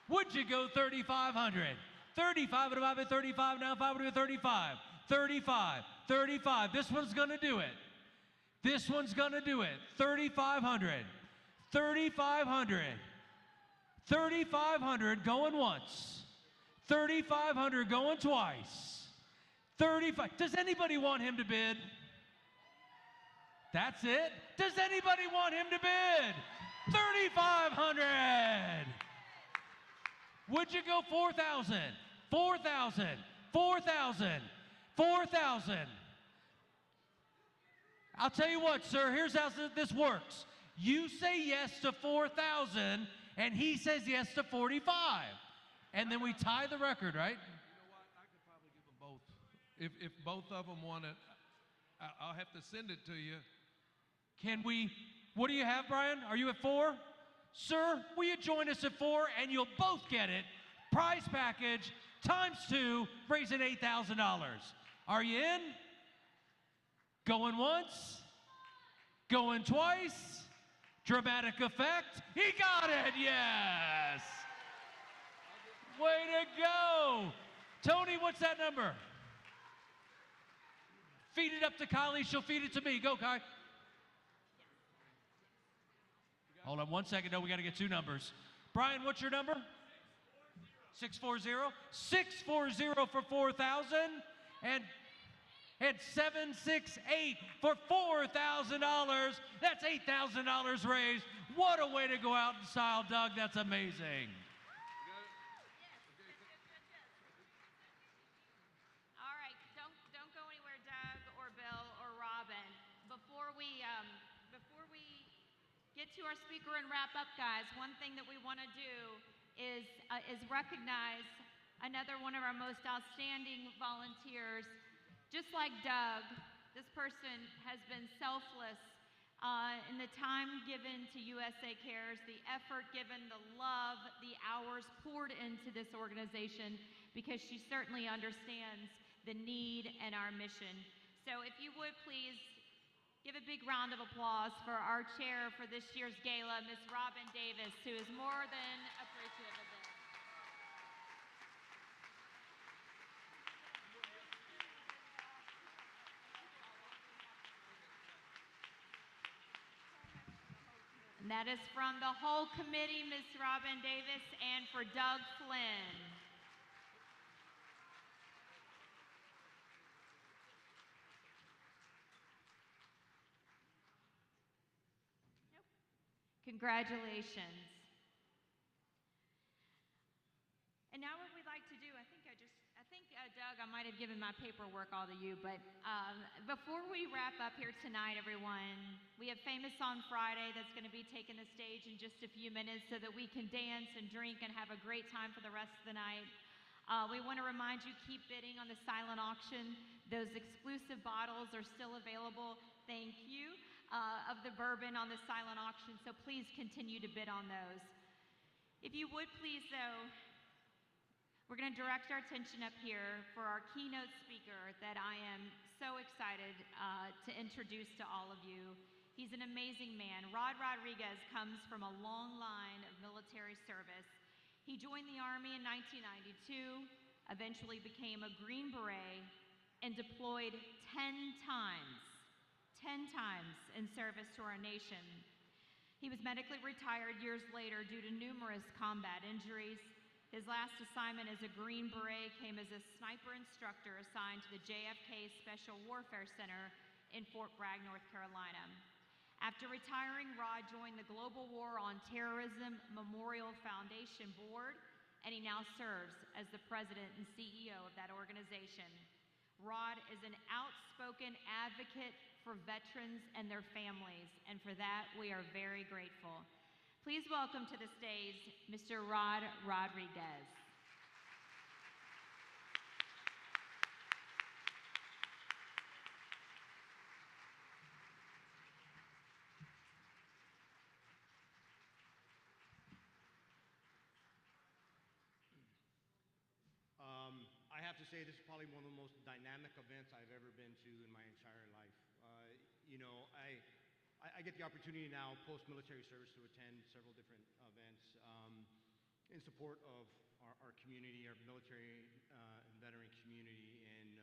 Speaker 1: Would you go 3,500? 35 and 5 at 35 now, 5 with a 35. 35, 35. This one's gonna do it. This one's gonna do it. 3,500, 3,500, 3,500 going once. 3,500 going twice. 35. Does anybody want him to bid? That's it. Does anybody want him to bid? 3,500. Would you go 4,000? 4,000, 4,000, 4,000. I'll tell you what, sir, here's how this works. You say yes to 4,000, and he says yes to 45. And then we tie the record, right?
Speaker 17: You know what? I could probably give them both. If both of them want it, I'll have to send it to you.
Speaker 1: Can we, what do you have, Brian? Are you at 4? Sir, will you join us at 4, and you'll both get it. Prize package times 2, raising $8,000. Are you in? Going once? Going twice? Dramatic effect? He got it, yes! Way to go! Tony, what's that number? Feed it up to Kylie, she'll feed it to me. Go, Kai. Hold on 1 second, no, we gotta get 2 numbers. Brian, what's your number? 640? 640 for 4,000, and 768 for $4,000. That's $8,000 raised. What a way to go out in style, Doug. That's amazing.
Speaker 6: All right, don't go anywhere, Doug or Bill or Robin. Before we get to our speaker and wrap up, guys, one thing that we want to do is recognize another one of our most outstanding volunteers. Just like Doug, this person has been selfless in the time given to USA Cares, the effort given, the love, the hours poured into this organization, because she certainly understands the need and our mission. So if you would please give a big round of applause for our chair for this year's gala, Miss Robin Davis, who is more than appreciative of this. And that is from the whole committee, Ms. Robin Davis, and for Doug Flynn. Nope. Congratulations. And now what we'd like to do, I think Doug, I might have given my paperwork all to you, but before we wrap up here tonight, everyone, we have Famous on Friday that's going to be taking the stage in just a few minutes so that we can dance and drink and have a great time for the rest of the night. We want to remind you, keep bidding on the silent auction. Those exclusive bottles are still available, thank you, of the bourbon on the silent auction, so please continue to bid on those. If you would please, though, we're going to direct our attention up here for our keynote speaker that I am so excited to introduce to all of you. He's an amazing man. Rod Rodriguez comes from a long line of military service. He joined the Army in 1992, eventually became a Green Beret, and deployed 10 times in service to our nation. He was medically retired years later due to numerous combat injuries. His last assignment as a Green Beret came as a sniper instructor assigned to the JFK Special Warfare Center in Fort Bragg, North Carolina. After retiring, Rod joined the Global War on Terrorism Memorial Foundation Board, and he now serves as the president and CEO of that organization. Rod is an outspoken advocate for veterans and their families, and for that, we are very grateful. Please welcome to the stage, Mr. Rod Rodriguez.
Speaker 18: to say this is probably one of the most dynamic events I've ever been to in my entire life. You know, I get the opportunity now, post-military service, to attend several different events in support of our community, our military and veteran community, and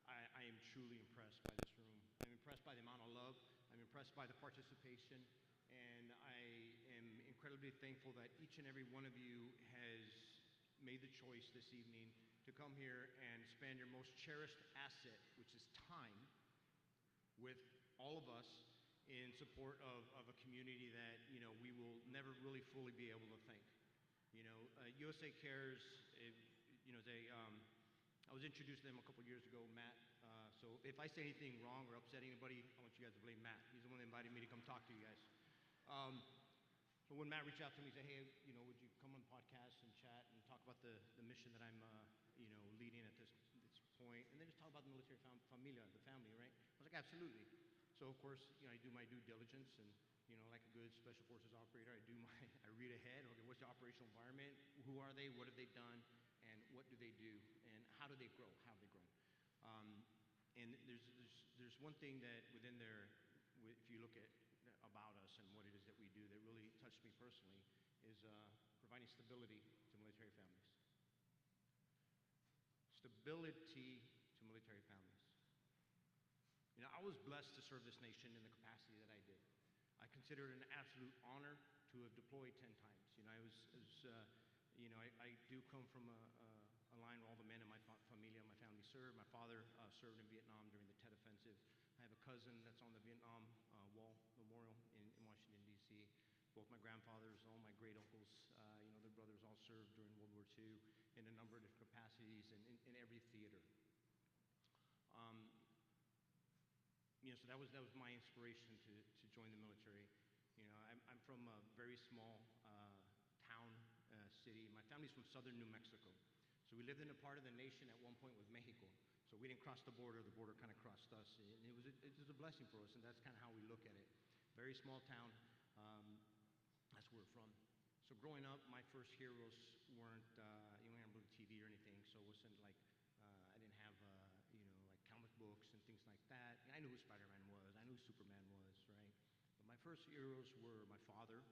Speaker 18: I am truly impressed by this room. I'm impressed by the amount of love. I'm impressed by the participation, and I am incredibly thankful that each and every one of you has made the choice this evening to come here and spend your most cherished asset, which is time, with all of us in support of a community that, you know, we will never really fully be able to thank. You know, USA Cares, you know, I was introduced to them a couple years ago, Matt. So if I say anything wrong or upset anybody, I want you guys to blame Matt. He's the one that invited me to come talk to you guys. So when Matt reached out to me, he said, hey, you know, would you come on the podcast and chat and talk about the mission that I'm, you know, leading at this point, and then just talk about the military familia, the family, right? I was like, absolutely. So of course, you know, I do my due diligence, and you know, like a good special forces operator, I read ahead. Okay, what's the operational environment? Who are they? What have they done? And what do they do? And how do they grow? How have they grown? And there's one thing that within there, if you look at about us and what it is that we do, that really touched me personally, is providing stability to military families. Stability to military families. You know, I was blessed to serve this nation in the capacity that I did. I consider it an absolute honor to have deployed 10 times. You know, you know, I do come from a line where all the men in my familia, my family served. My father served in Vietnam during the Tet Offensive. I have a cousin that's on the Vietnam Wall Memorial in Washington, D.C. Both my grandfathers, all my great uncles, you know, their brothers all served during World War II in a number of different capacities and in every theater. You know, so that was my inspiration to join the military. You know, I'm from a very small town, city. My family's from southern New Mexico. So we lived in a part of the nation at one point with Mexico. So we didn't cross the border kind of crossed us. And it was a blessing for us, and that's kind of how we look at it. Very small town, that's where we're from. So growing up, my first heroes weren't, you know, I didn't have TV or anything, so it wasn't like, I didn't have, you know, like comic books and things like that. I knew who Spider-Man was, I knew who Superman was, right? But my first heroes were my father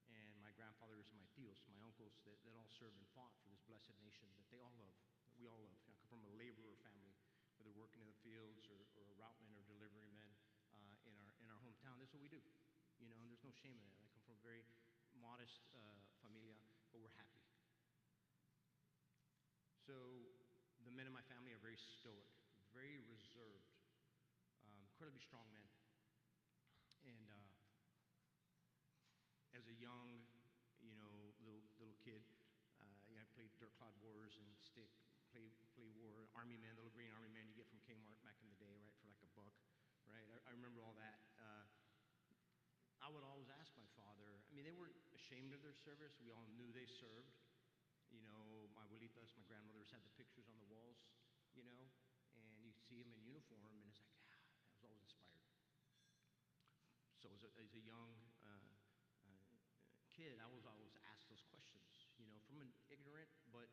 Speaker 18: and my grandfathers and my tios, my uncles that all served and fought for this blessed nation that they all love, that we all love. You know, I come from a laborer family, whether working in the fields or a routeman or delivery man in our hometown. That's what we do, you know, and there's no shame in that. I come from a very modest familia, but we're happy. So the men in my family are very stoic, very reserved, incredibly strong men. And as a young, you know, little kid, you know, I played Dirt Clod Wars and Stick, play war, Army Man, the little green Army Man you get from Kmart back in the day, right, for like $1, right? I remember all that. I would always ask my father, I mean, they weren't ashamed of their service. We all knew they served. You know, my abuelitas, my grandmothers had the pictures on the walls, you know, and you see them in uniform, and it's like, I was always inspired. So as a young kid, I was always asked those questions, you know, from an ignorant, but,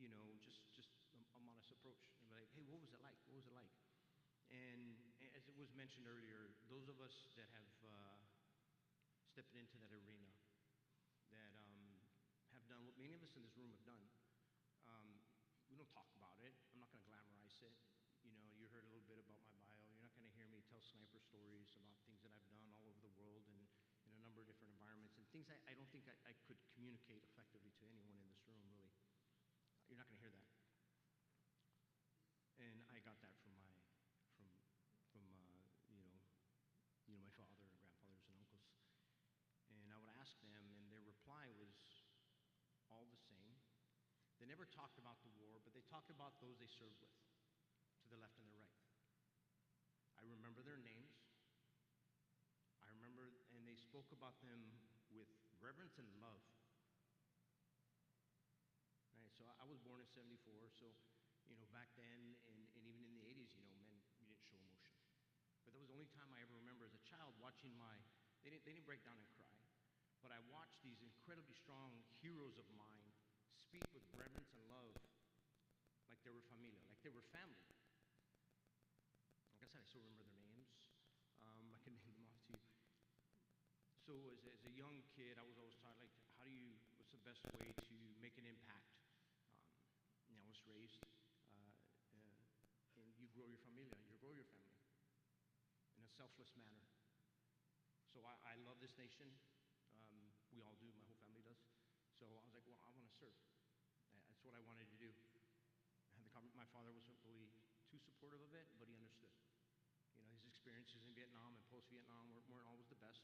Speaker 18: you know, just a modest approach. And like, hey, what was it like? What was it like? And as it was mentioned earlier, those of us that have stepped into that arena, that have done what many of us in this room have done, we don't talk about it. I'm not going to glamorize it. You know, you heard a little bit about my bio. You're not going to hear me tell sniper stories about things that I've done all over the world and in a number of different environments and things I don't think I could communicate effectively to anyone in this room, really. You're not going to hear that. And I got that from you know, my father and grandfathers and uncles. And I would ask them, and their reply was all the same. They never talked about the war, but they talked about those they served with, to the left and the right. I remember their names. I remember, and they spoke about them with reverence and love. Right, so I was born in '74, so, you know, back then, and even in the 80s, you know, men, we didn't show emotion. But that was the only time I ever remember as a child watching they didn't break down and cry, but I watched these incredibly strong heroes of mine speak with reverence and love still remember their names. I can name them off to you. So as a young kid, I was always taught, like, what's the best way to make an impact? I was raised, and you grow your familia, you grow your family in a selfless manner. So I love this nation. We all do, my whole family does. So I was like, well, I want to serve. That's what I wanted to do. My father wasn't really too supportive of it, but he understood. His experiences in Vietnam and post-Vietnam weren't always the best.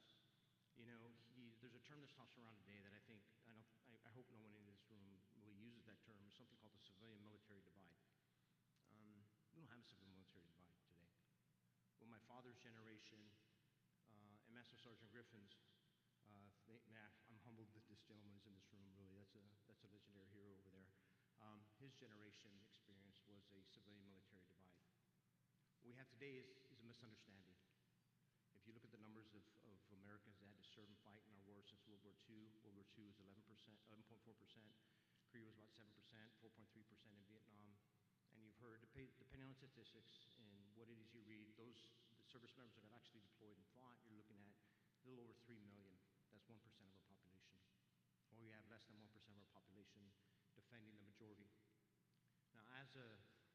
Speaker 18: There's a term that's tossed around today that I hope no one in this room really uses that term. It's something called the civilian-military divide. We don't have a civilian-military divide today. Well, my father's generation and Master Sergeant Griffin's, I'm humbled that this gentleman is in this room, really. That's a legendary hero over there. His generation experience was a civilian-military divide. What we have today is a misunderstanding. If you look at the numbers of Americans that had to serve and fight in our war since World War II was 11%, 11.4%. Korea was about 7%, 4.3% in Vietnam. And you've heard, depending on the statistics and what it is you read, the service members that got actually deployed and fought, you're looking at a little over 3 million. That's 1% of our population. Or we have less than 1% of our population defending the majority. Now, as a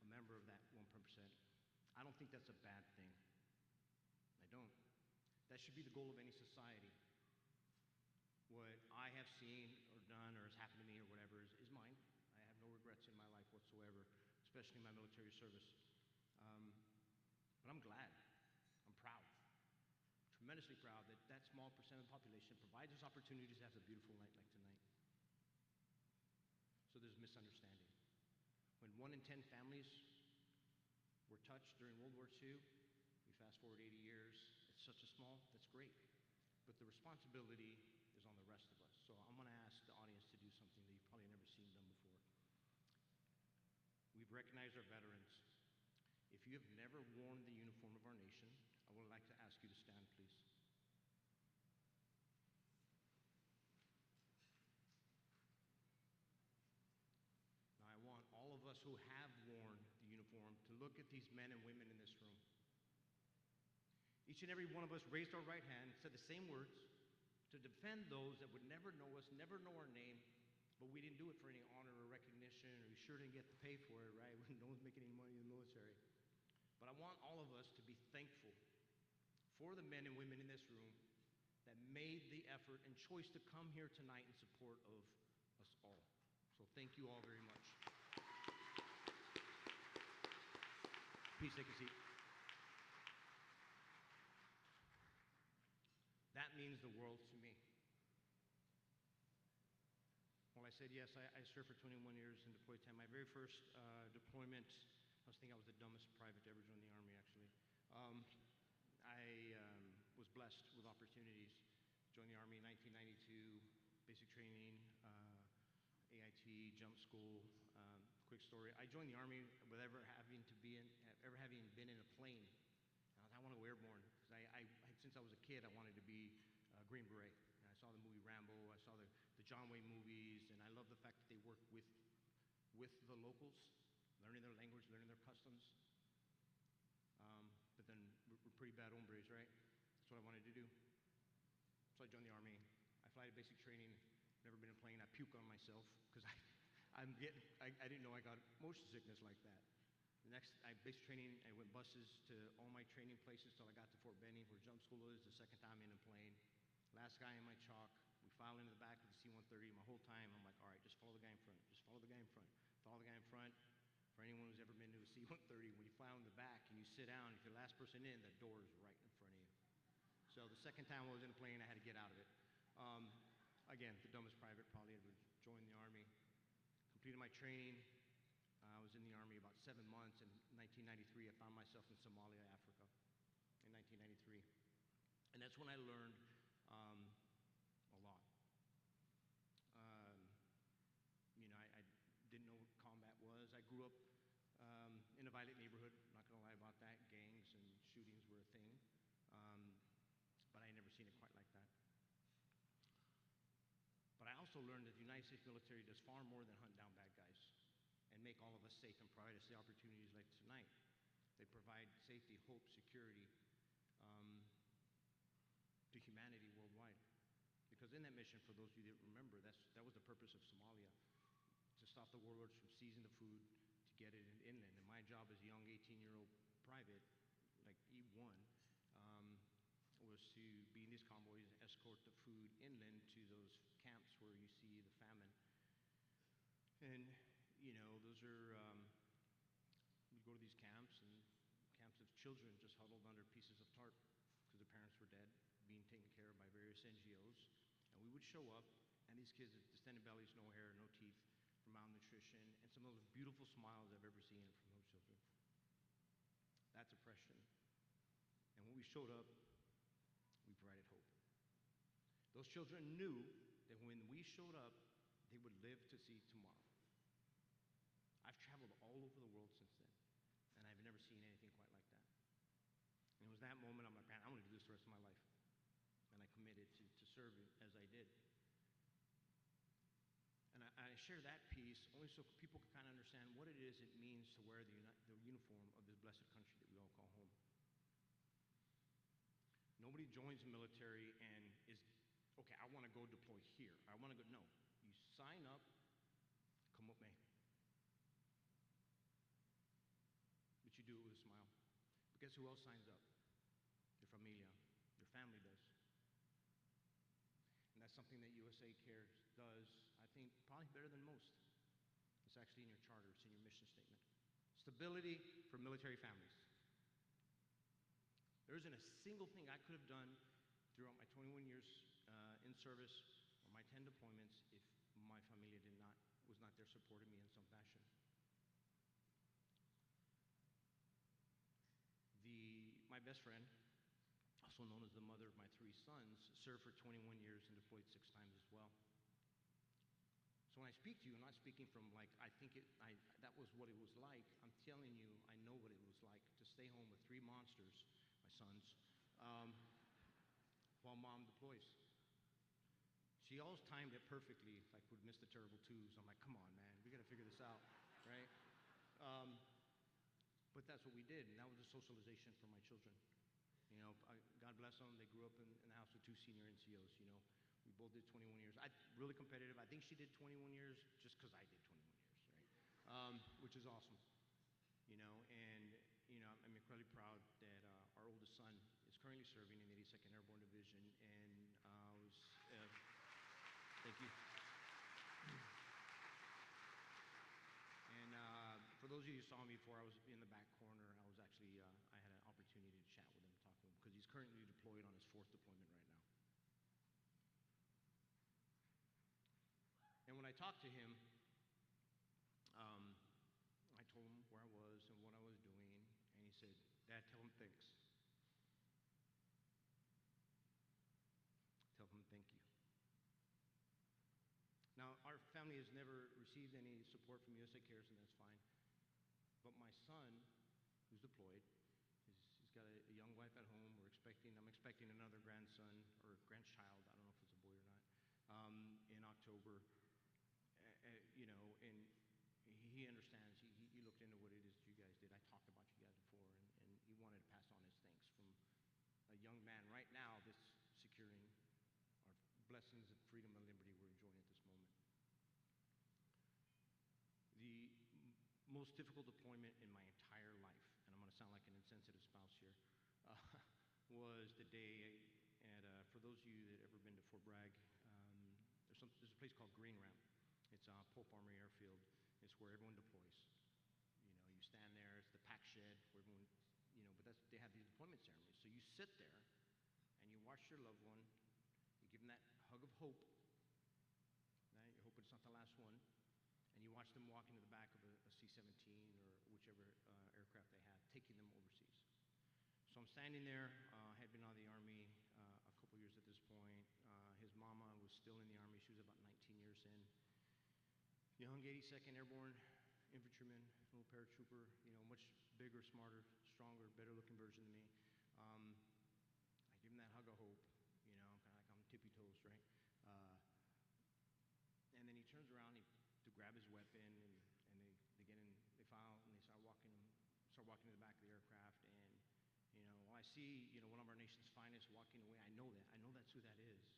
Speaker 18: member of that 1%, I don't think that's a bad thing. I don't. That should be the goal of any society. What I have seen or done or has happened to me or whatever is mine. I have no regrets in my life whatsoever, especially in my military service. But I'm glad. I'm proud. Tremendously proud that that small percent of the population provides us opportunities to have a beautiful night like tonight. So there's misunderstanding. When 1 in 10 families were touched during World War II, we fast forward 80 years, it's such a small, that's great. But the responsibility is on the rest of us. So I'm gonna ask the audience to do something that you've probably never seen done before. We've recognized our veterans. If you have never worn the uniform of our nation, I would like to ask you to stand, please. Now I want all of us who have worn the uniform to look at these men and women in this room. Each and every one of us raised our right hand, said the same words, to defend those that would never know us, never know our name, but we didn't do it for any honor or recognition, or we sure didn't get to pay for it, right? No one's making any money in the military. But I want all of us to be thankful for the men and women in this room that made the effort and choice to come here tonight in support of us all. So thank you all very much. Please take a seat. That means the world to me. Well, I said yes, I served for 21 years in deployed time. My very first deployment, I was thinking I was the dumbest private to ever join the Army, actually. I was blessed with opportunities. Joined the Army in 1992, basic training, AIT, jump school. Quick story, I joined the Army with ever having been in a plane. I want to go airborne, because since I was a kid, I wanted to be a Green Beret. And I saw the movie Rambo, I saw the John Wayne movies, and I love the fact that they work with the locals, learning their language, learning their customs. But then we're pretty bad hombres, right? That's what I wanted to do. So I joined the Army. I fly to basic training, never been in a plane. I puke on myself, because I didn't know I got motion sickness like that. The next, basic training, I went buses to all my training places till I got to Fort Benning, where jump school is, the second time in a plane. Last guy in my chalk, we file into the back of the C-130. My whole time, I'm like, all right, just follow the guy in front. Just follow the guy in front. Follow the guy in front. For anyone who's ever been to a C-130, when you file in the back and you sit down, if you're the last person in, the door is right in front of you. So the second time I was in a plane, I had to get out of it. Again, the dumbest private probably ever joined the Army. Completed my training. I was in the Army about 7 months. In 1993, I found myself in Somalia, Africa, in 1993. And that's when I learned a lot. I didn't know what combat was. I grew up in a violent neighborhood, not gonna lie about that. Gangs and shootings were a thing. But I had never seen it quite like that. But I also learned that the United States military does far more than hunt down bad guys and make all of us safe and provide us the opportunities like tonight. They provide safety, hope, security to humanity worldwide. Because in that mission, for those of you that remember, that was the purpose of Somalia, to stop the warlords from seizing the food, to get it inland. And my job as a young 18-year-old private, like E1, was to be in these convoys and escort the food inland to those camps where you see the famine. And, you know, those are, we go to these camps, and camps of children just huddled under pieces of tarp because their parents were dead, being taken care of by various NGOs. And we would show up, and these kids with distended bellies, no hair, no teeth, from malnutrition, and some of those beautiful smiles I've ever seen from those children. That's oppression. And when we showed up, we provided hope. Those children knew that when we showed up, they would live to see tomorrow. I've traveled all over the world since then, and I've never seen anything quite like that. And it was that moment I'm like, man, I'm going to do this the rest of my life. And I committed to serve as I did. And I share that piece only so people can kind of understand what it is it means to wear the uniform of this blessed country that we all call home. Nobody joins the military and is, okay, I want to go deploy here. I want to go, no. You sign up, come with me. But you do it with a smile. But guess who else signs up? Your familia. Your family does. And that's something that USA Cares does, I think, probably better than most. It's actually in your charter, it's in your mission statement. Stability for military families. There isn't a single thing I could have done throughout my 21 years in service or my 10 deployments if my familia was not there supporting me in some fashion. My best friend, also known as the mother of my 3 sons, served for 21 years and deployed 6 times as well. So when I speak to you, I'm not speaking from like, that was what it was like. I'm telling you, I know what it was like to stay home with 3 monsters, my sons, while mom deploys. She always timed it perfectly, like would miss the terrible twos. I'm like, come on, man, we gotta figure this out, right? But that's what we did, and that was a socialization for my children. You know, God bless them, they grew up in the house with 2 senior NCOs, you know. We both did 21 years. Really competitive. I think she did 21 years just because I did 21 years, right? Which is awesome, you know. And, you know, I'm incredibly proud that our oldest son is currently serving in the 82nd Airborne Division, and thank you. And for those of you who saw me before, I was in the back corner. I was actually, I had an opportunity to chat with him, talk to him, because he's currently deployed on his 4th deployment right now. And when I talked to him, I told him where I was and what I was doing, and he said, Dad, tell him thanks. Tell him thank you. Now, our family has never received any support from USA Cares, and that's fine. But my son, who's deployed, he's got a young wife at home. I'm expecting another grandson or grandchild, I don't know if it's a boy or not, in October. You know, and he understands. He looked into what it is that you guys did. I talked about you guys before, and he wanted to pass on his thanks from a young man right now that's securing our blessings of freedom and liberty we're enjoying at this moment. The most difficult deployment in my entire life, and I'm going to sound like an insensitive spouse here, was the day for those of you that have ever been to Fort Bragg, there's a place called Green Ramp. It's Pope Armory Airfield. It's where everyone deploys. You know, you stand there, it's the pack shed where everyone, you know, but they have these deployment ceremonies. So you sit there and you watch your loved one, you give them that hug of hope, right? You're hoping it's not the last one. And you watch them walk into the back of a C-17 or whichever aircraft they have, taking them overseas. So I'm standing there, had been out of the Army a couple years at this point. His mama was still in the Army. She was about 19 years in. Young 82nd Airborne infantryman, little paratrooper, you know, much bigger, smarter, stronger, better looking version than me. I give him that hug of hope, you know, kind of like on tippy toes, right? And then he turns around to grab his weapon, and they get in, they file, and they start walking to the back of the aircraft. I see, one of our nation's finest walking away, I know that. I know that's who that is.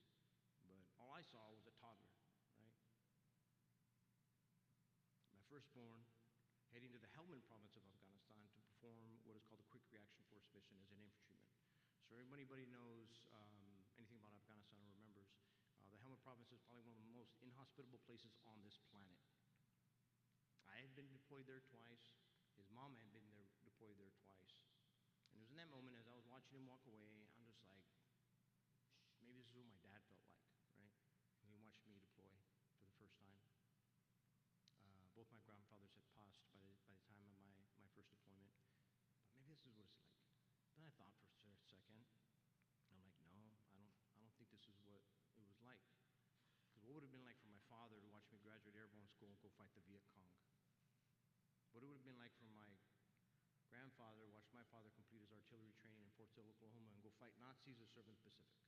Speaker 18: But all I saw was a toddler, right? My firstborn heading to the Helmand province of Afghanistan to perform what is called a Quick Reaction Force mission as an infantryman. So anybody knows anything about Afghanistan or remembers, the Helmand province is probably one of the most inhospitable places on this planet. I had been deployed there twice. His mom had been deployed there twice. And it was in that moment as I was watching him walk away, I'm just like, maybe this is what my dad felt like, right? When he watched me deploy for the first time. Both my grandfathers had passed by the time of my first deployment. But maybe this is what it's like. Then I thought for a second, I'm like, no, I don't think this is what it was like. Because what would it have been like for my father to watch me graduate airborne school and go fight the Viet Cong? What it would have been like for my grandfather to watch my father complete his artillery training in Fort Sill, Oklahoma and go fight Nazis or serve in the Pacific.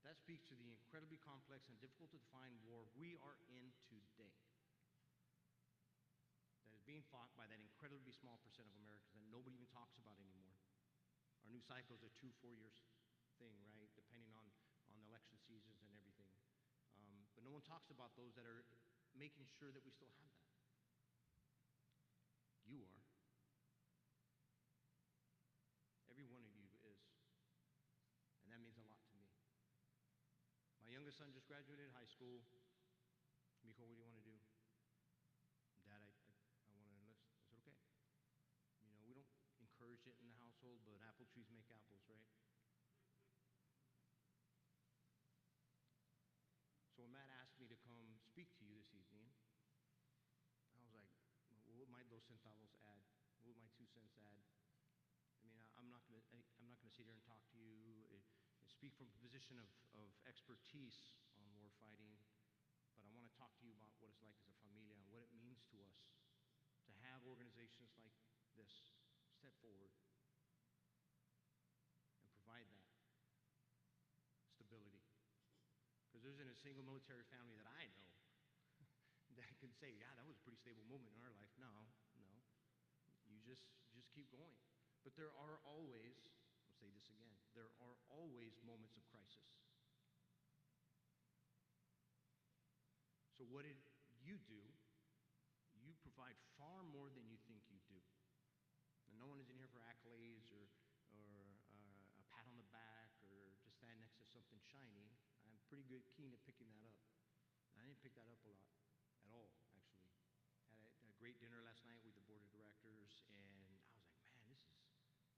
Speaker 18: That speaks to the incredibly complex and difficult to define war we are in today. That is being fought by that incredibly small percent of Americans that nobody even talks about anymore. Our new cycle is a 2-4 years thing, right? Depending on the election seasons and everything. But no one talks about those that are making sure that we still have that. You are. Every one of you is. And that means a lot to me. My youngest son just graduated high school. Miko, what do you want to do? Dad, I want to enlist. I said, okay. We don't encourage it in the household, but apple trees make apples, right? So when Matt asked me to come speak to you this evening, I was like, what would my dos centavos add? What would my 2 cents add? I'm not going to sit here and talk to you and speak from a position of expertise on war fighting, but I want to talk to you about what it's like as a familia and what it means to us to have organizations like this step forward and provide that stability. Because there isn't a single military family that I know that can say, yeah, that was a pretty stable moment in our life. No. You just keep going. But there are always, I'll say this again, there are always moments of crisis. So what did you do? You provide far more than you think you do. And no one is in here for accolades or a pat on the back or just stand next to something shiny. I'm pretty keen at picking that up. I didn't pick that up a lot at all, actually. Had a great dinner last night with the board of directors, and I was like, man,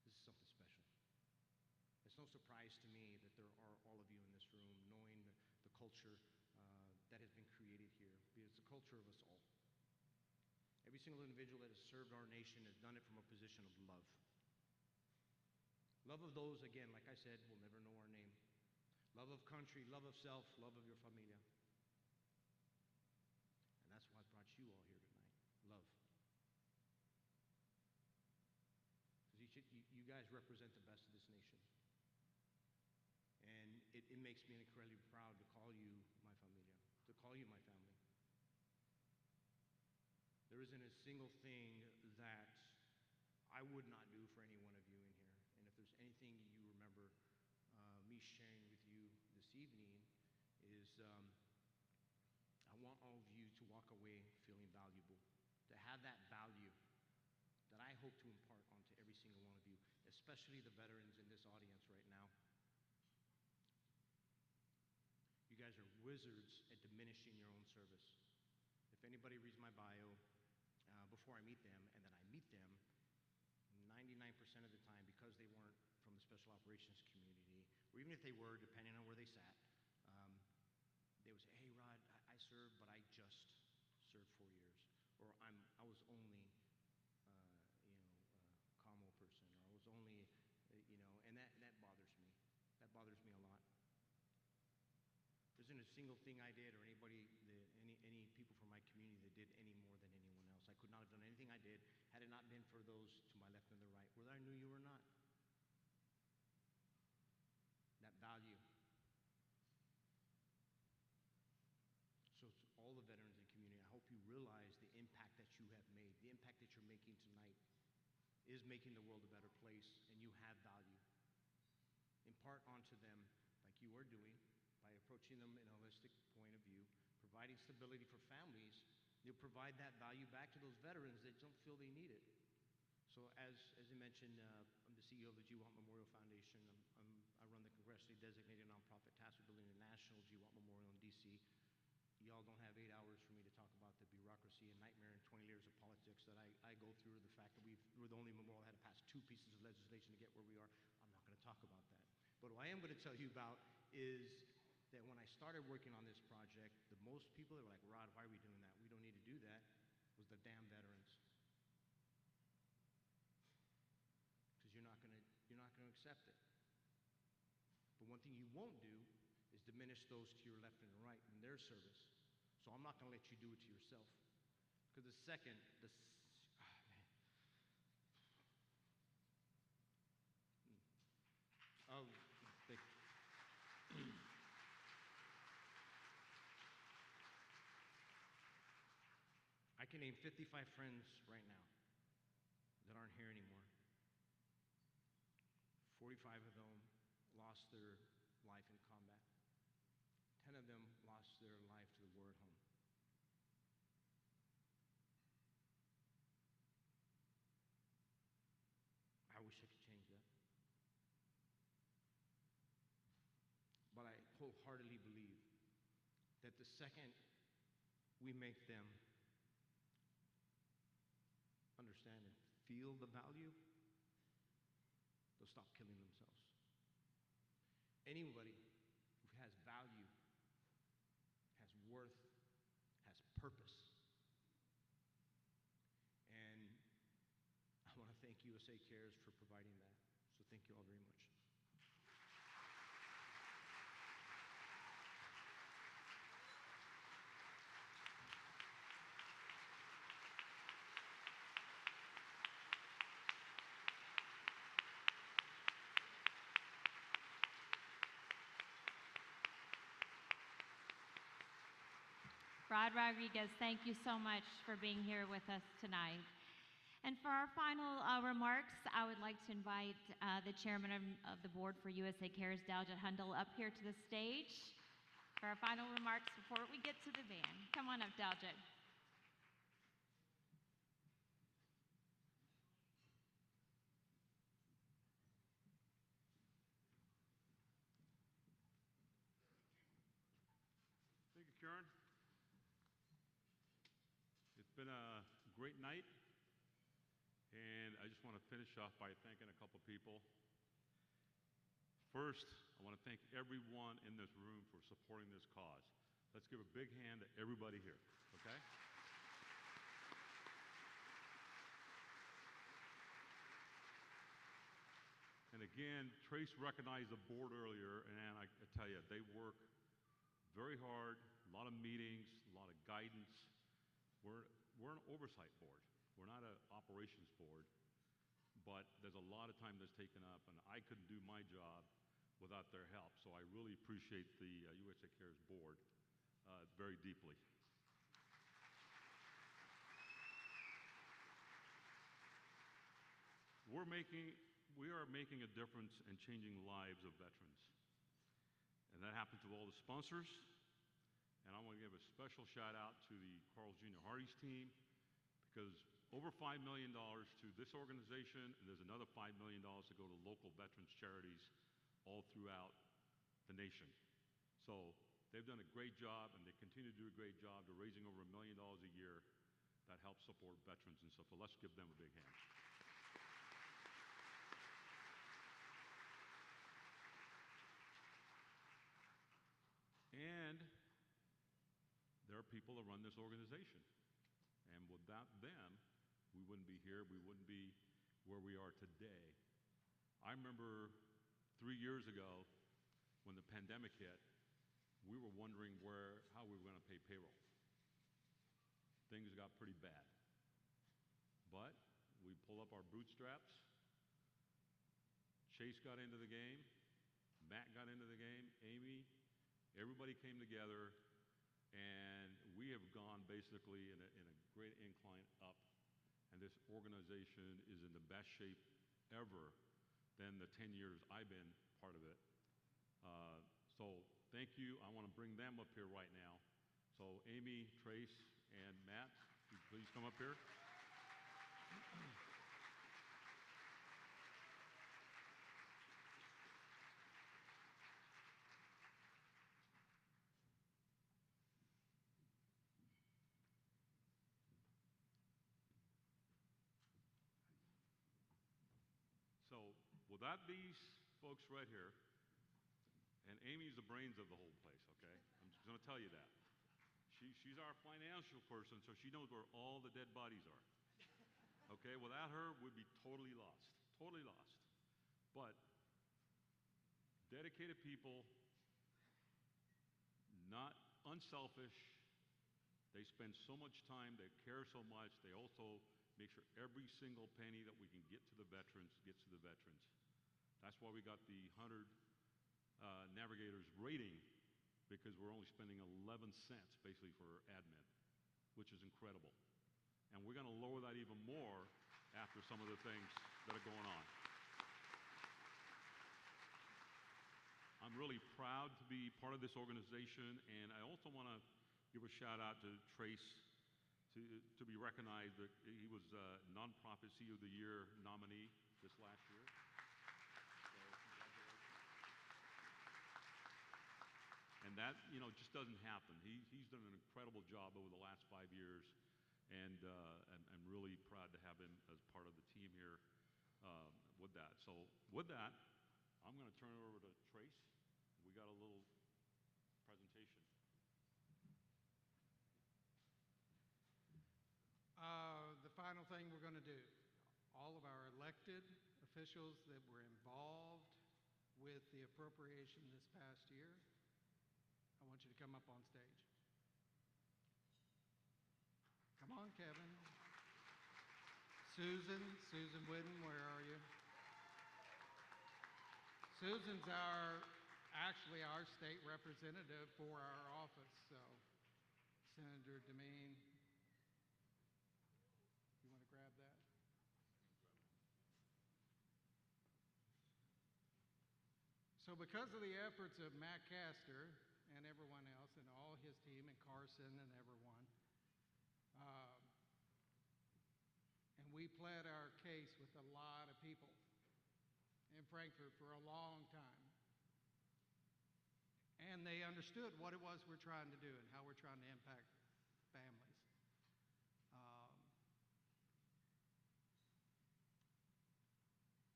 Speaker 18: this is something special. It's no surprise to me that there are all of you in this room knowing the culture that has been created here, because it's a culture of us all. Every single individual that has served our nation has done it from a position of love. Love of those, again, like I said, will never know our name. Love of country, love of self, love of your familia. And that's what brought you all here tonight. Love. Because you guys represent the best of this nation. And it makes me incredibly proud to call you my familia, to call you my family. There isn't a single thing that I would not do for any one of you in here. And if there's anything you remember me sharing with you this evening is I want all of you to walk away feeling valuable, to have that value that I hope to impart onto every single one of you, especially the veterans in this audience right now. You guys are wizards at diminishing your own service. If anybody reads my bio before I meet them, and then I meet them, 99% of the time, because they weren't from the special operations community, or even if they were, depending on where they sat, they would say, hey, Rod, I served, but I just served 4 years. Or I was only, a commo person, or I was only, and that bothers me. That bothers me a lot. There isn't a single thing I did or any people from my community that did any more than anyone else. I could not have done anything I did had it not been for those to my left and the right, whether I knew you or not. That value. So to all the veterans in the community, I hope you realize the impact that you have made, the impact that you're making tonight is making the world a better place, and you have value. Impart onto them, like you are doing, by approaching them in a holistic point of view, providing stability for families. You'll provide that value back to those veterans that don't feel they need it. So as you mentioned, I'm the CEO of the GWAT Memorial Foundation. I run the congressionally designated nonprofit tasked with building a national GWAT Memorial in D.C. Y'all don't have 8 hours for me to talk about the bureaucracy and nightmare and 20 years of politics that I go through, the fact that we're the only memorial that had to pass 2 pieces of legislation to get where we are. I'm not going to talk about that. But what I am going to tell you about is that when I started working on this project, the most people that were like, Rod, why are we doing that? We don't need to do that, was the damn veterans. Because you're not going to accept it. But one thing you won't do is diminish those to your left and right in their service. So I'm not going to let you do it to yourself. Because I can name 55 friends right now that aren't here anymore. 45 of them lost their life in combat. 10 of them lost their life to the war at home. I wish I could change that. But I wholeheartedly believe that the second we make them understand and feel the value, they'll stop killing themselves. Anybody who has value, has worth, has purpose. And I want to thank USA Cares for providing that. So thank you all very much.
Speaker 6: Rod Rodriguez, thank you so much for being here with us tonight. And for our final remarks, I would like to invite the chairman of the board for USA Cares, Daljit Hundal, up here to the stage for our final remarks before we get to the band. Come on up, Daljit.
Speaker 19: Thank you, Karen. It's been a great night, and I just want to finish off by thanking a couple people. First, I want to thank everyone in this room for supporting this cause. Let's give a big hand to everybody here, okay? And again, Trace recognized the board earlier, and I tell you, they work very hard, a lot of meetings, a lot of guidance. We're an oversight board. We're not an operations board, but there's a lot of time that's taken up, and I couldn't do my job without their help. So I really appreciate the USA Cares board very deeply. We are making a difference in changing lives of veterans. And that happens to all the sponsors. And I want to give a special shout out to the Carl's Jr. Hardee's team, because over $5 million to this organization, and there's another $5 million to go to local veterans charities all throughout the nation. So they've done a great job, and they continue to do a great job. They're raising over $1 million a year that helps support veterans and stuff. So let's give them a big hand. And there are people that run this organization. And without them, we wouldn't be here. We wouldn't be where we are today. I remember 3 years ago when the pandemic hit, we were wondering how we were going to pay payroll. Things got pretty bad. But we pulled up our bootstraps. Chase got into the game. Matt got into the game. Amy. Everybody came together, and we have gone basically in a great incline up. and this organization is in the best shape ever than the 10 years I've been part of it. So thank you. I want to bring them up here right now. So Amy, Trace, and Matt, would you please come up here. So without these folks right here, and Amy's the brains of the whole place, okay? I'm just going to tell you that. She's our financial person, so she knows where all the dead bodies are. Okay, without her, we'd be totally lost, totally lost. But dedicated people, not unselfish, they spend so much time, they care so much, they also make sure every single penny that we can get to the veterans gets to the veterans. That's why we got the 100 Navigators rating, because we're only spending 11 cents basically for admin, which is incredible. And we're going to lower that even more after some of the things that are going on. I'm really proud to be part of this organization, and I also want to give a shout out to Trace to be recognized that he was a Nonprofit CEO of the Year nominee this last year. So congratulations. And that, just doesn't happen. He's done an incredible job over the last 5 years, and I'm really proud to have him as part of the team here with that. So with that, I'm going to turn it over to Trace. We got a little presentation.
Speaker 13: The final thing we're going to do, all of our elected officials that were involved with the appropriation this past year, I want you to come up on stage. Come on, Kevin. Susan Whitten, where are you? Susan's actually our state representative for our office, so Senator Demeen, you want to grab that? So because of the efforts of Matt Castor and everyone else and all his team and Carson and everyone, and we pled our case with a lot of people in Frankfurt for a long time. And they understood what it was we're trying to do and how we're trying to impact families.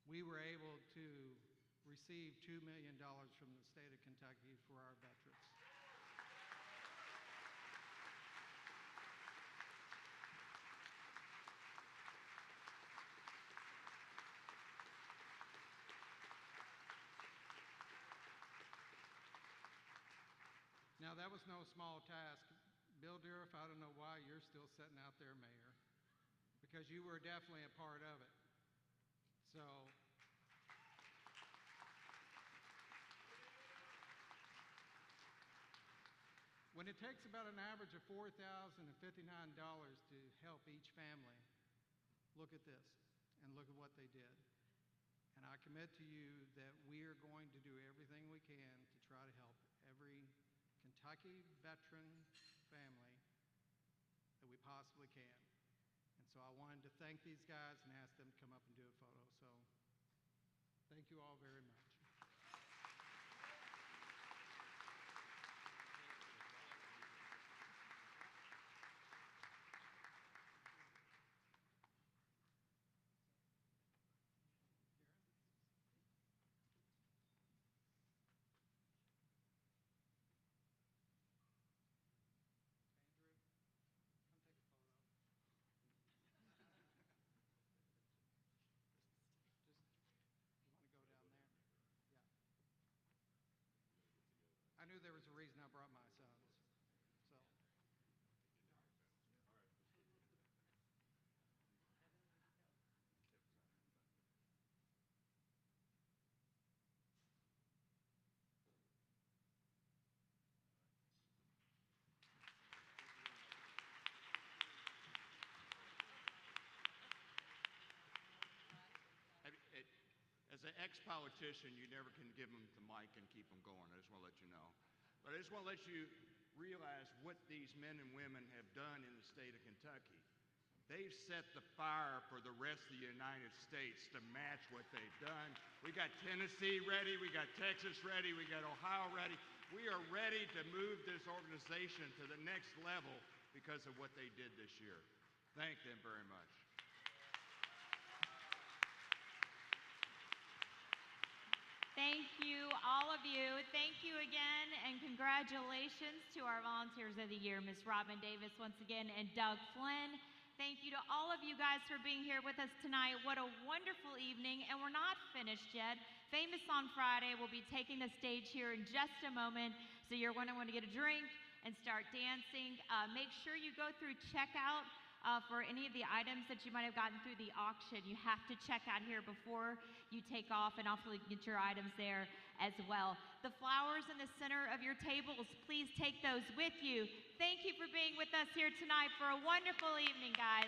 Speaker 13: We were able to receive $2 million from the state of Kentucky for our veterans. Now, that was no small task. Bill Dourif, I don't know why you're still sitting out there, Mayor, because you were definitely a part of it. So, when it takes about an average of $4,059 to help each family, look at this and look at what they did. And I commit to you that we are going to do everything we can to try to help every Kentucky veteran family that we possibly can. And so I wanted to thank these guys and ask them to come up and do a photo. So thank you all very much. Just, you want to go down there?
Speaker 20: next politician, you never can give them the mic and keep them going. I just want to let you know. But I just want to let you realize what these men and women have done in the state of Kentucky. They've set the fire for the rest of the United States to match what they've done. We got Tennessee ready, we got Texas ready, we got Ohio ready. We are ready to move this organization to the next level because of what they did this year. Thank them very much.
Speaker 6: Thank you, all of you. Thank you again, and congratulations to our Volunteers of the Year, Ms. Robin Davis once again, and Doug Flynn. Thank you to all of you guys for being here with us tonight. What a wonderful evening, and we're not finished yet. Famous on Friday will be taking the stage here in just a moment, so you're going to want to get a drink and start dancing. Make sure you go through checkout for any of the items that you might have gotten through the auction. You have to check out here before you take off, and hopefully get your items there as well. The flowers in the center of your tables, please take those with you. Thank you for being with us here tonight for a wonderful evening, guys.